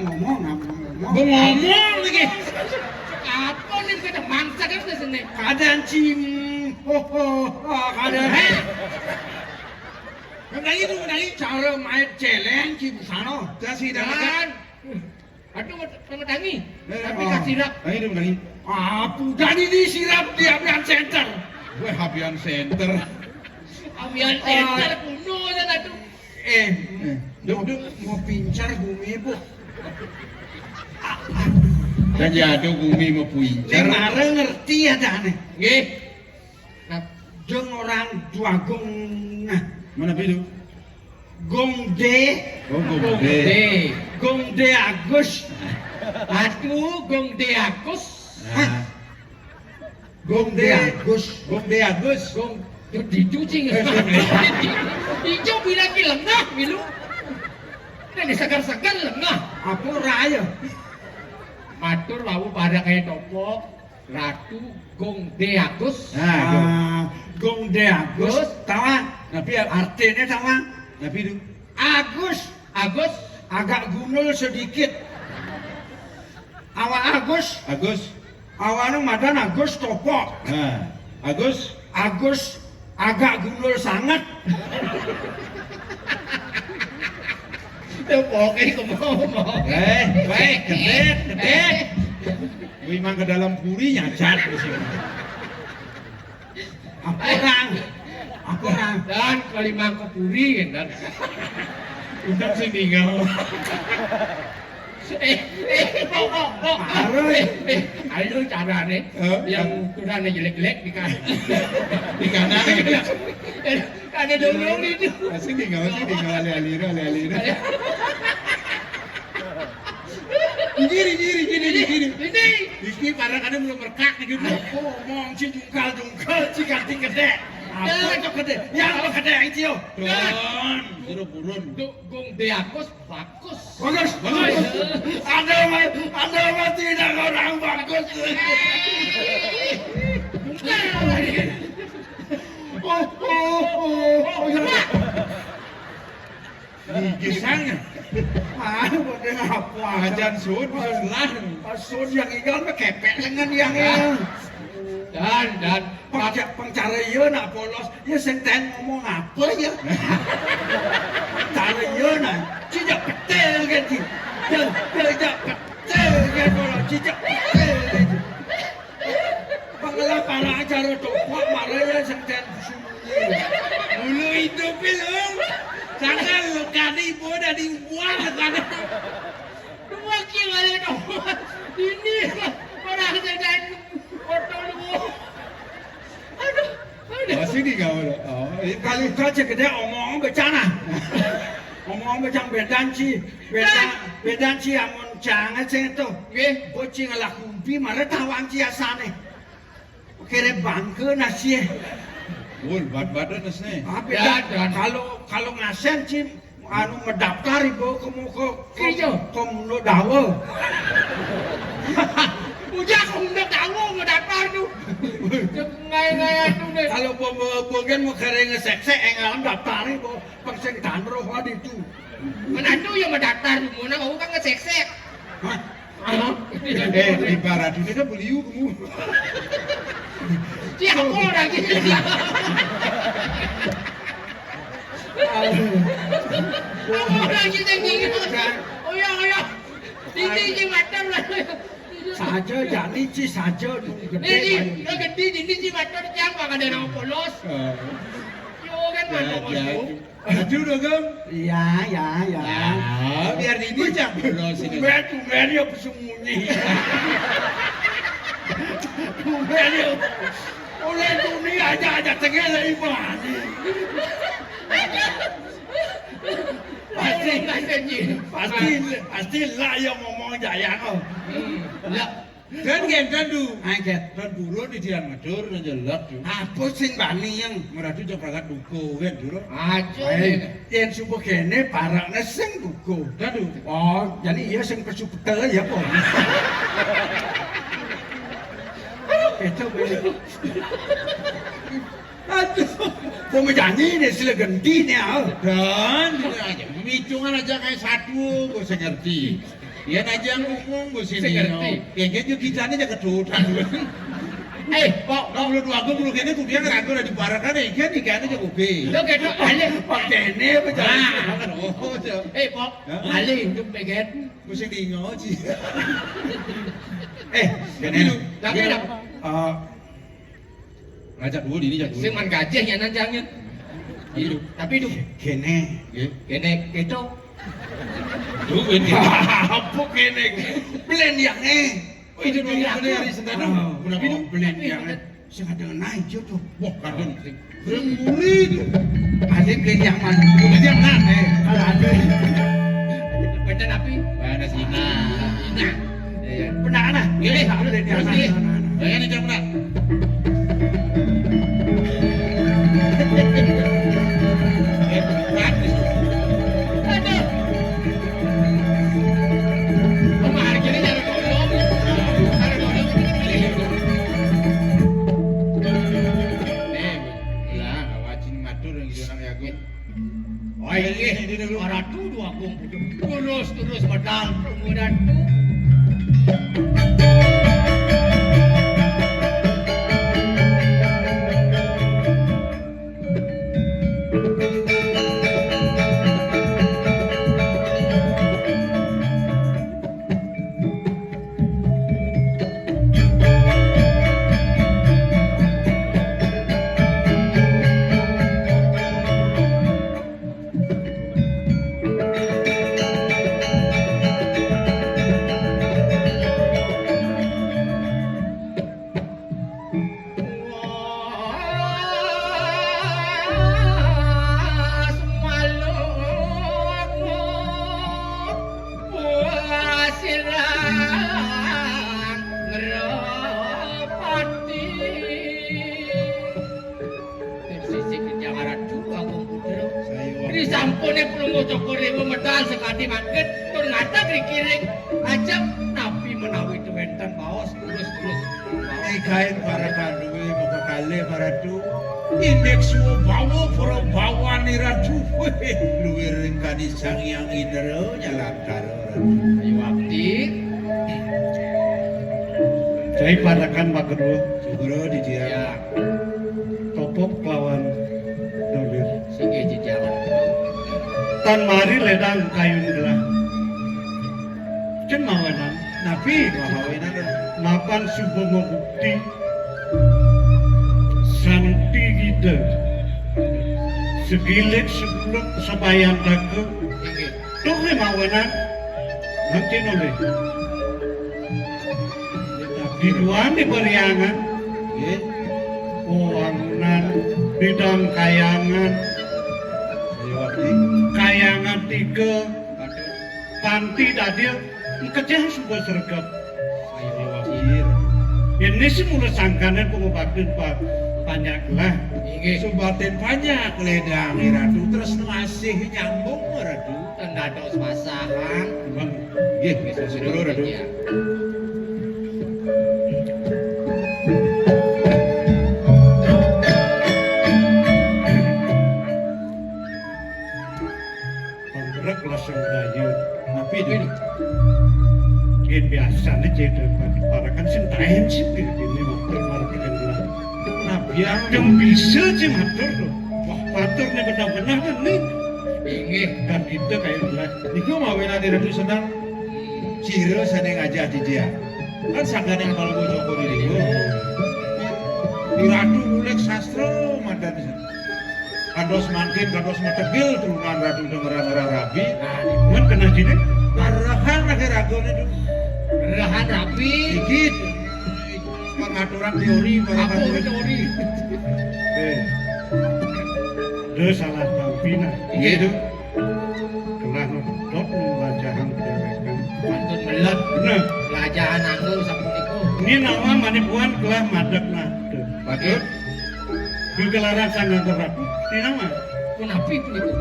Ngomong. Ngomong lagi. Apa nih kita mangsa kan di sini? Keadaan cim. Keadaan. Mendangi cara main celeng cim sana. Kasih Dan Aduh, memedangi. Tapi kasih sirap. Ayo dong lagi. Apa jadi disirap di Abian Center? Gue Habian Center. Abian center kuno ya aduh. Duk mau pincar bumi bu. Dan jatuh bumi mau Ini puincar. ngarang ngerti ya dah nih. Nggih. Nah, Jeng orang Duagung nah Mana pilu? Gongde Oh, Gongde. Gongde Agus. Aduh, Gongde Agus. Nah, Gongde Agus. Gongde Agus. Gong dicuci nggak? Hijau bilang lengah, bilu. Ini segar-segar lengah. Apa raya? Matur lawu pada kayak topok. Ratu Gongde Agus. Nah, Gongde Agus. Tawa. Tapi Artinya tawa. nah pilu. Agus. Agus. Agak gunul sedikit. Awak Agus. Agus. Awalnya madan Agus topok. Nah, Agus. Agus agak gunul sangat. Topoknya kemau-mau. Baik, kedek. Gue emang ke dalam puri nyacat di sini. Apa orang? Apa orang? Dan kelima kepuri dan Udah sih tinggal. ayo cara nih yang ukurannya jelek-jelek di kanan. Di kanan. Ada dong itu. Masih tinggal alira. Gini. Ini. Ini para kadang belum merkak nih gitu. Ngomong si jungkal jika gede. Apa itu gede? Yang apa gede yang itu? Turun, turun. Gongde Agus bagus. Bagus. Anda mah tidak orang bagus. Gisangnya. Bodoh apa? Ajan sud bisa selah. Sud yang ikan kepek dengan yang Dan pencara iya nak polos, ya senten ngomong apa ya? Cara iya nak, cicak petel gitu, cicak petel gitu, cicak petel gitu. Pengelah para acara topok marah ya senten sembunyi. Mulu hidup film. Jangan lo kadi boda di buah sana. dua kilo dong. Ini orang jadi foto lu. Aduh. Masih di kau. Oh, Kalau kaca gede omong becana, omong becang bedanci amun jangan itu. Nggih. Bocing ala kumpi malah tawang ciasane. Kira bangke nasi. bul bat-batan nasne. Kalau ngasen cim anu mendaftar ibu Ijo. kamu dawa. Udah aku udah tahu mau daftar tuh. Ngai tuh deh. Kalau bagian mau kering ngesek-sek engalan daftar ibu pangseng tanro hadi itu. Mana tuh yang mau daftar tuh mana mau kan ngesek-sek. Di barat ini kan beliau kamu. Siapa orang gitu. Kamu orang gitu gitu. Oh ya. Ini macam lah. Saja jadi ci saja gede. Ini gede ini sih macam siapa kan ada nama polos. Yo kan mana polos. Maju dong kamu. Ya. Biar ini jangan bolos ini. Kumen ya bersembunyi. Kumen ya. Oleh dunia aja tengah iman. Pasti lah yang ngomong jaya kau. Dan tu. Angkat. Dan dulu di dia ngatur dan jelek tu. Apa sing bani yang Merah tu jangan perangkat duko kan dulu. Aja. yang subuh kene paraknya sing buku. Dan tu. Oh, jadi iya sing pesupete ya kok. Itu begitu. Aduh, mau menyanyi nih sila ganti nih Dan aja micungan aja kayak satu, gue saya ngerti. Iya aja ngomong gue sini. Saya ngerti. Yang gitu kita aja keturutan. Pok, Kalau belum aku belum kene tuh dia ngeragu udah dibarakan ya kan ikan aja oke. lo gitu ale. Pak kene Nah, oh, Pok, ale itu pengen Mesti diingoji. Tapi Gini, tapi dah. ngajak dulu ini jak Sing dulu. man gajah ya nanjangnya. Hidup. Tapi hidup. Kene, nggih. Kene itu. Duit Apa kene? Belen yang Oh, itu dulu kene hari sentana. Udah Minum. beli yang sing ada naik jo tuh. Wah, kadang bermurid. Ada beli yang mana? Udah dia mana? Kalau ada Bacaan api. Mana sih? Nah. pernah ana. Gini, Ada di terus anak. gini. Bayar nih jam berapa? Gratis. Aduh. Oma hari ini ada dodong. Ada dodong. Nih, lah ngawacin matur yang gitu orang yakin. Oh ini dulu orang tu dua kumpul. Terus modal kemudian tu. Sampune prungu cokore medal sekadi mangket tur ngata dikiring aja napi menawi wenten baos terus. Kain para kanduwe muka kali para tu. Indeks wo bawa para bawa ni ratu. Luwir kadi sang yang idero nyalakar. Ayo abdi. Saya padakan Pak Kedua Sugro di dia. Ya, topok lawan dolir. sige di jalan. Tan mari ledang kayun gelah. Cen mawanan. Napi kahawinan dong. Mapan subomo bukti. Santi gida. Segilik sebelum sebayan daku. Sige. Tuh mawanan. Nanti noleh. Diduan di beriangan. Nggih. Wangunan bidang kayangan. Saya waktu. Kayangan 3 panti tadi kecil sudah sergap. Saya wakil. Ini sih mulai sangkanan pengobatin Pak banyak lah. Sige. Sumbatin banyak ledang ni ratu terus masih nyambung ratu. Tanda dos pasahan. Bang, Nggih, sugro ratu. Ya. penggerak langsung daya. Napi tu. Gen biasa nih jadi para kan sintain sih ini matur market kan lah. Napi Yang bisa sih matur tuh. Wah maturnya benar-benar kan nih. Sige. Dan kita kayak lah. niku mawena di ratu senang. Ciro sane ngajak di dia. Kan sanggan yang kalau Joko di niku. Di ratu mulek sastra mandan di sana. Kandos mangkin, kandos metegil turunan ratu dengar-dengar rabi. Kan kena sini. Arahan lagi ragone itu. Rahan rapi. Dikit pengaturan teori para Aku kantor. teori. Dia salah tampina. Iya itu. Kelah dot membacakan dewekan. Pantun melet. Nah, Pelajaran anggur sapuniko. ini nama manipuan kelah madep nah. Patut. Kegelaran sangat berat. Ini nama Kunapi puniko.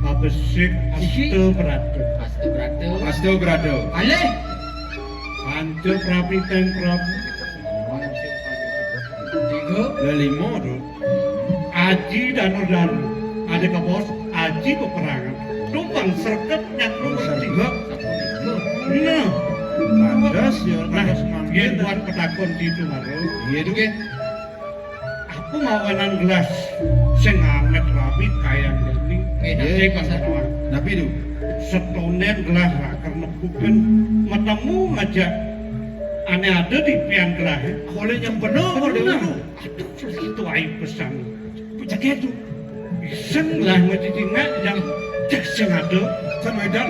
Abesik Astu Beratu. Astu beratu. Astu berado. Ale. Hancur Prapitan Prabu. Tiga. Lelimo tuh. Aji Danu. Ada ke bos Aji peperangan. Tumpang serkep yang nomor 3. Sapuniko. Nah, Kandas ya, nah, kandas dia mangkin. buat petakon di itu maru. Iya itu ke. Aku mau wenan gelas sing anget rapi kaya gini. Oke, Iya, Cek pasar Napi itu. setonen gelah karena bukan matamu ngajak aneh ada di pian gelah Boleh yang benar aduh itu air pesan jaga itu iseng lah ngecitinga yang jakseng ada Semedan.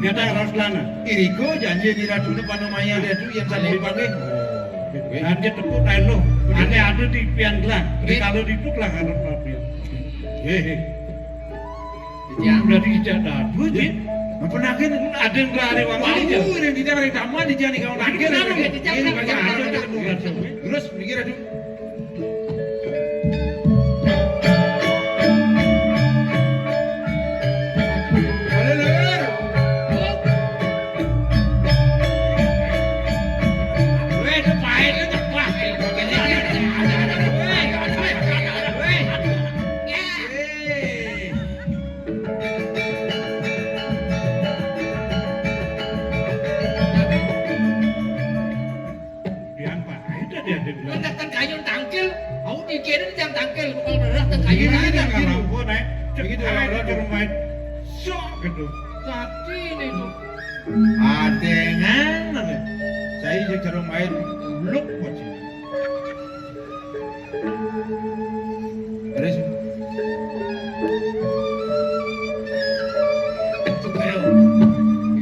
dia ada Raslana Iriko janji di ratu depan namanya dia tuh yang saya panggil. nanti tepuk lo aneh ada di pian gelah kalau di puk lah harap rapi hehe yang berarti tidak ada dua sih Apa nakin? ada yang berari wangi aja Wah, ini tidak ada taman di jani kau nakin. Kenapa nggak Ini dicakap? bagian ada yang kedua. Terus mikir aduh. Kayun tangkil, aku dikirim jam tangkil, bukan berat kayun Ini aja. kan lampu naik Begitu, cepat kalau ke rumah sok gitu Tadi itu. Adengan. Saya yang cara main blok buat sini. Terus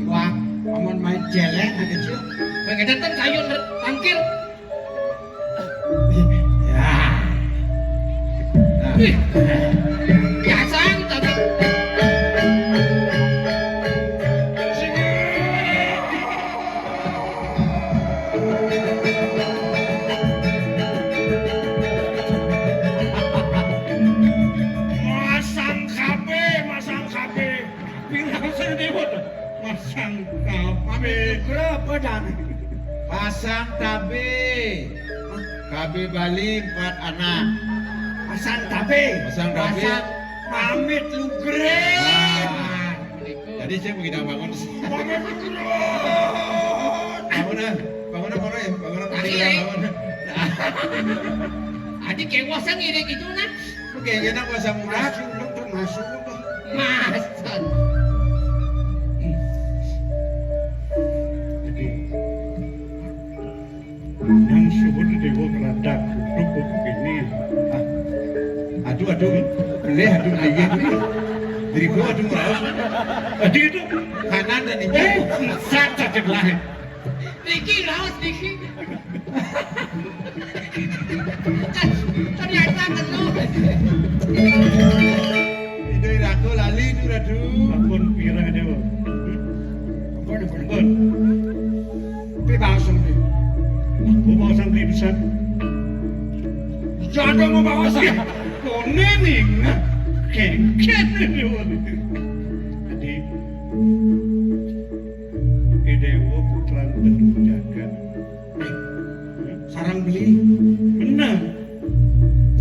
wah aman main jelek kecil Bagaimana kan kayun tangkil? ya. Nah, Biasa tadi. masang kabe bilang saya dewa tuh masang kabe berapa dan? Pasang KB. KB Bali 4 anak. masang kabe Pasang KB. pamit lu gre Ah, Jadi saya begitu bangun. pamit lu gre Bangun bangun ya, bangun bangun. Adik kewasan ide gitu nah. Oke, kita pasang murah. masuk Masan. jadi yang suhu di dewa keladak duduk begini Aduh, beli gitu. Jadi gua aduh raus. jadi itu Kanan dan ini. sak cacek lain Diki raus Diki. Ternyata penuh. Itu aku lali itu aduh. ampun pirang dewa ampun Tapi langsung nih. aku mau sampai besar Jangan mau bawa saya. kone nih kengket dewa jadi dewa putra tentu jagat Sarang beli. bener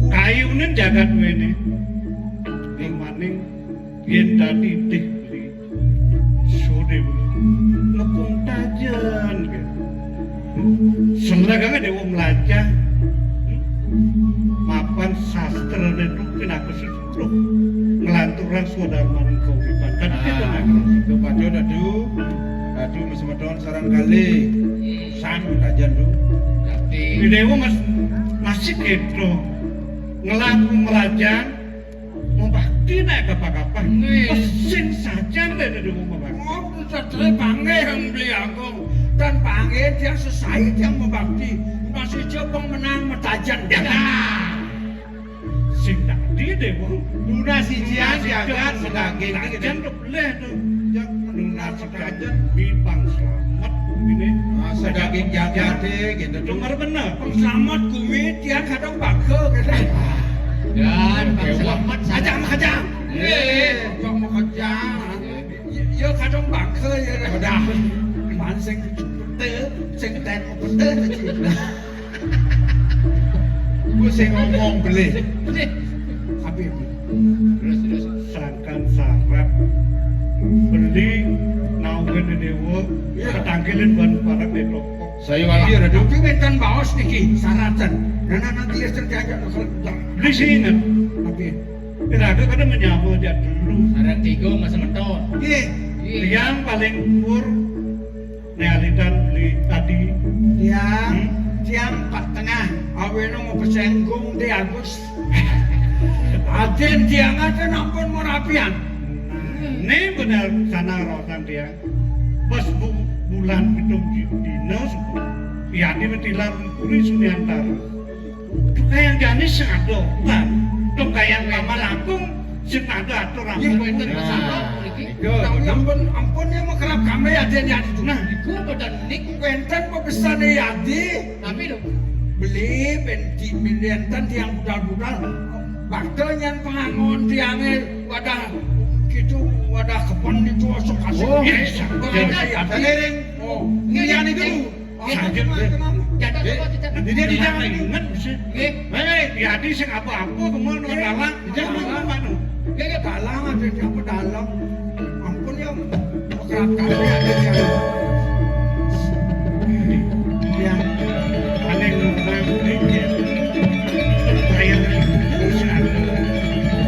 kayunya jagat ini yang maning yen tadi dibeli sore lekung tajan gitu selagangnya dewa melaca mapan sastra dan dukin aku sesuruh ngelanturan sudarman kau bipan kan kita nak Itu padon aduh. Aduh masih madon sarang kali. San tajan tuh. di dewa masih gitu ngelaku melajan membakti naik kapal-kapal mesin saja dari dewa membakti Oh, setelah panggil yang beli aku dan panggil dia selesai yang membakti masih coba menang metajan dia. sing tadi dewa Luna si Jian jagat sedaging ini tajan tuh boleh tuh yang lunas sekajan bipang selamat ini sedaging jagat deh gitu. dengar benar Selamat kumi dia kadang bakal gitu. Dan selamat saja. kajang Kok mau kerja? Ya kadang bakal ya. Udah. Man sing petir, sing ten petir aja. Gue sing ngomong beli. Habib. Terus. sangkan sarap beli naungin dewa ketangkilin ban para bedok Saya wadi ada dulu bentan baos niki saratan. Nana nanti ya terjaga kalau beli sih ingat Habib. Iraga kada menyambut aja dulu. Sarang tigo masa menton. Nggih, Yang paling umur nealitan beli tadi. tiang Pak Tengah, aweno mau bersenggung di Agus. Aden tiang aja nampun merapian. Ini benar sana rotan dia. Pas bulan hitung dinas, ya di betilan kuri suniantar. Kayak janis ada, kan? Tuh kayak lama langkung, senada aturan. Wenten pesantren mriki. Ampun ya mau kerap kami aden ya itu. Nah, Iku badan nik Wenten pesan yadi. tapi lho. Beli benten tiang budal-budal. Baktelnya pengangon tiangnya wadah gitu wadah kepon itu osok kasih. Oh, Yes, iya. pengangon yadi. Oh, ini dulu. Jatuh kok tidak. dia di dalam ingat bisa. Nggih. Hei, jadi sing apa-apa kemana dalang, jangan mana. Nggih. Dalang ada siapa dalang. Ampun ya mau kerap kami ada yang Aneh ngomong ini. Kayak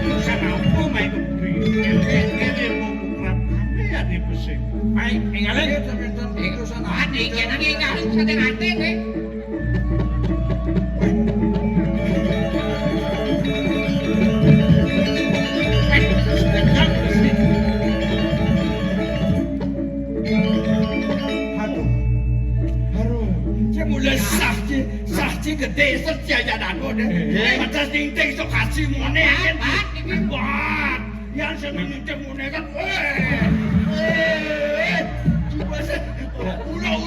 urusan apa main kebri. Ini mau kerap kami ya di pesing. Ay, ingalen. Ade kena ngingal sa ate nggih. Mulai sahci gede setiaya dano deh. Atas dinding so kasih mone kan. Wah, yang seneng nyuceng mone kan. Coba ulo.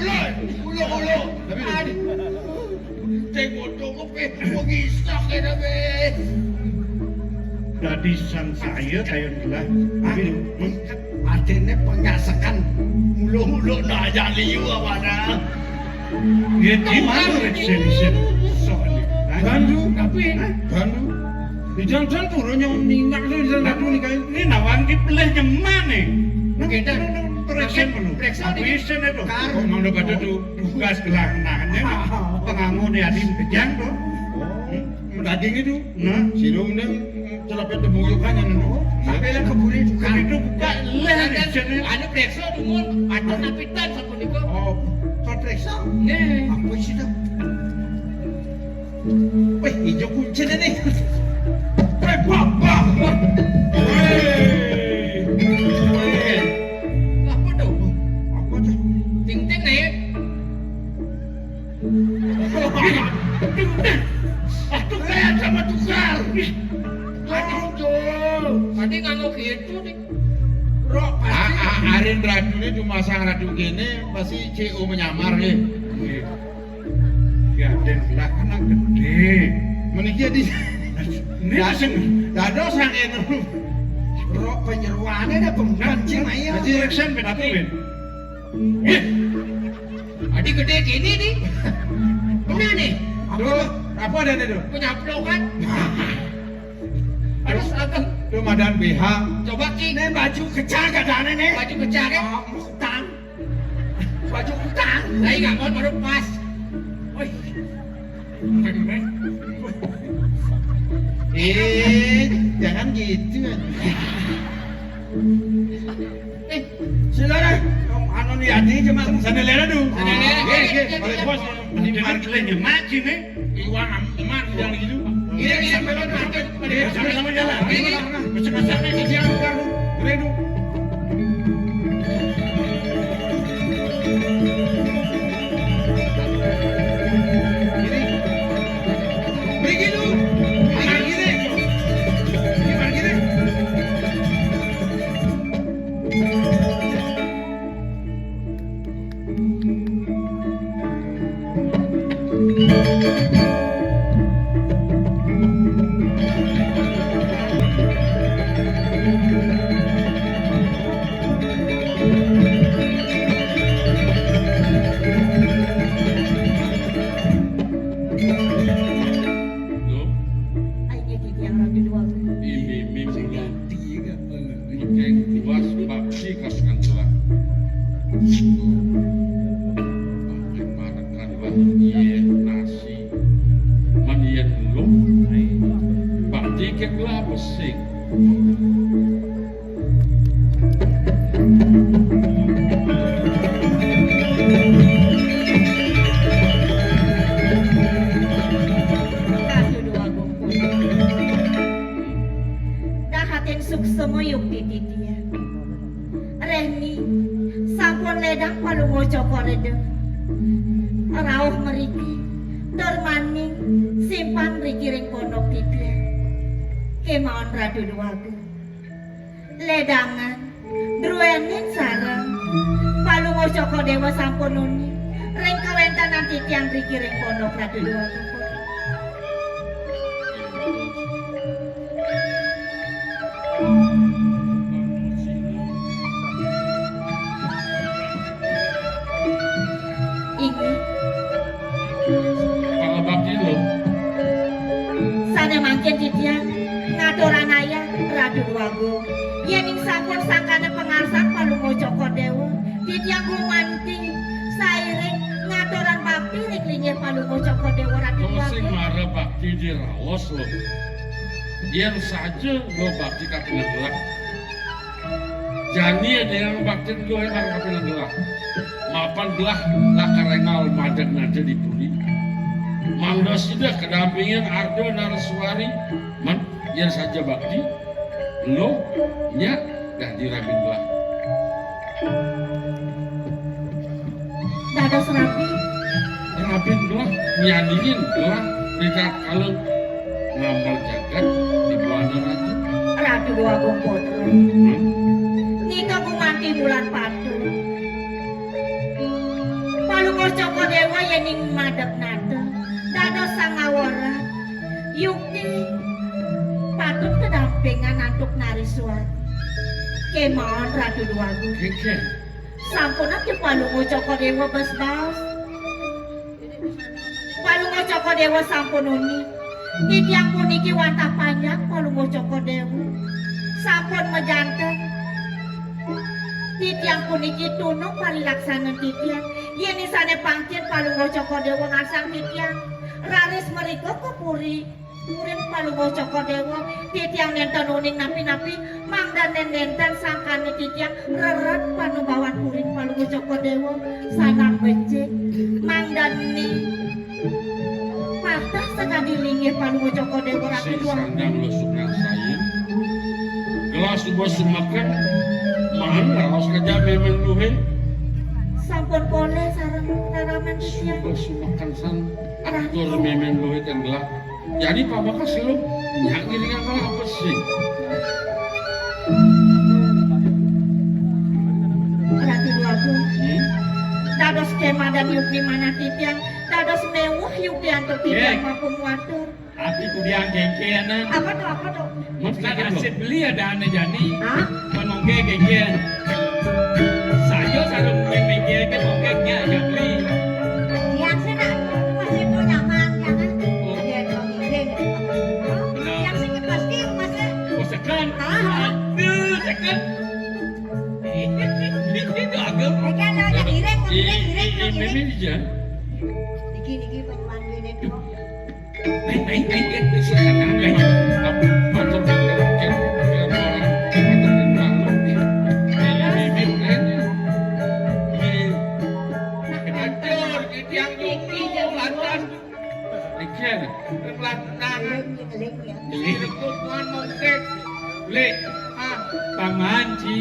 Tengok dong, mengisah kena be. Jadi sang saya kayak gila. Adene penyasekan ulo naya liu mana. Ya di mana reksen soalnya. Tapi di jalan turun yang nindak tu di sana tu ni kayu. Ini nawang dipilih nyemane. Kita Reksen belum. Reksen Aku ini. isen itu. Oh, mana pada tu. Tugas gelangannya pengamu di adim kejang tuh. Daging itu. Nah, Silung ni celapet temuyukan yang itu. Sampai lah kebuli kan itu buka leh reksen itu. anu preksa dungun atur napitan sapunika. Oh, kau periksa? Nggih. Apa sih tu? Weh, hijau kuncen ni. Weh, bapa. Apa tu? Apa tu? Ting-ting nih. Aku kayak sama tukar. Aduh, Jol. Tadi nganggo gitu nih. Rok pasti. Arin radu ni cuma sang radu gini pasti CO menyamar ni. Ya dan belakang gede. Meniki di. Ini sing Dado sang enu. Rok penyeruannya dah pembancing ayah. Haji reksen ben aku ben. Adi gede gini nih. Benar nih. Apa ada ni tu? Punya pelukan. Harus agak Tu madan BH. coba ki. Ni baju kecil kadang ni. Baju kecil kan? Utang. Baju utang. Saya nggak mau baru pas. Woi. Jangan gitu. Eh, Silakan. Anu ni adi cuma sana lera tu. Sana lera. Balik bos. Mendengar kelenya mati nih. Iwan emak yang gitu. ini sampai lo nanti. Sama-sama jalan. Macam-macam ni dia bukan. Redu. Pergi tu. Pergi ni. Pergi ni. Loh, imim sudah Mungkin kuas bakti kaskan telah Makanlah ye nasi Manien lu Bakti keklah pesing Ratu Dua Gungkul. Dahatin suksemo yuk titian. Rehni, sampun ledang palungo cokorede. Rauh meriki, dormaning, simpan rikiring pondok titian. Kemaon Ratu Dua Gungkul. Ledangan, druenin sarang, palungo coko dewa sampun nuni. Ring kerentanan titian rikiring pondok Ratu Dua Gungkul. Ini Kalau bakti lo, sana mangkin titian ngatoran ayah Ratu Dua Gungkul. Yening sampun sangkana pengarsak palungo coko dewa titian gumanti sairing ngatoran bakti riklingnya palungo coko dewa Ratu lo Dua sing Gungkul. mara bakti di raos lo. Yang saja lo bakti kapina gelap. Jani dengan bakti lo yang kapina gelap. Mapan belah lakarengal madeg nada di bumi. Mangda sudah kedampingan Ardo Naraswari. Man, yang saja bakti. Lo nya dah dirabin belah. Dados rapi Rabin belah, nyandingin belah dekat kaleng ngambal jagat di buana ratu. Ratu Dua Gungkul terus. Nika gumanti bulan patu. Palungo coko dewa yening madeg nada. Dados sangawara. Yukti patut kedampingan antuk Nariswari. Kemon Ratu Dua Gungkul. Keke, Sampun ati palungo coko dewa bas-bas. Palungo coko dewa sampun uni. Titiang puniki wantah panjang palungo coko dewa. Sampun mejanten. Titiang puniki tunung parilaksana titiang. Yeni sane pangkin palungo coko dewa ngasang titiang. Raris meriko kepuri. Murid palungo coko dewa. Titiang nenten uning napi-napi. Mangdan nenten sangkane titiang. Reret panubawan kuring palungo coko dewa. Sanang becek. Mangdan ni. Patah sekadilingi palungo coko dewa si Ratu Dua Gungkul. sandang lo suka saya. Gelas sebuah semakan, mana raos kerja memang luhe. Sampun boleh sareng raraman titiang. Sebuah semakan san, aktor memang luhe kan gelap. Jadi Pak Bakas lo, yang ini yang kalah apa sih? Ratu Dua Gungkul. Hmm? Dados kema dan yuk di mana titiang. Dados mewah yuk di antuk titiang Ye. maupun watur. Api kudiang kengkean Apa tuh apa tuh? Mas Nah, kakek lo. aset beli ada ane jani. Hah? Menongke kengkean. Sayo sarung kengkean ke nongkeknya aja beli. Yang sini masih punya mang jangan. Oh. Dia dong ide gitu. Yang sini pasti masih. Oh sekan. Ah. Aduh sekan. Itu agak. Mereka ada yang ireng, ireng, ireng. Memang dia. Niki penyuan ini tuh. Sekarang memang motor keren, keren orang, motor keren. Ini keren. Hancur, titiang jomblo, lantas. Ikan. Lantas. Ireng ya. Direkuan mungkek. Le, Ah, panganci.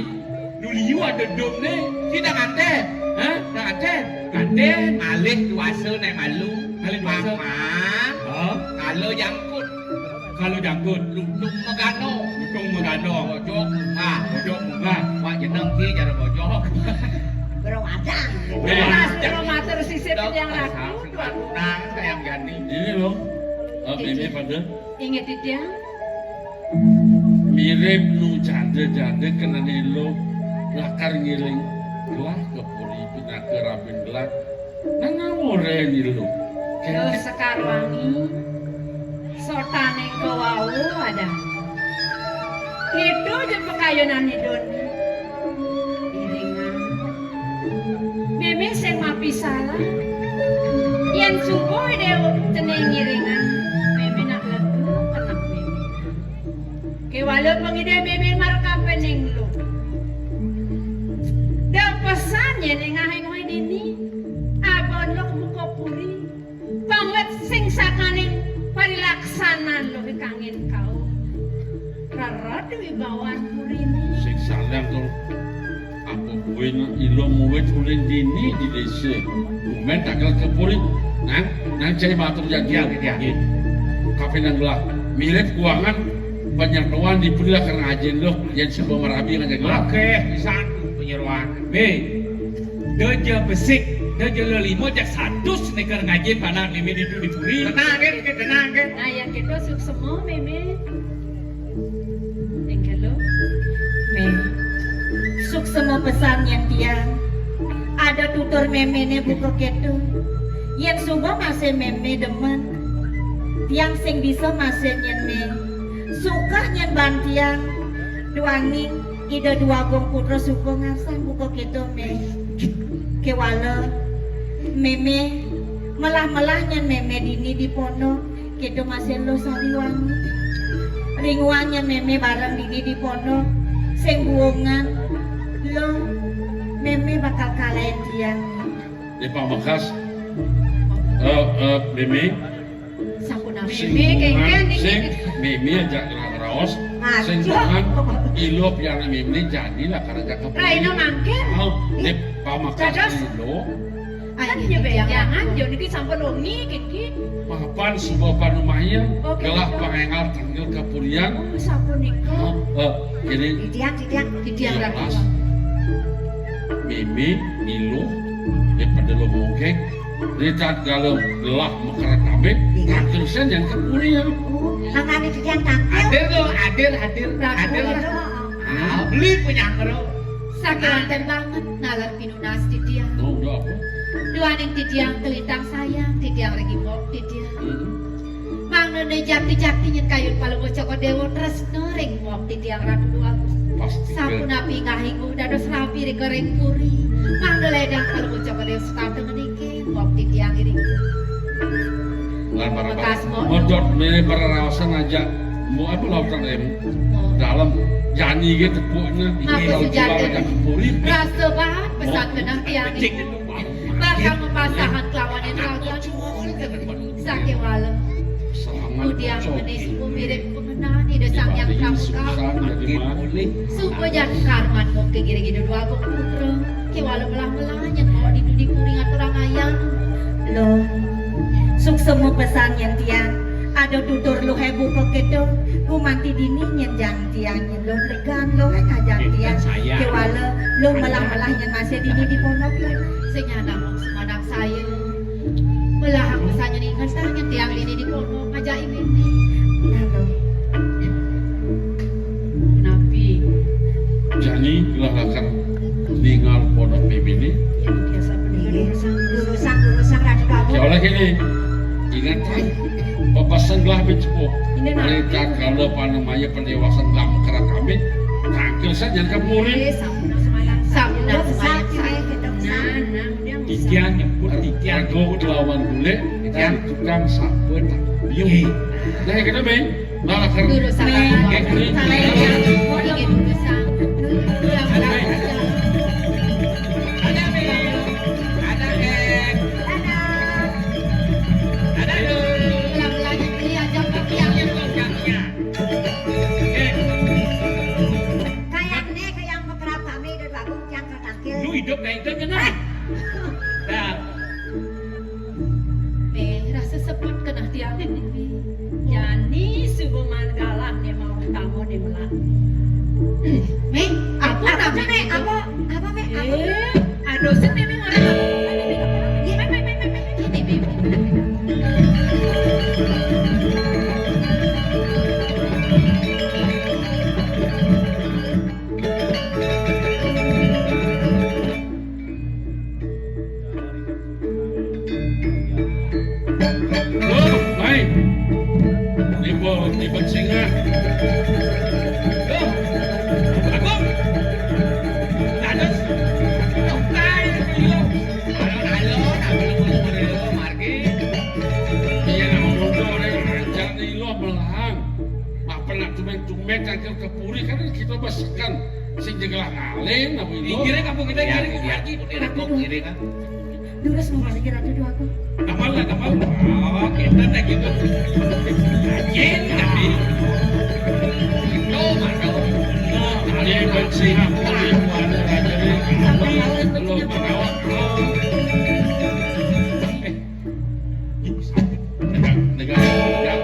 Nuliu ada dom ne. tidak nganten. Hah? Tidak nganten. Kanten. Malih tuasa naik malu. Malih tuasa. Mamang. Oh, Kalau jangkut. kalau jangkut. Lutung megano. Tung megano. Bojok. Ah, Bojok muka. Wak jeneng ki cara bojok. Beromadang. Eh. Mas matur sisip yang laku. Nang sayang gani. Ini loh. Ini pada Ingat titiang. mirip nu jande kena nilo lakar ngiling gelah kepuri pina kerabin gelah nana more nilo. Duh sekarwangi. Sotane kewau ada. Itu je pekayunan hidun. Iringan. Mimi sing mapi salah. Yen subuh dia teneng iringan. Mimi nak ledu kenak mimi. Kewali Halo pengide bibir markapening lu. Da pesannya ning ngahe-ngahe dini. Abon lo muka puri. Panglet sing sakaning parilaksanan lo kangin kau. Rara wibawan purini. Sing salam tuh apa gue ilo muwet ulin dini di desa. Bumen takal kepuri nang cai matur janjian kafe nang gelah mirip keuangan penyeruan diberi lah karena ajen lo yang sebuah merabi ngajak gelah. Oke, pisan penyeruan. B. Deje besik, deje lelimo jak satu sneaker ngaji pada meme itu dipuri. Tenang kan. Nah yang kita suk semua meme. Thank you lo. Me, suk semua pesan yang tiang. Ada tutur meme buku ketu. Yang suka masih meme demen. Tiang sing bisa masih nyene. Suka nyen bantiang. Duangin ida dua gong putra suka ngasan buku ketu me. Kewala meme melah nyen meme dini di pondok ketu masih lo sariwangi. Ringwannya meme bareng dini di pondok. Sing buongan lo meme bakal kalahin tiang. Di Pamekasan Mimi Sampun sing Mimi, bungan kengken, sing ini. Mimi aja raos Mas, sing yo. bungan ilo piana Mimi jadilah karena jaga Raina mangken. di Pamekasan Dados. ilo Kan ya jangan jo niki sampun wengi kiki. papan sebuah panumayan Oke. gelah pangengal tanggil kapurian Sampun niku. jadi Didiang Didiang Jelas. rakyat. Mimi ilo daripada lo mungkin Richard galau gelah mekarat kabeh terakhir sen yang kapurian Nangani didiang tampil. Hadir lo, hadir. Beli punya kero. Sakilanten banget nalar pinunas di dia. oh udah apa Duaning titiang kelintang sayang, titiang lagi mbok titiang. Mang nene jakti-jakti nyen kayun palu bocoko dewo tresno ring mbok titiang ratu dua. pasti Sampun api ngahingu dados rapi rekereng puri. Mang ledang palu bocoko dewo sekateng niki mbok titiang iring. lan para Bekas mo. modot mere para rawasan aja mau apa lautan em dalam jani gitu tepuknya Ngapa ini laut sejati? jual aja kapuri Rasa banget pesan tenang tiang Cek ini. itu Pak. Bahkan mempasahan kelawan yang raga. Sakit walau. serangan Udiang cocok. menis mirip pengenaan di desang yang pramuka. Supo jan karman mau ke giri-giri dua gong putra. Kewala melah-melah yang mau didudi kuring aturang ayam. Lo, suk semua pesan yang tiang. Ada tutur lo hebu kekedo. Ku manti dini nyen jang tiang nyen lo legan lo ngajang tiang. Saya. Kewala lo melah-melah nyen masih dini di pondok lo. Senyana semanang saya. Melah aku sanya nih ngesanya tiang ini di pondok ajaib ini. Halo. Nabi. jani gelah akan ningal pondok ini Yang biasa Gurusan rada kabur. ya oleh ini ingat kan pepesan gelah becepuk Ini nak. mereka kalau panamaya pendewasan gelah mekarat kami terakhir sen jangan kapuri Sampun semanang Udah besar saya. sih kita besar. Tikian nyebut tikian. Jago lawan gule dan tukang sapu tak biung nah kita main malah kan Guru salah. Kayak gini. Mau ingin urusan. Ada be. Ada kek. Ada lo. Ulang-ulangnya beli aja kaki yang Kayak mekerap kami dan bagus yang tertangkil. Lu hidup kayak itu nyenang. Dah. rasa seput kena tiang ini. Jani subuman galah dia mau tamu di melah. Me, aku Apa nabi me? Apa me? Apa? Aduh sini nih orang. Ini bibi. oh baik di singa Agung. Dados. Tukai lu. Alon-alon aku margi. iya nama ngomong orang jangan ilo belahang mak pernah cuma beta ke puri kan kita baskan sing jegelah ngalen apa itu. Kira kamu kita nyari lagi putra kok kira kan. Duras mau lagi ratu dua aku. Kamal lah kamal. Oh, kita lagi tuh. Ajen tapi. No, mano. Kali bersih puri mana aja ni. Belum menawak. Negara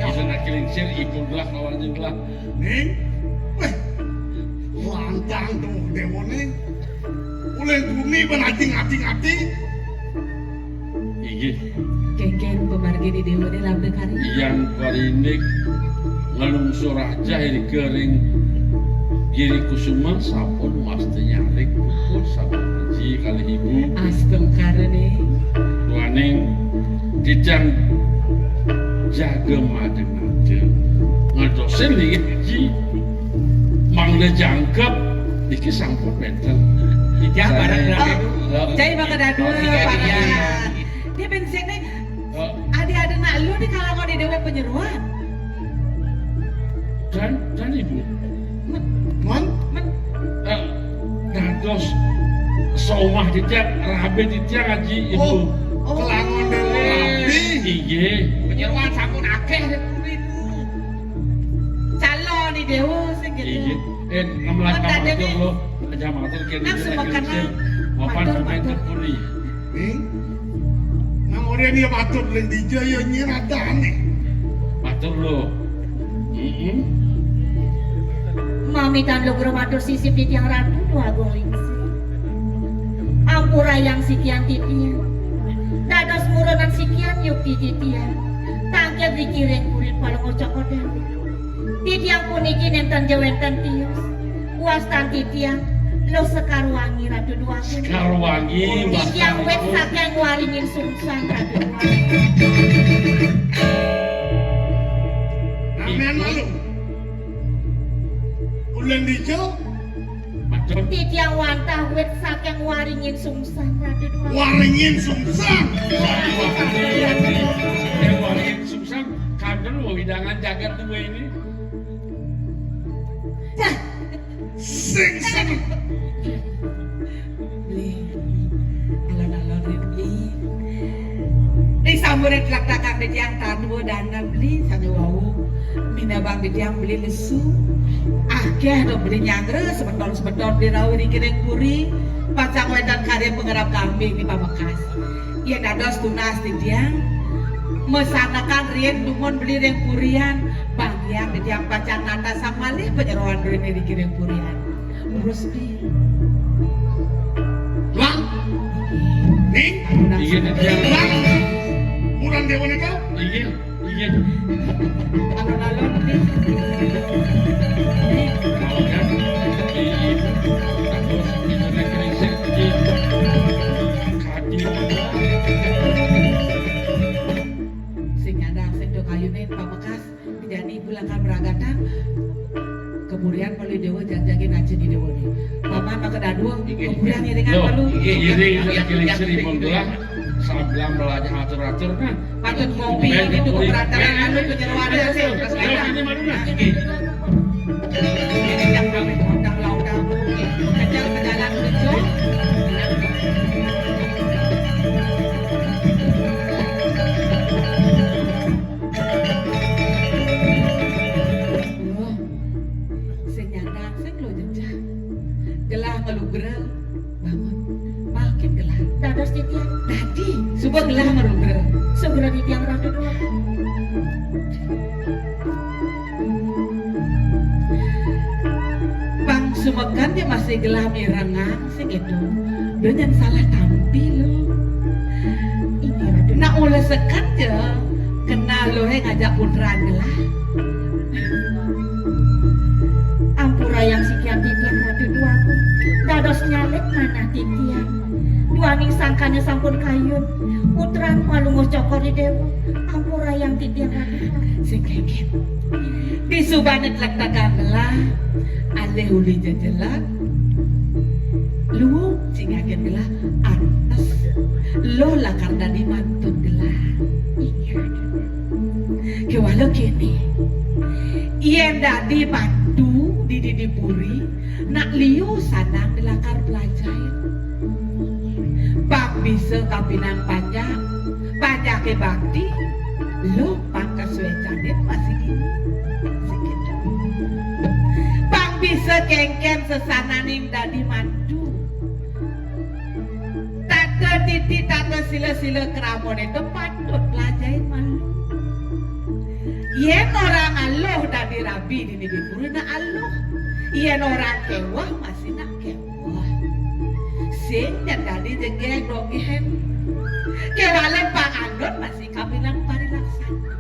bisa nak kelincir ikut belah lawan jelah. Ning, lantang tuh dewo ning. Uleng bumi benating-ating-ating. Iya. Geng-geng pemargi di dewa ini lambe kari. Yang parinik ngelungsur aja ini kering giri kusuma sampun mesti nyarik pukul sama haji kali ibu Astong karene. tuaning dijang jaga madeng nanti ngedosen lagi haji mangga jangkep iki sampun benten Dijang barang Oh, Oh, jadi maka ada dua para. Dia bensin nih. Ada nak lu di kalangan di dewa penyeruan. dan ibu Mon, dados somah dijang rabe dijang haji ibu kelangon dewo rabi. iya penyeruan sampun akeh deh puri itu. Calon di dewa sing iya gitu. 16 matur lo aja matur kene Nafsu makanan. mapan Matur, pemain matur. puri Ning, nang ore ni matur len dijo yo nyiradane. matur lo Mami tan lo matur sisip di tiang ratu dua agung lingsi. Ampura yang sikian titian. Dados muronan sikian yuk titian. Tangke dikiring kulit paling ocok kodel. Titiang puniki nenten jawenten tius. Wastan titiang lo sekarwangi ratu dua agung. Karwangi Titiang wet sakeng waringin sungsang ratu dua. Namen malu. Uleng dijo matur Titiang wantah wet sakeng waringin sungsang ratu dua. waringin sungsang. waringin sungsang kadang lo hidangan jagat dua ini Sing seneng. Beli. Alon-alon beli. Di samburan kelak takak di tiang tadu dana beli satu wau. Mina bang di tiang beli lesu. Akeh do beli nyangre sebeton di rawi di kiring puri. Pacang wedan karya pengerap kambing di Pamekasan. Ia dados tunas di tiang. Mesanakan rien dumon beli ring purian. Bagian di tiang pacang nata sang malih penyeruan rene di kiring purian. Terus beli. Lang, ning, iya dia lang. Kurang dewo nego. iya Alon-alon beli. mau kan iya terus kita nak kelincir kadi Sing nyandang sing do kayune Pamekas dijani bulangkan beragatan kemudian palu dewa janjagi ngaji di dewa ni paman maka dadua kemudian iringan Loh, palu iring kelincir ibon belah sablang belajar atur-atur kan patut kopi itu keberantakan palu penyeruan hasil ini mana ini yang kami undang laudang kejar ke jalan bejo sing nyandang sing lo jejak gelah ngelugrel bangun makin gelah Dados titiang tadi subuh gelah ngelugrel segera di tiang ratu dua. bang sumekan dia masih gelah mirengang sing itu dengan salah tampil lo ini ratu nak oleh sekat je kenal lo ngajak putra gelah Ampura yang sikian titiang ratu dua aku. Dados nyalek mana titiang. Dua ning sangkanya sampun kayun. Putran palungus cokor di dewa. Ampura yang titiang ratu dua. sing keket di subanet lek tagamlah aleh uli jejelat lu sing agen gelah atas lo lah karena di mantun gelah ingat kewalo kini ien dadi bantu di Dipuri nak liu sanang dilakar pelajar bak bisa kapinang pajak ke bakti lo pangkas suecanin masih gini segitu bang bisa kengken sesananing dadi mandu tata titi tata sila keramon itu patut pelajarin malu yen orang aloh dadi rabi di Dipuri na aloh yen orang kewah masih nak kewah sing dan dadi jengeng dogihen kewalen pangandon masih kabilang parilaksana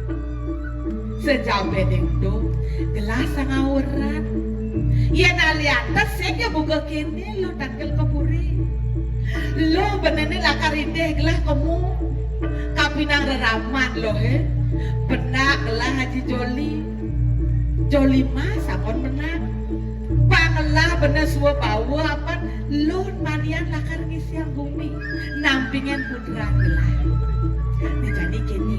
sejauh bedeng do gelas ngawuran yen aliatas sing buka kini lo tanggal kepuri lo benene lakaride gelah kamu kapinang reraman lo he benak gelah Haji Joli mas sakon benak pangelah bener suwa bawa apa lun marian lakar ngisiang bumi nampingan putra gelah dijadi kini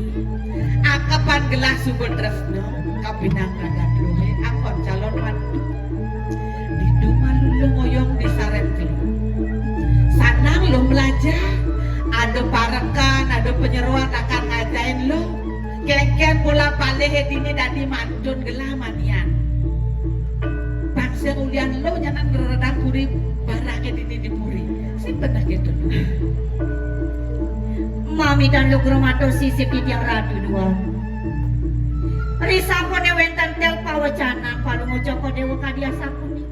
akapan gelah subur tresno kapinang ragan lohe akon calon mantu didu malu lo ngoyong disaren kelu sanang lo belajar ada parekan ada penyeruan akan ngajain lo kengken pula palehe dini dadi mantun gelah manian bangsa ulian lo nyanan ngeredang kuri barake dini Dipuri simpen dah gitu Mami dan lu matur sisip di tiang radu dua risapone wenten tel pawacana palungo joko dewa kadia sapuni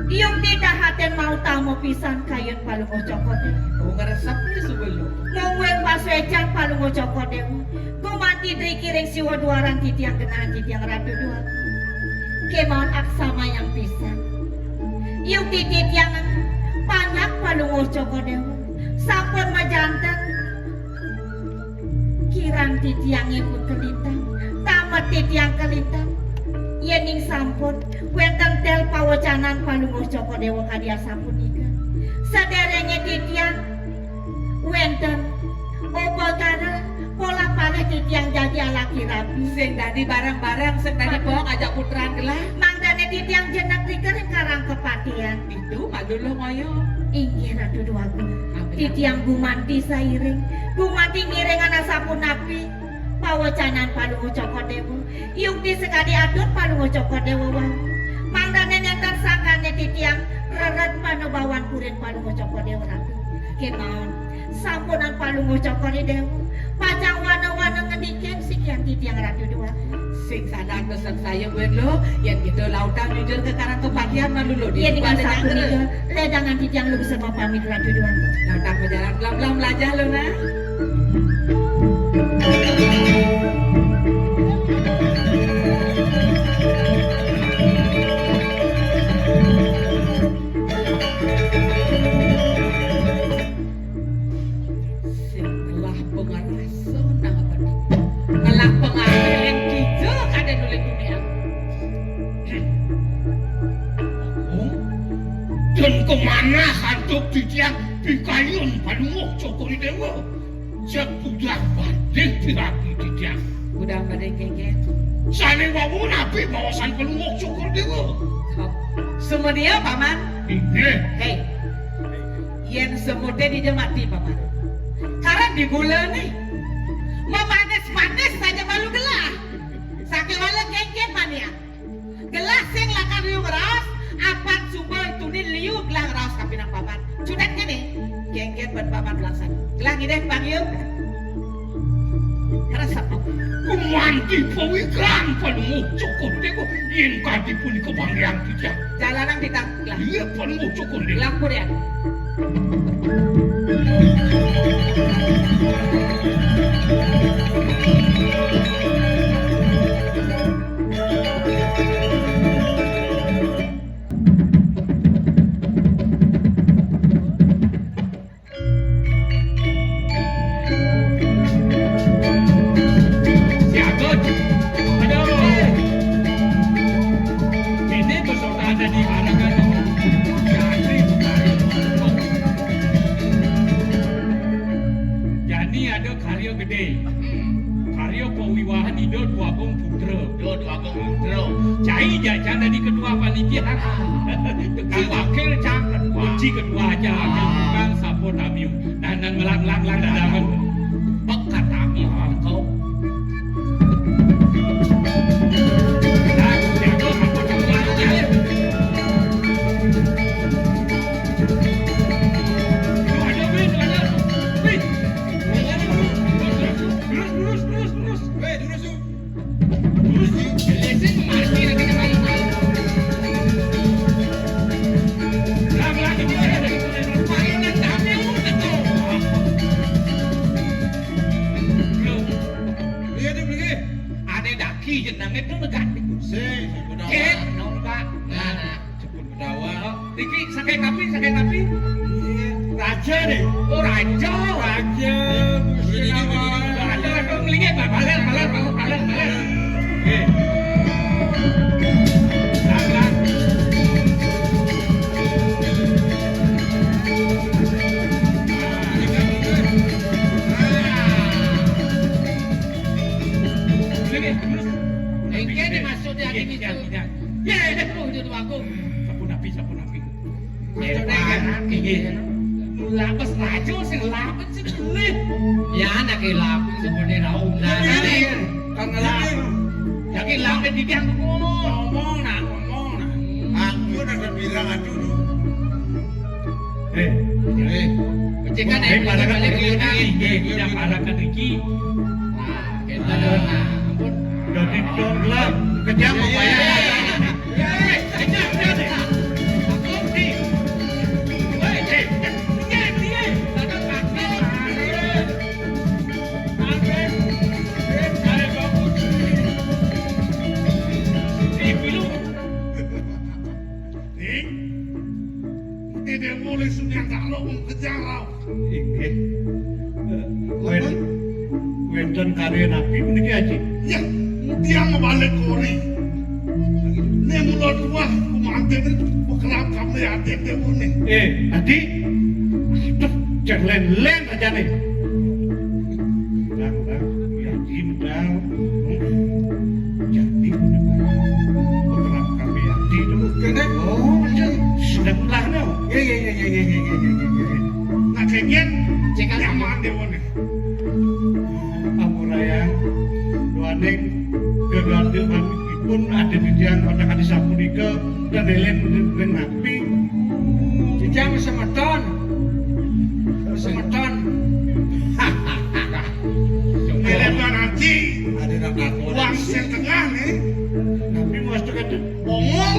Yung tidak haten mau tamu pisan kayun palungo joko dewa ngeresap ni sebelum ngomong paswejan palungo joko dewa kumati dari kiring siwa duaran titiang genaan titiang radu dua kemauan aksama yang pisan yung titiang banyak palungo joko dewa sampun majantan kirang titiang ibu kelintang tamat titiang kelintang yening sampun wenten tel pawacanan palungo joko dewa kadia sampun ika saderenge titiang wenten opo kana pola pale titiang jadi alaki rabi sing dadi barang-barang sing dadi bohong ajak putraan gelah mangdane titiang jenak dikering karang kepatian itu malu lo ngoyo inggih ratu duaku titiang gumanti sairing gumanti ngiring anak sapun napi pawacanan palungo joko dewa yung di sekadi adut palungo joko dewa wang mangdane nenten sakane titiang reret manobawan kurin palungo joko dewa rapi kemauan sampunan palungo joko dewa pajang wana-wana ngedikin sekian titiang ratu dua sing sadar pesan saya buat lo yang gitu lautan jujur ke karang kepatian malu lo iya dengan sapun itu ledangan titiang lu bersama pamit ratu dua lautan berjalan belam-belam belajar lo nah dan kemana hantuk titiang pikayun palungo joko dewa jak budak badek dirapi titiang udah badai keket sane wawu nabi bawasan palungo joko dewa semua dia paman ini hei yen semute di jemati paman karena di gula nih memanis-manis saja malu gelah sakit wala keket mania gelah sing lakar liu ngeras apan sumber tunin liu gelah ngeras kapinang paman cudat kene keket ban paman belaksan gelah ngideh panggil kerasa kumanti pawikan palungo joko dewa yen kadi puni kebangyang titiang jalanan ditanglah iya palungo joko dewa gelah kurian Karyo pawiwahan ido dua gong putra. Dua abang putra. Cai jajan dari ketua panitia. Teki wakil cak kunci ketua aja akan bukan sapo tamiu. Dan melang dadaman. Pekat tamiu kau. Raja deh. Oh raja. Raja kau melingit baler. Ini maksudnya ini tidak. Ya, itu aku. Sapu napi. Lapis raja sing lapis sing kulit. Ya anak lapis seperti raung nah. Kan ngelak. Jadi lapis di dia ngomong nah. Aku udah bilang aduh. Cekan Para kan balik kita parakan iki. Nah, kita nah. Ampun. Jadi donglah kejam upaya. Tidak boleh sudah kalau mengejar kau. Wenten karya nabi meniki aja. Ya, dia ngebalik kori. Ini mulut tua, kumantin itu berkerap kami ada demo nih. Tadi aduh, jangan len aja nih. Ya jimdang. Jadi berkerap kami hati itu kena. Oh, sedang lah no. Ya. Nah, kayaknya Cekan nyaman demo nih. Amuraya doaning kegandengan pun ada di tiang otak hati sapunika dan elen nabi Jam semeton. Nilai nanti Ada nak uang setengah nih. nabi mas tekan Omong.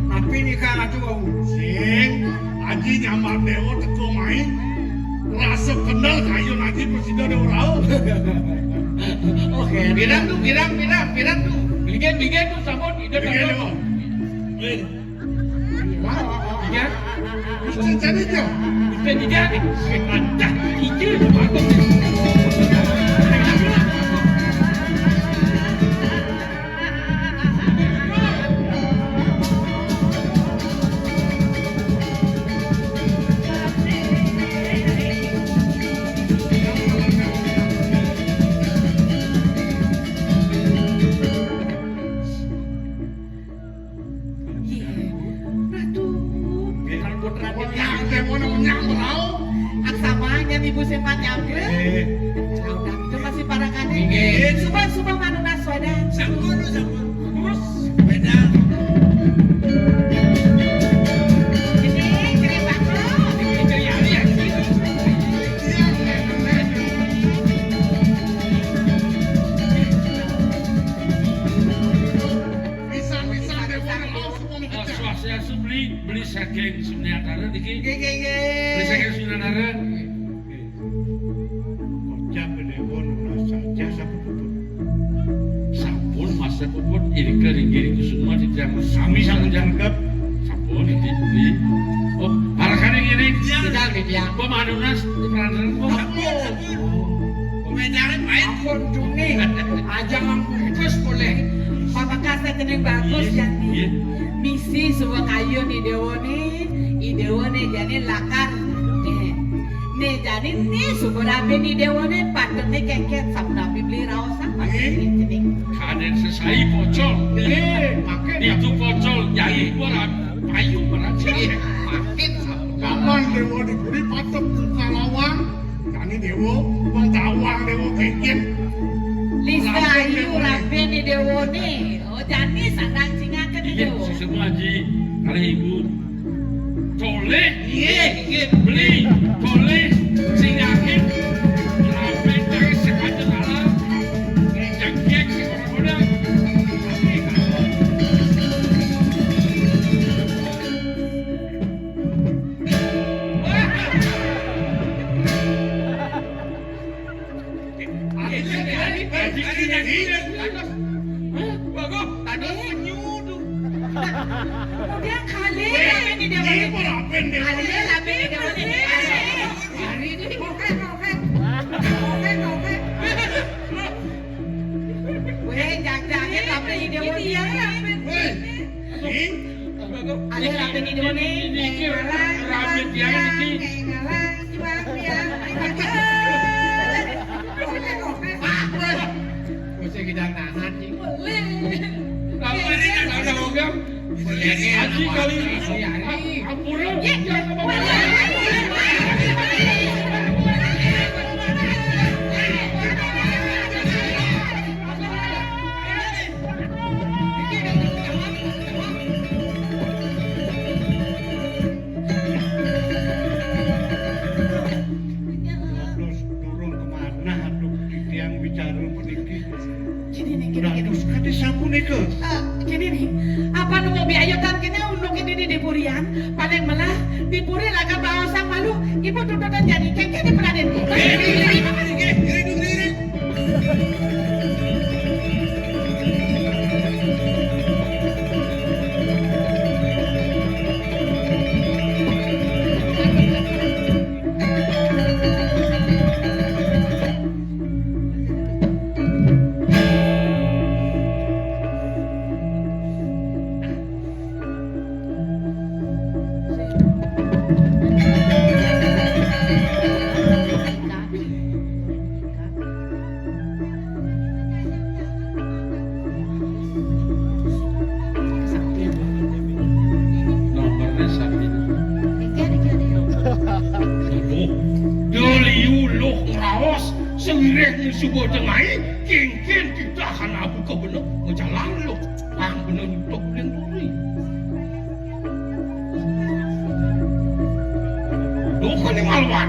Napi ni kang atu au. Sing, aji nyamar dewa teko main. Rasa kenal kayu nanti presiden orang. Oke. Pirang tuh. Bikin tuh sabun ide Begini sabun. kok. Ya, Jadi tuh. bisa dijadi. Sekandak ide bagus. Yang demo menyambut kau. Aksamanya ibu sempat nyampe. Udah itu masih para kade. Subang manuna soda. Sampun. Terus beda. Ini cerita kok. Bisa demo kau semua mengejar. Swastiastu beli saking Sunyadara niki. Ge. Beli saking Sunyadara. Kocak dewa saja sabun. Sampun masa puput iring semua di tiang sami sang jangkep. Sampun itu beli. Oh, arakan yang ini. Tidak dia. Pemanunas di peranan kok. Komendaran main pun cuni. Aja mangkus boleh. Papa kasih kening bagus Iya. jadi. Misi semua kayu nih dewo nih. ni dewa ni jadi lakar. Ni jadi ni syukur abe ni dewa ni patut ni keket sabda beli raosan patut ni jadi. Kaden sesai pocol. Itu pocol jadi berat. Payu berat sih. Makin Kapan dewa diberi patok buka lawang? Kani dewa mengawang dewa keket. Lisa ayu rabe ni dewa ni. Oh jadi sandang singa ke ni Iya, dewa. semua haji kali ibu. Tole, iya, beli, tole, singakin, rapi dari sekadar alam, jangkek, orang-orang. Dia kali ni dewa ni. Kali rabe ni dewa ni. Hari ni koket. Weh jangan rabe ni dewa ni. Ale rabe ni dewa ni. Rapi tiang ini. Mesti kita nahan sih. Kamu ini kan ada logam. Haji kali ini. Ampun. Terus turun kemana tuh tiang bicara peniki? Gini nih, gini. Terus kata sapu nih ke? Gini nih, apa nu mau biayutan kini untuk ini di Purian, paling malah di Puri laga bawa sang malu, ibu tututan jadi kengke di Peraden. Nomornya sapi. Deliuluh raos sengireh ni subuh dengai kengken kita akan abu ke benar menjalan lo ang benar untuk lindungi. Bukan ni malwan.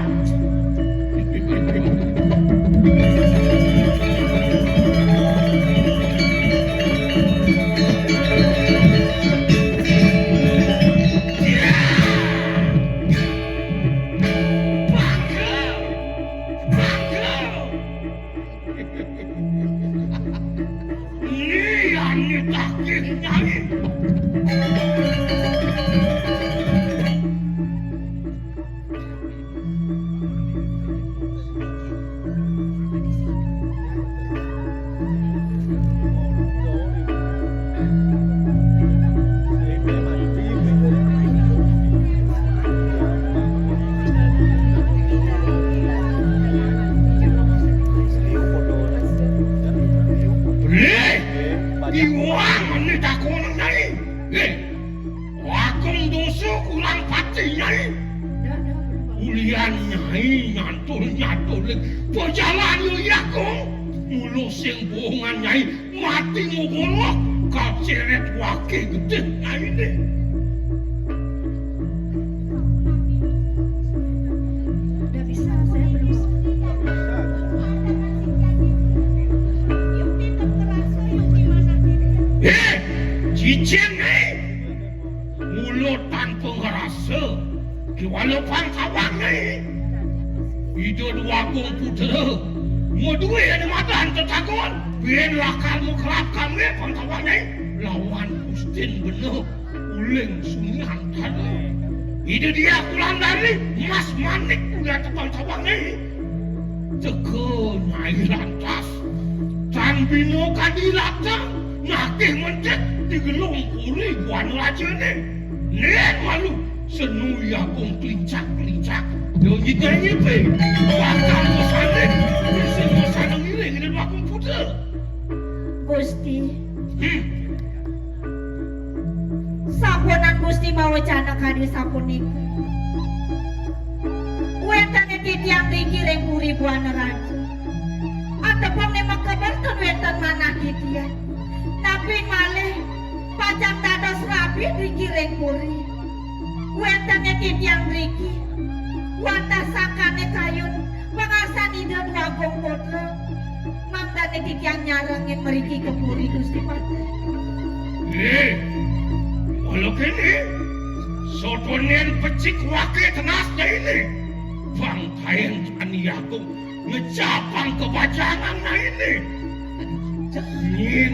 Nyantol berjalan yo yaku mulu sing bohongan nyai mati ngolok kaceret wake gede nyai deh. Udah bisa, saya belum. Cicing nih mulut tanpa ngerasa kiwala pangkawang nih itu dua komputer mau duit ada matan tertakut biar lakalmu kelap kami pangkawang nih lawan Gustin bener uling sungan tanah itu dia pulang dari Mas Manik udah pangkawang nih teko nyai lantas tan bino kadilatang nakih mencet digelung kuri buan raja nih nen malu Senu Yakung kelincak-kelincak. Yo nyipe-nyipe. Bakal mosanin. Mesin mosanin ngiling di bakung putih. Gusti. Sapunan Gusti mau cana kadi sapuniku. Wetane titiang dikiring puri buana raja. Atapun memang keberton wetan mana titiang. Tapi malih pajang dados rabi dikiring puri. Wetane titiang riki. Watasakane kayun pengasan ide dua gong putra. Mangdane titiang nyarangin meriki ke puri Gusti Pate. Walau kini sotonen pecik wakil tenasnya ini bangkain Yakung ngecapang kebacangan na ini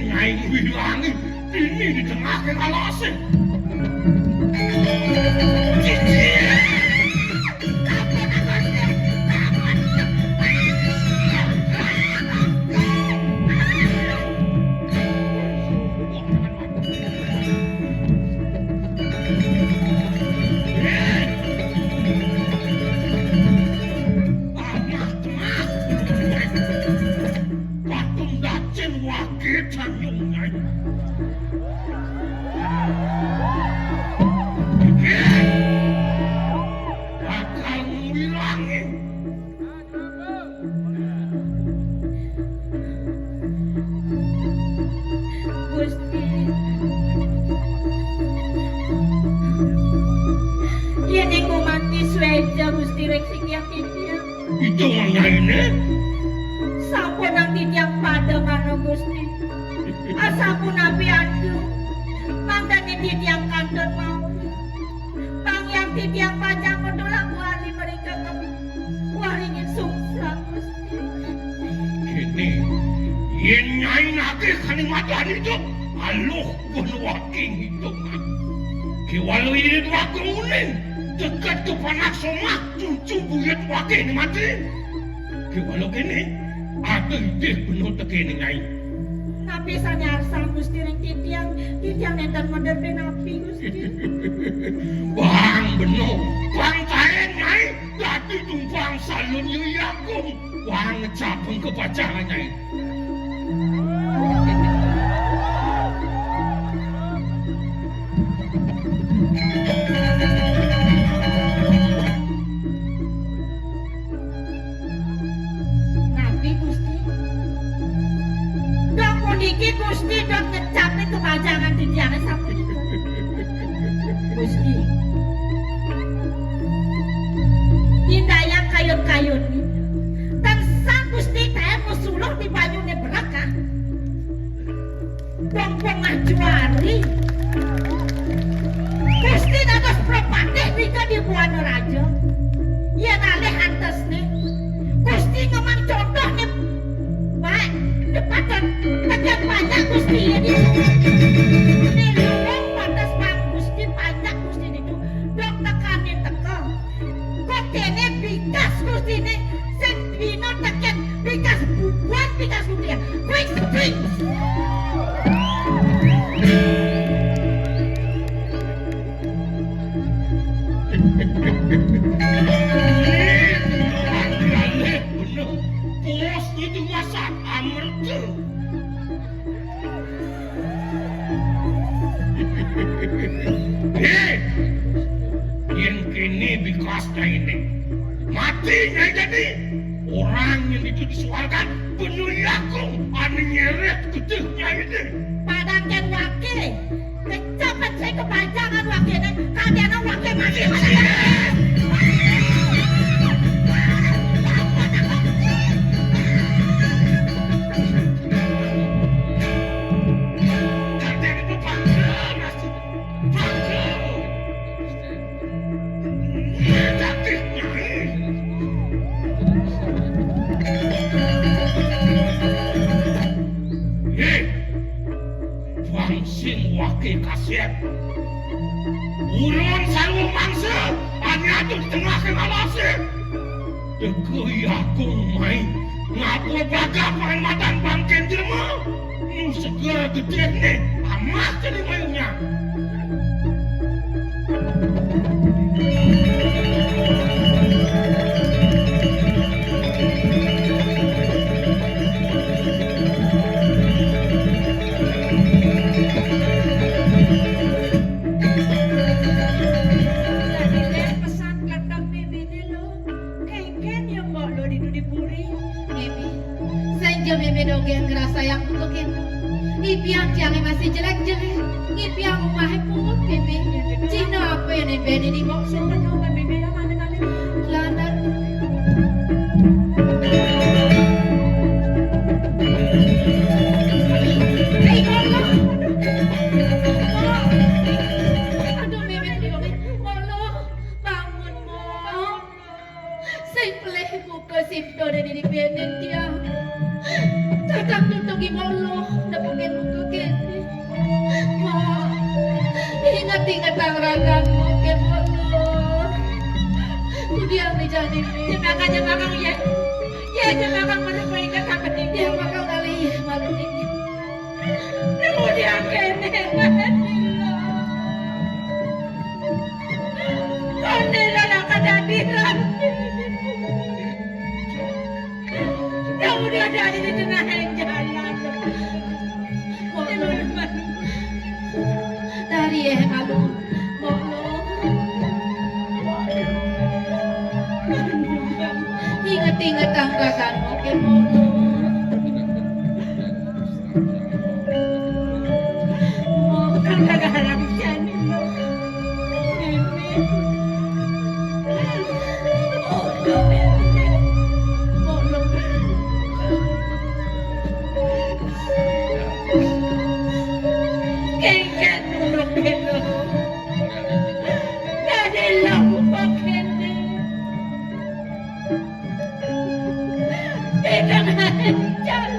ngai wilangi ini di tengah kalasin itu mana ini? Sampun ang titiang pada mana Gusti. Asapun api adu. Mangdani titiang kantor mau. Bang yang titiang pajang menolak wali mereka ke waringin sungsang Gusti. Kini, yen nyai nake kalimatan itu, aluh berwaking itu. Kiwalu ini dua kemuning. Dekat ke panak somak cucu buyut wakil ni mati. Kewalau kini ada ide penuh tekini ngai. Nabi sanyar sang Gusti ring titiang nenten menderbe nabi Gusti. Bang benuh, bang taen ngai. Dati tumpang salun yu Yakung. Bang ngecapeng kebacangan ngai. Iki Gusti dok ngecapi kebajangan titiang sampai itu. Gusti. Indayang kayun-kayun ini. Dan sang Gusti kaya musuluh di banyunya beraka. Bong-bongah juari. Gusti dados propatih nika di buana raja. Yen alih antes nih. Gusti ngomong contoh nih. Baik. Depan tekan banyak Gusti ini. Nilong pantas bang Gusti banyak Gusti itu. Dok tekanin teka. Kok kene bikas Gusti ini. Sendino tekan bikas bubuan bikas Gusti. Quick. Bos itu masak amerta. Yang kini bikasnya ini matinya jadi orang yang itu disuarkan penuh Yakung anu nyeret gedehnya ini. Padangkan wakil. Kecapat saya kepanjangan wakilnya. Kadiana wakil mati. Sing wakil kasiat ulun sarwa mangsa hanya di tengah kengalasi Deke Yakung main ngapu baga perkhidmatan bangken jelma nu segera gede nih amat jadi mayunya meme dogen ngerasa yang begitu. Ipiang jangan masih jelek-jelek. Ipiang rumahnya pungut meme. Cina apa yang nembeni di maksud menungan meme yang mana kali. Lanan. Hei Allah. Aduh meme diomongin. Allah bangun mo. Saya peleh buka sifto dan ini benen dia. Tatap tutugi Allah, dapatin buka kene. Ma, ingat-ingat ang ragan mo, ken Allah. Kudiang ni Jani mi. Jemakan ya. Ya jemakan menemukan ingat kakak Dia dia. bakal kali malu ini. Kemudian kene. Kondela nak kehadiran. Yang udah ada di tengah jalan. Dari malu, malu. Ingat-ingat ang ragan mo, ken malu. Kang kagarang siyan. Kengken nurok dito. Dadi lang po kende. Pegangan jalan.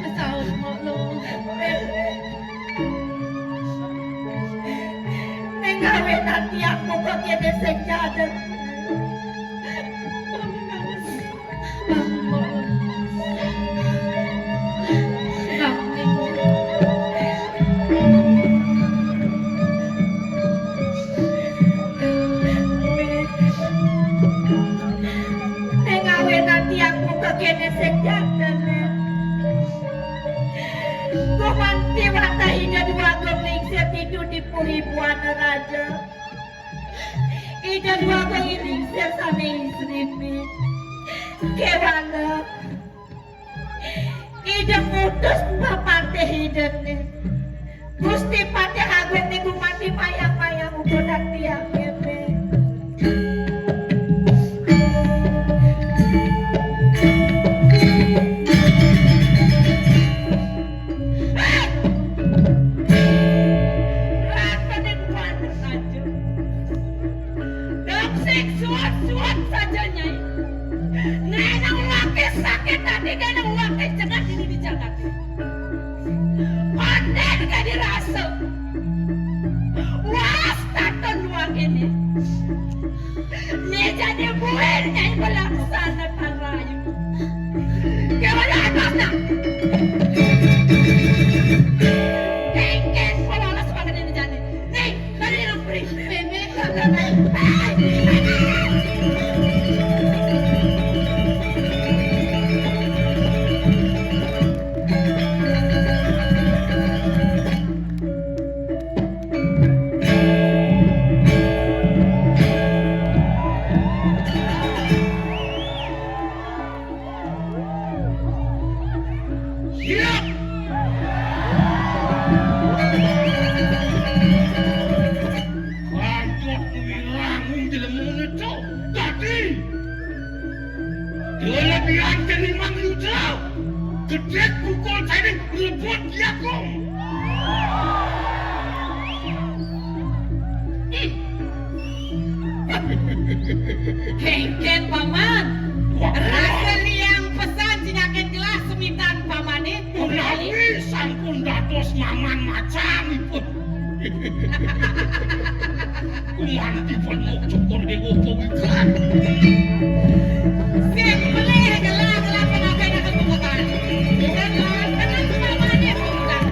Masahod mo, lo. Nengawin nanti aku pakai sejadah. Bangun mo, lo. Bangun mo. Nengawin nanti aku pakai sejadah. Kumanti wata ina dua gomling setidu di puribuan raja. Ida dua gomling sesame istri Kewala. Ida mutus bapate hidupnya. Gusti pate hagen ni kumanti mayang-mayang ukodak tiang kebe. Suat saja nyai. Nenang laki sakit tadi nenang laki cengat ini di Jakarta. Pandai gak dirasa. Was taton luang ini. Nih jadi buir nyai melaksanakan rayu. Kewala atasnya. Kengken pola sebagai ini jadi. Nih tadi yang beri. Meme. Gedek pukul saya ini rebut dia kong. Kengken paman. Rasa lihat maman macanipun. Kumantipun mau cukur di gopo ikan. Sing pelih gelah-gelah penakai na kebukaan. Bukan kan, tenang mamanya bukan.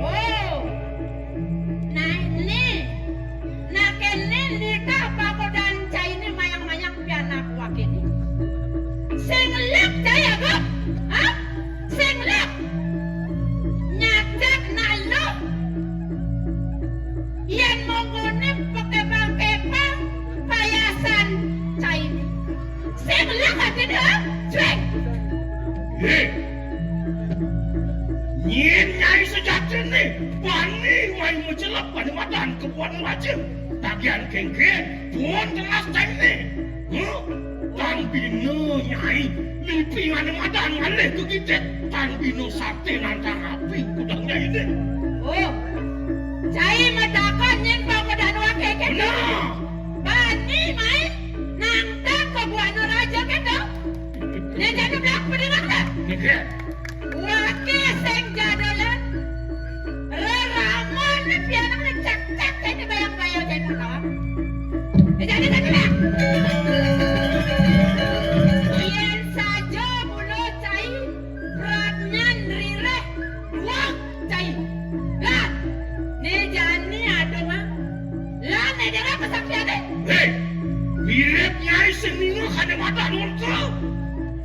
Oh, nah ini, nah kene nikah pakodan cai ini mayang-mayang pianak wakini. Sing lek cai aku, hah? Sing lek nyacak nalo. Yen monggone pekepang-kepang payasan cai ini. Sing lek hati dah, cuek. Nyin nyai sejatine wani wai mucelap wani madan kebuan wajib tagihan kengke buon telas taine tang bino nyai lipingan madan ngalih kegitek tang bino sate nantang api kudang nyai ini Oh, cai medakon yen pakodan wake kendo. Bani mai nangtang kebuan raja kendo. Nya jadi blak pendengar tak? kengke Wake sing jadolan. Reramon ni pianang ni cak-cak kene bayang-bayang cai pertama. Jadi tak? Yen saja mulut cai pradnyan rireh duang cai. Lah, ni jani ada mah. Lah ni dengar kesaksian ni. mirip nyai senino kada madan untuk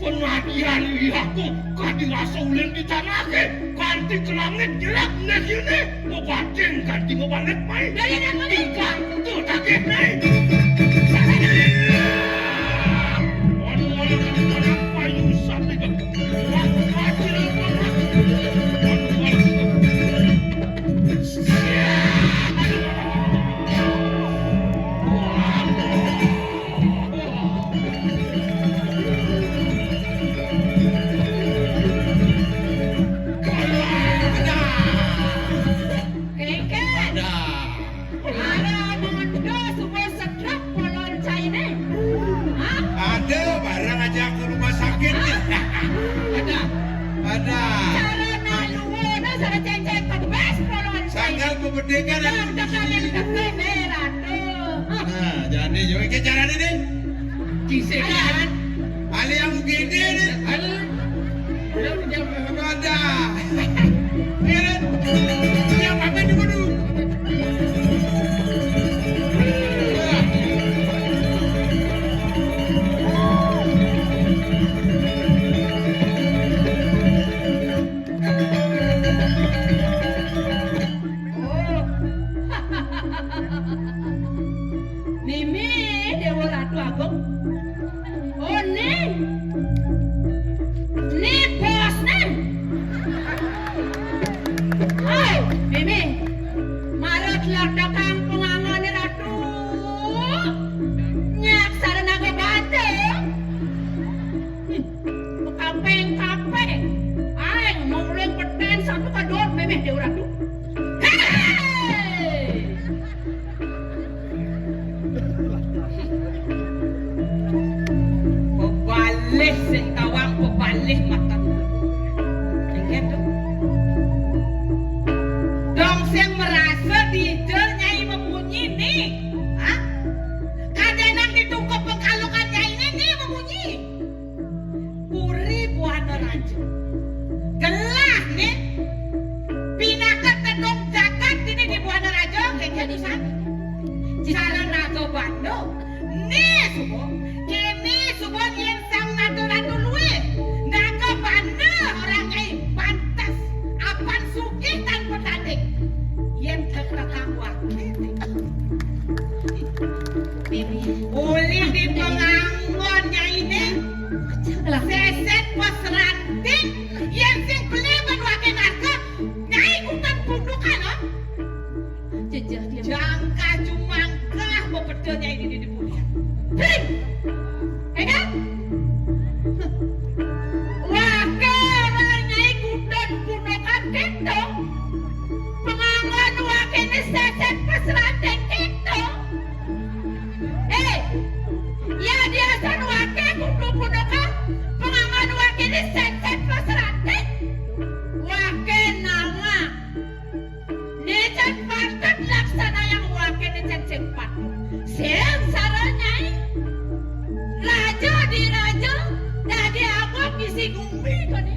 penadian lihatku kadirasa ulin di tanah ke kanti ke langit jelak nek ini ngobatin kanti ngobalet mai Dari yang mana? ikan tu takih nai Orang-orang payu sampai ke Kengket. Ada mondo semua sedap polon cai ni. Hah? Ada barang aja ke rumah sakit. Ada. Cara naluwo na sa ceng-ceng kebes polon cai. Sanggal kemerdekaan. Yang tekalin dekat merah tu. Nah, jadi juga ke cara ini. Kisahan. Ali yang gede ni. Ali. Ada. Ini. Yang apa ni bodoh? Oh. Mimi Dewa Ratu Agung. Oh ni. Ni bos ni. Hai, Mimi. Marat lada kampung angan ni Ratu. Nyak sarana ke bate. Kapeng-kapeng. Aing mau uleng peten satu kadon Mimi Dewa Ratu. Hey! Pebalih sing tawang pebalih matamu. Ingat tu. Dong sing merasa dijel nyai membunyi ni. Hah? Kadenan ditungkap pengkalukan nyai ni membunyi. Puri buana raja. Gelah ni. Pinakat tedong jagat ini di buana raja kayak jadi sana. Cara nato bando. Ni subo. Kini subo yen sang nato-nato luwe. Naga banda orang nyai pantas. Apan sugih tanpa tanding. Yen kekekang wakil. Uli di penganggon nyai ni. Seset pas ranting. Yen sing beli wakil narka. Nyai kutan pundukan oh. Jejah dia. Jangka cumangkah bepedanya ini di dunia. Hei! si Gumbi kan ni.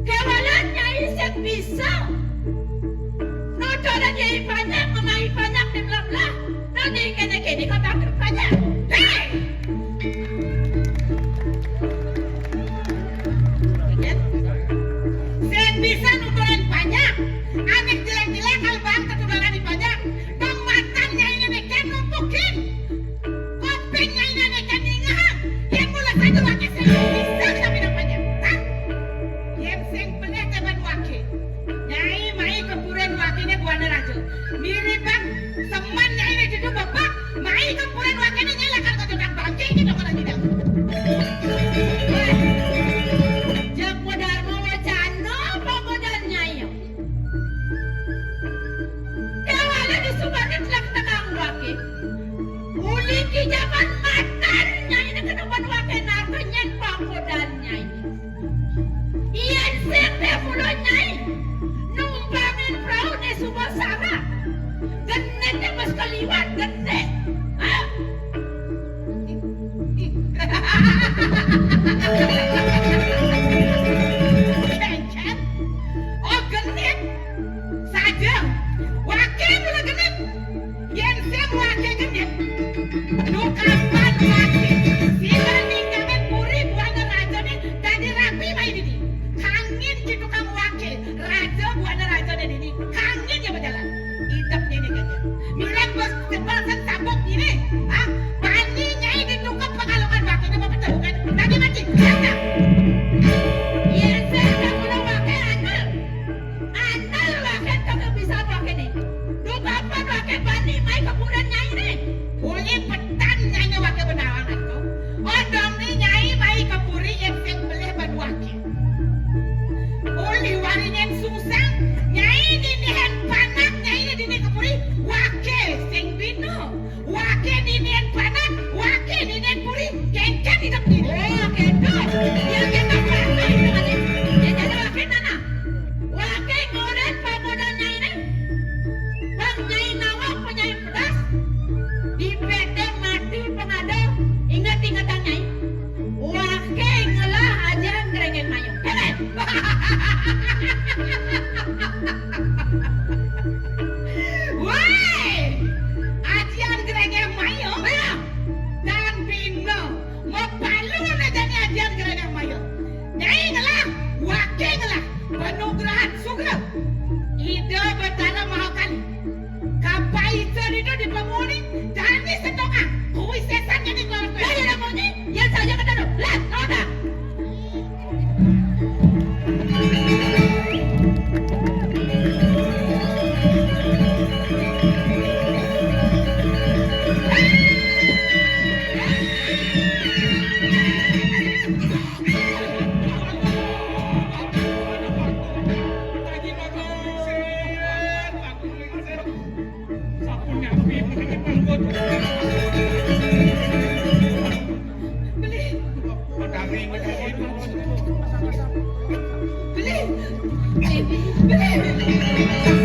Kewalan nyai sing bisa. Noto dan nyai banyak, memai banyak di belah-belah. Nanti kene-kene kata banyak. Hei! Sing bisa nutulan banyak. Anek jelek-jelek kalbang ketularan di banyak. Bang matan nyai nenek numpukin. Kopeng nyai nenek ingat. Yang mula saja wakil sing bisa tapi namanya. Yang sing pelih teman wakil. Nyai mai kepuren wakilnya buana raja. Mirip bang seman nyai ini duduk bapak. Mai kepuren wakilnya nyai lakar kau jodak bangke ini dong orang tidak. Jak modal mau wacana apa modal nyai? Kewala disubarin telah tegang wakil. Uli kijaman matan nyai ini kedepan wakil narkonya pak modal nyai. Iyan sete mulo nyai. Numpangin perahu ni subah sana. Genet dia mas kaliwat genet. Hah? Kencet? Oh genet? Saja. Wakil mula genet. Yang sem wakil genet. Nu kapan wakil? Sila ninggalin puri buana raja ni. Tadi rapi main ini. Kangin gitu kamu wakil. Raja buana raja ni ini. Kangin dia berjalan. Hidupnya ni kaya. Milang bos sepalkan sabuk ini. Ah, paninya ini tukar pengalokan wakil. Nama betul bukan? Tadi mati. Kata. Ya saya mula wakil andal. Andal wakil kagak bisa wakil ni. Lu kapan wakil pani mai kemudian nyai ni. Uli petan nyai wakil benawangan tu. Oh dong ni nyai mai kepuri yang sing beleh bad wakil. Uli waringan susang. Nyai ni nihan panak nyai ni kepuri. Wakil sing bino. Wakil ni nihan panak. Wakil ni nihan puri. Kengkan hidup ni. Oh kengkan. Ya kengkan panak itu kan ni. Ya jadi wakil nana. Wakil ngoret pamodan nyai ni. Bang nyai nawak penyai pedas. Di pedang mati pengada. Ingat-ingatan nyai. Wakil ngelah aja ngerengen mayung. Keren. Woi, ajian gerengeng mayo, dan bino, mau palu aja nih ajian gerengeng mayo. Nyai ngelah, wakil ngelah, penugrahan sugra. Ide betara mahal kali. Kapaitan itu dipemuni, jadi setengah. Kui sesannya nih kalau kau yang namanya, ya saja kata lo, lihat, noda.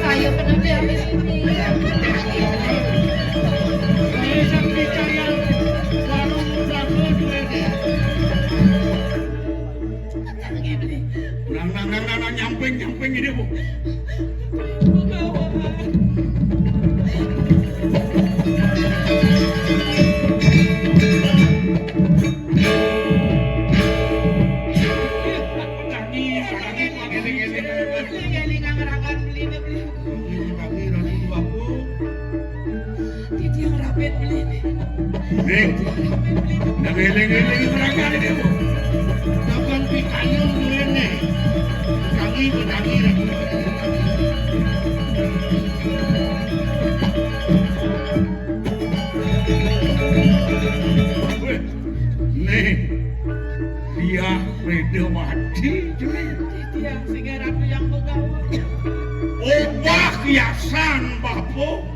Kayo pa na diyan di sini. Nyamping ini bu. Ngeling-ngeling mereka ini bu. Kapan pikanya ini? Kaki berkaki lagi. Nih, dia beda mati curi. Dia singa ratu yang begawa. Obah kiasan bapo.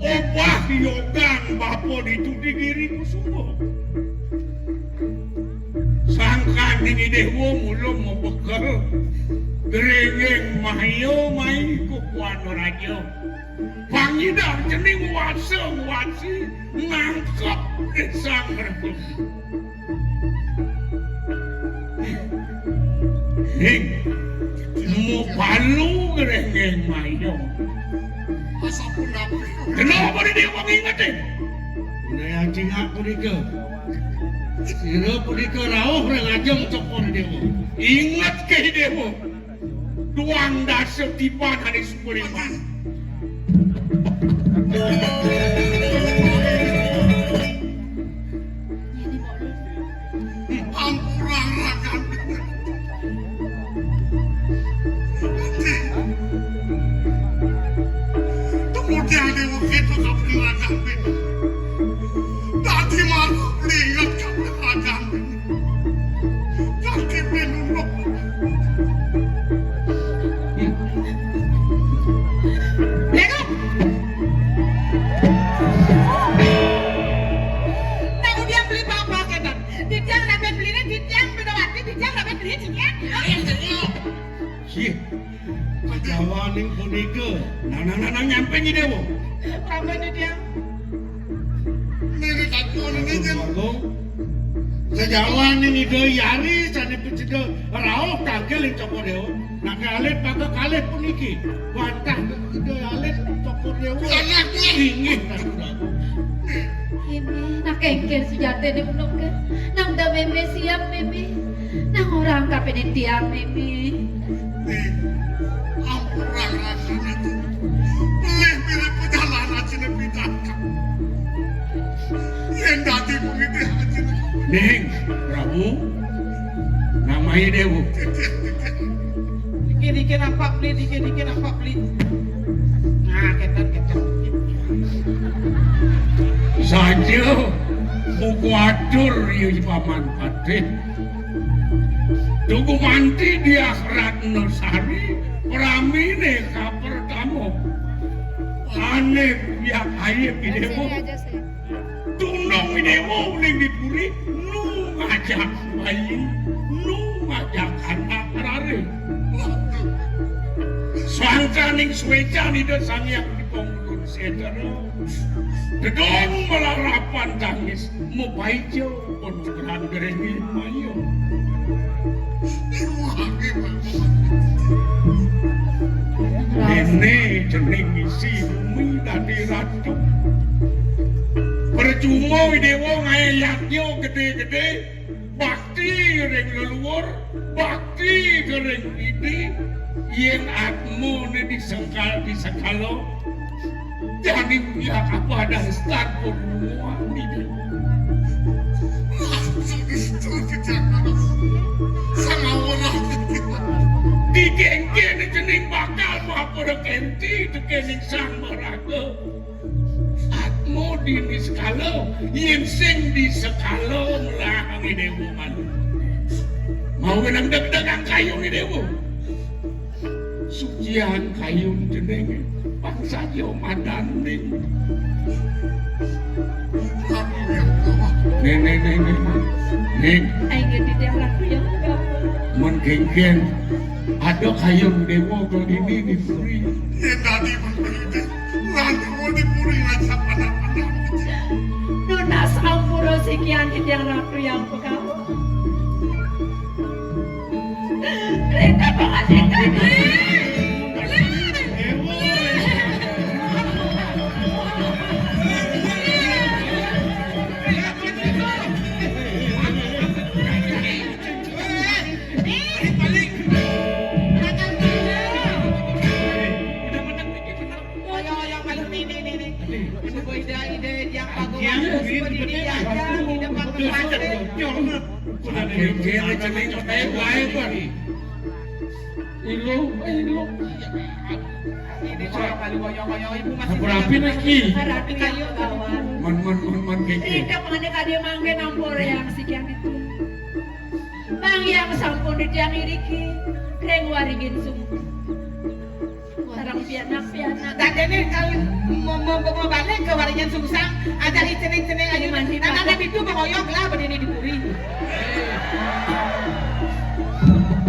Obah yogan bapo ditudi diriku sungguh. Sangkan ini dewa mulung membekal. Gerengeng mayo mai kupuan raja. Pangidar jening wasi nangkep sang rebut. Hing, mau balu gereng mayong. Asa pun apa? Kenapa dia mau ingat deh? Udah yang cingak pudika. Sira pudika rauh rengajeng cokor dewa. Ingat ke dewa. Tuang dasar tipan hari Sukuliman. Ampurang rakan. Kemudian dia begitu kebenaran ini. Tadi malam lihat kebenaran ini. Kaki minum. Tengok. Tengok dia beli apa kedan. Dijang dapat belinya dijang bedawati dijang dapat belinya dijang. Sih, kawan yang pudika. Nang nyampe ni dewa. Apa ni dia? Ini kaki orang ini. Bagus. Sejawan ini dia yari sana pecida rauh tangkel yang cokor dewa. Nak alit pakai kalit pun iki. Bantah dia alit cokor dewa. Anak dia. Ingin kan sudah. Ini nak kengker sejate ni unok ke. Nang da meme siap meme. Nang orang kapenen tiang meme. Ampurang rakan itu. Pilih perjalanan cina pidaka. Yang dati begitu haji. Ning, Prabu. Namanya dewa. Dikit-dikit nampak beli, dikit-dikit nampak beli. Nah, ketan. Saja buku atur ya paman Patih. Tugu manti di akhirat Nusari Pramine ka pertama. Aneh yang ayah idewo. Tunong idewo uling dipuri nu ngajak bayi, nu ngajak anak rare. Sangkaning sueca ni sang yang dipongulun sedara. Dedong melarapan tangis mupaijo pun geran gerengi mayo. Ini jening isi bumi dari ratu. Percuma dewa ngayaknya gede-gede. Bakti ring leluhur, bakti ring ini. Yang atmu ni disengkalo. Jadi pihak apa dan start semua ni dewa. Di genggen jening bakal maha kenti tekening sang meraga. Atmo di skala yen sing di skala melahangi dewa malu. Mau menang deg-degang kayu ni dewa. Sucian kayu jening bangsa yo madaning. Neng. Ayo di dalam yang kau. Menggenggen ada kayun dewa kalau ini dipuri. Yang tadi begitu. Lalu dipuri aja pada-pada. Nona sampuro sekian yang ratu yang pekawa. Rita mengasihkan. Berapi lagi. Rapi kayu kawan. Man genggen. Ika mana kade mangke nampur yang sekian itu. Bang yang sampun di tiang iriki. Reng waringin sumpu. Sarang pianak. Dan ini kalau mau balik ke waringan sungsang, ada ceneng-ceneng aja mandi. Nah, ada itu mengoyok lah berdiri di puri.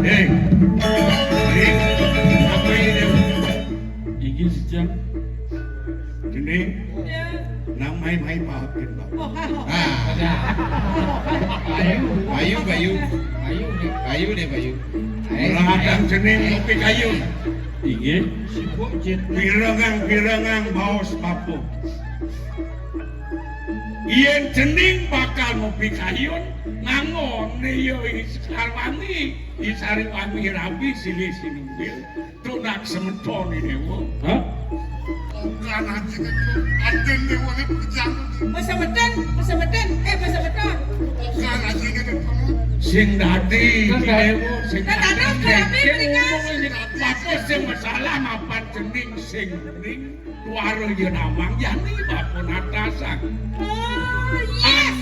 Hei, apa ini? Iki sejam. Jening. nang main-main maafin Bapak. Oh, Bayu deh Bayu. Ladang cening ngopi kayu. Inggih. Pirengang baos Bapak. Yen cening bakal ngopi kayun ngangon yo Sarwangi, Sariwangi rabi silih sinumbil tunak semeton dewo. Hah? Bukan aja kan aden dewa ini pekerjaan. masa beton. Bukan aja kan Sing dadi dewo sing Nah, ada kerapi berikan. Bapak sing masalah mapan cening sing ning tuaro yo namang yani Bapak natasan. Oh,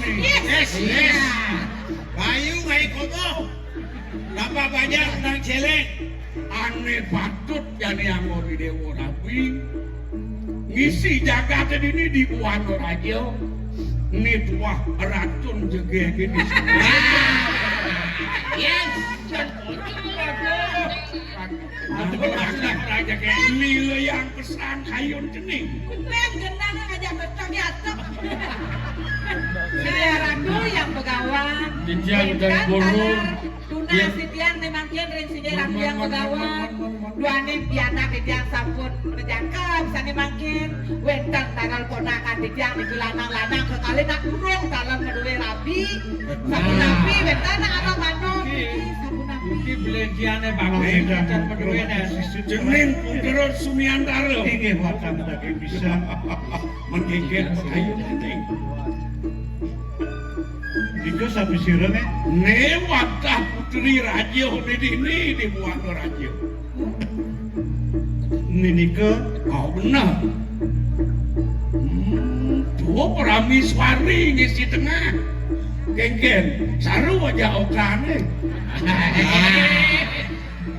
Yes. Bayu ngai komo. Napa banyak nang celeng? Ane patut jadi anggo di dewo rabi. Ngisi jagat ini di Buano Rajo. Ini tuah racun jege gini. Yes. Raja kayak lilo yang pesan kayun cening. Ben genang aja beton yatok. Saya ragu yang pegawan. Didiang dan burung. Tuna sitian memang kian ring si ragu yang pegawan. Duane piana didiang sampun menjangkap sani mangkin. Wentang taral ponakan didiang di lanang-lanang kekali nak urung dalam kedua rabi. Sabun nabi wentang nak arah manuk. Sabun nabi. Iki belenjiane bagus can pedhuene. Cening putra Sumiantara. Inggih wakam tadi bisa. Menggigit kayun cening. Iku sapi sirene. Ne watah putri raja ini di Buano Rajo. Ninike Oh benar. Dua peramiswari ngisi tengah. Geng-geng, saru aja okane.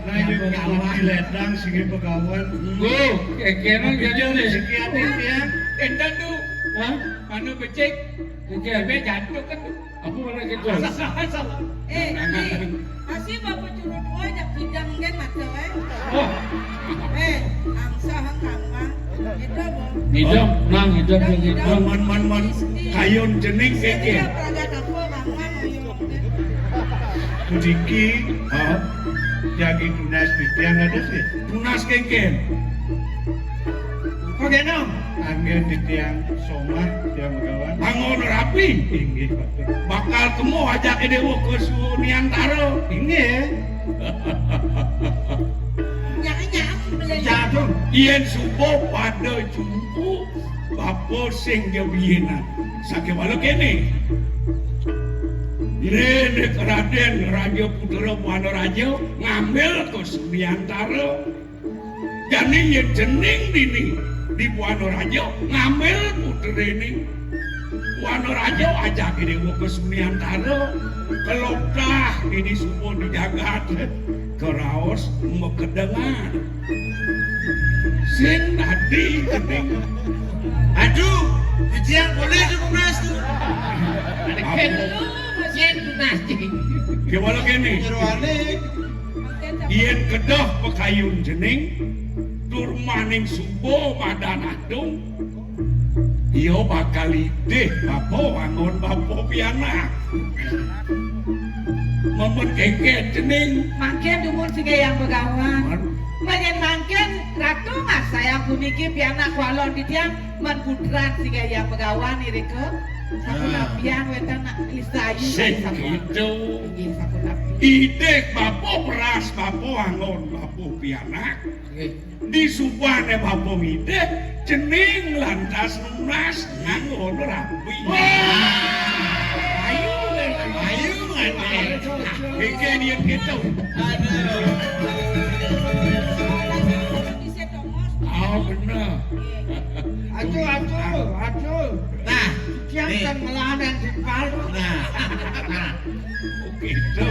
nah ini pegawan ledang sing pegawan. Go, kekene jadi Sekian ya. Endan tu, Hah? anu becek, Kekene jantung kan. apa mana gitu? Asih bapak curut gua jak bidang gen macam Oh, angsa hang itu bo. hidup nang hidup begitu. Man, kayun cening geng-geng. Praga kapo mangman oyong. Kudiki Oh, jagi tunas titian ada sih. tunas geng-geng. Oke nom. Anggen titian somah yang pegawan. Bangun rapi. Inggih Pak. Bakal temu ajak dewa ke Sumiantara. Inggih. Nyang beli. Jatuh. Yen subo pada jumpu Bapak sing jawiyena. Sake walau kene. Lene Raden Raja Putra Buano Rajo ngambil ke Sumiantara. Jadi yen jening dini di Buano Rajo ngambil putra ini. Buano Rajo ajak dewa ke Sumiantara. Kelopdah ini subo dijagat. Keraos mau kedengar. Sing tadi kening. Aduh, titian boleh tunas tuh. Yen tunasti. Gimana gini? Jeroane Yen kedah pekayun jening, tur maning subo badan adung. Iyo bakal ideh bapo wangun bapo pianak. Momen kengket jening. Mangken dumur sige yang begawan. Banyak mangken ratu mas saya puniki pianak walon di tiang man putran sige yang begawan irike. Sapu nabian wetan nak lisayu. Sing gitu. Nggih sapu nabi. Ideh bapo peras bapo wangun bapo pianak. Di subane bapo ideh jening lantas lunas ngangon rapi. ayu ngene. Kengket yen gitu. Oh bener. Aduh. Nah, Yang nih. kan meladan di palu. Nah, Gitu.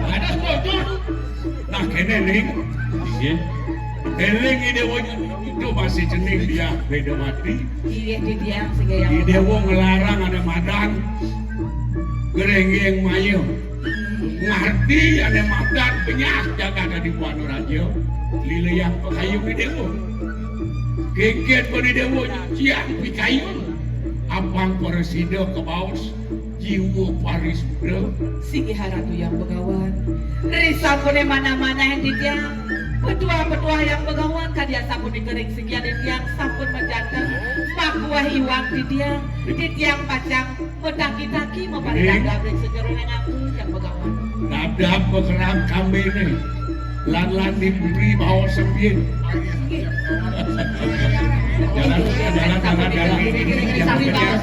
Ada setuju. Nah kene ning. Inggih. Eling ide itu masih jening dia beda mati. Iya di tiang sige yang Di dewo ngelarang ada madan. Gerenggeng mayu. Ngerti ada madan penyak jaga ada di Buano Rajo. Lile yang pekayung di dewo. Geget bani dewa ciang pikayun. Apang presiden ke baus jiwa Paris bro. Sigi haratu yang begawan. Risa pun mana-mana yang ditiang. Petua-petua yang begawan kadia sampun dikering sekian ditiang sampun menjangkau. Pakuah iwang ditiang. Ditiang pacang medaki-taki memparidagam dan sejeroh yang aku yang begawan. Dap-dap bergerak kami ini. Lan-lan diberi bawa sempit. Jalan. Sampai di bawah,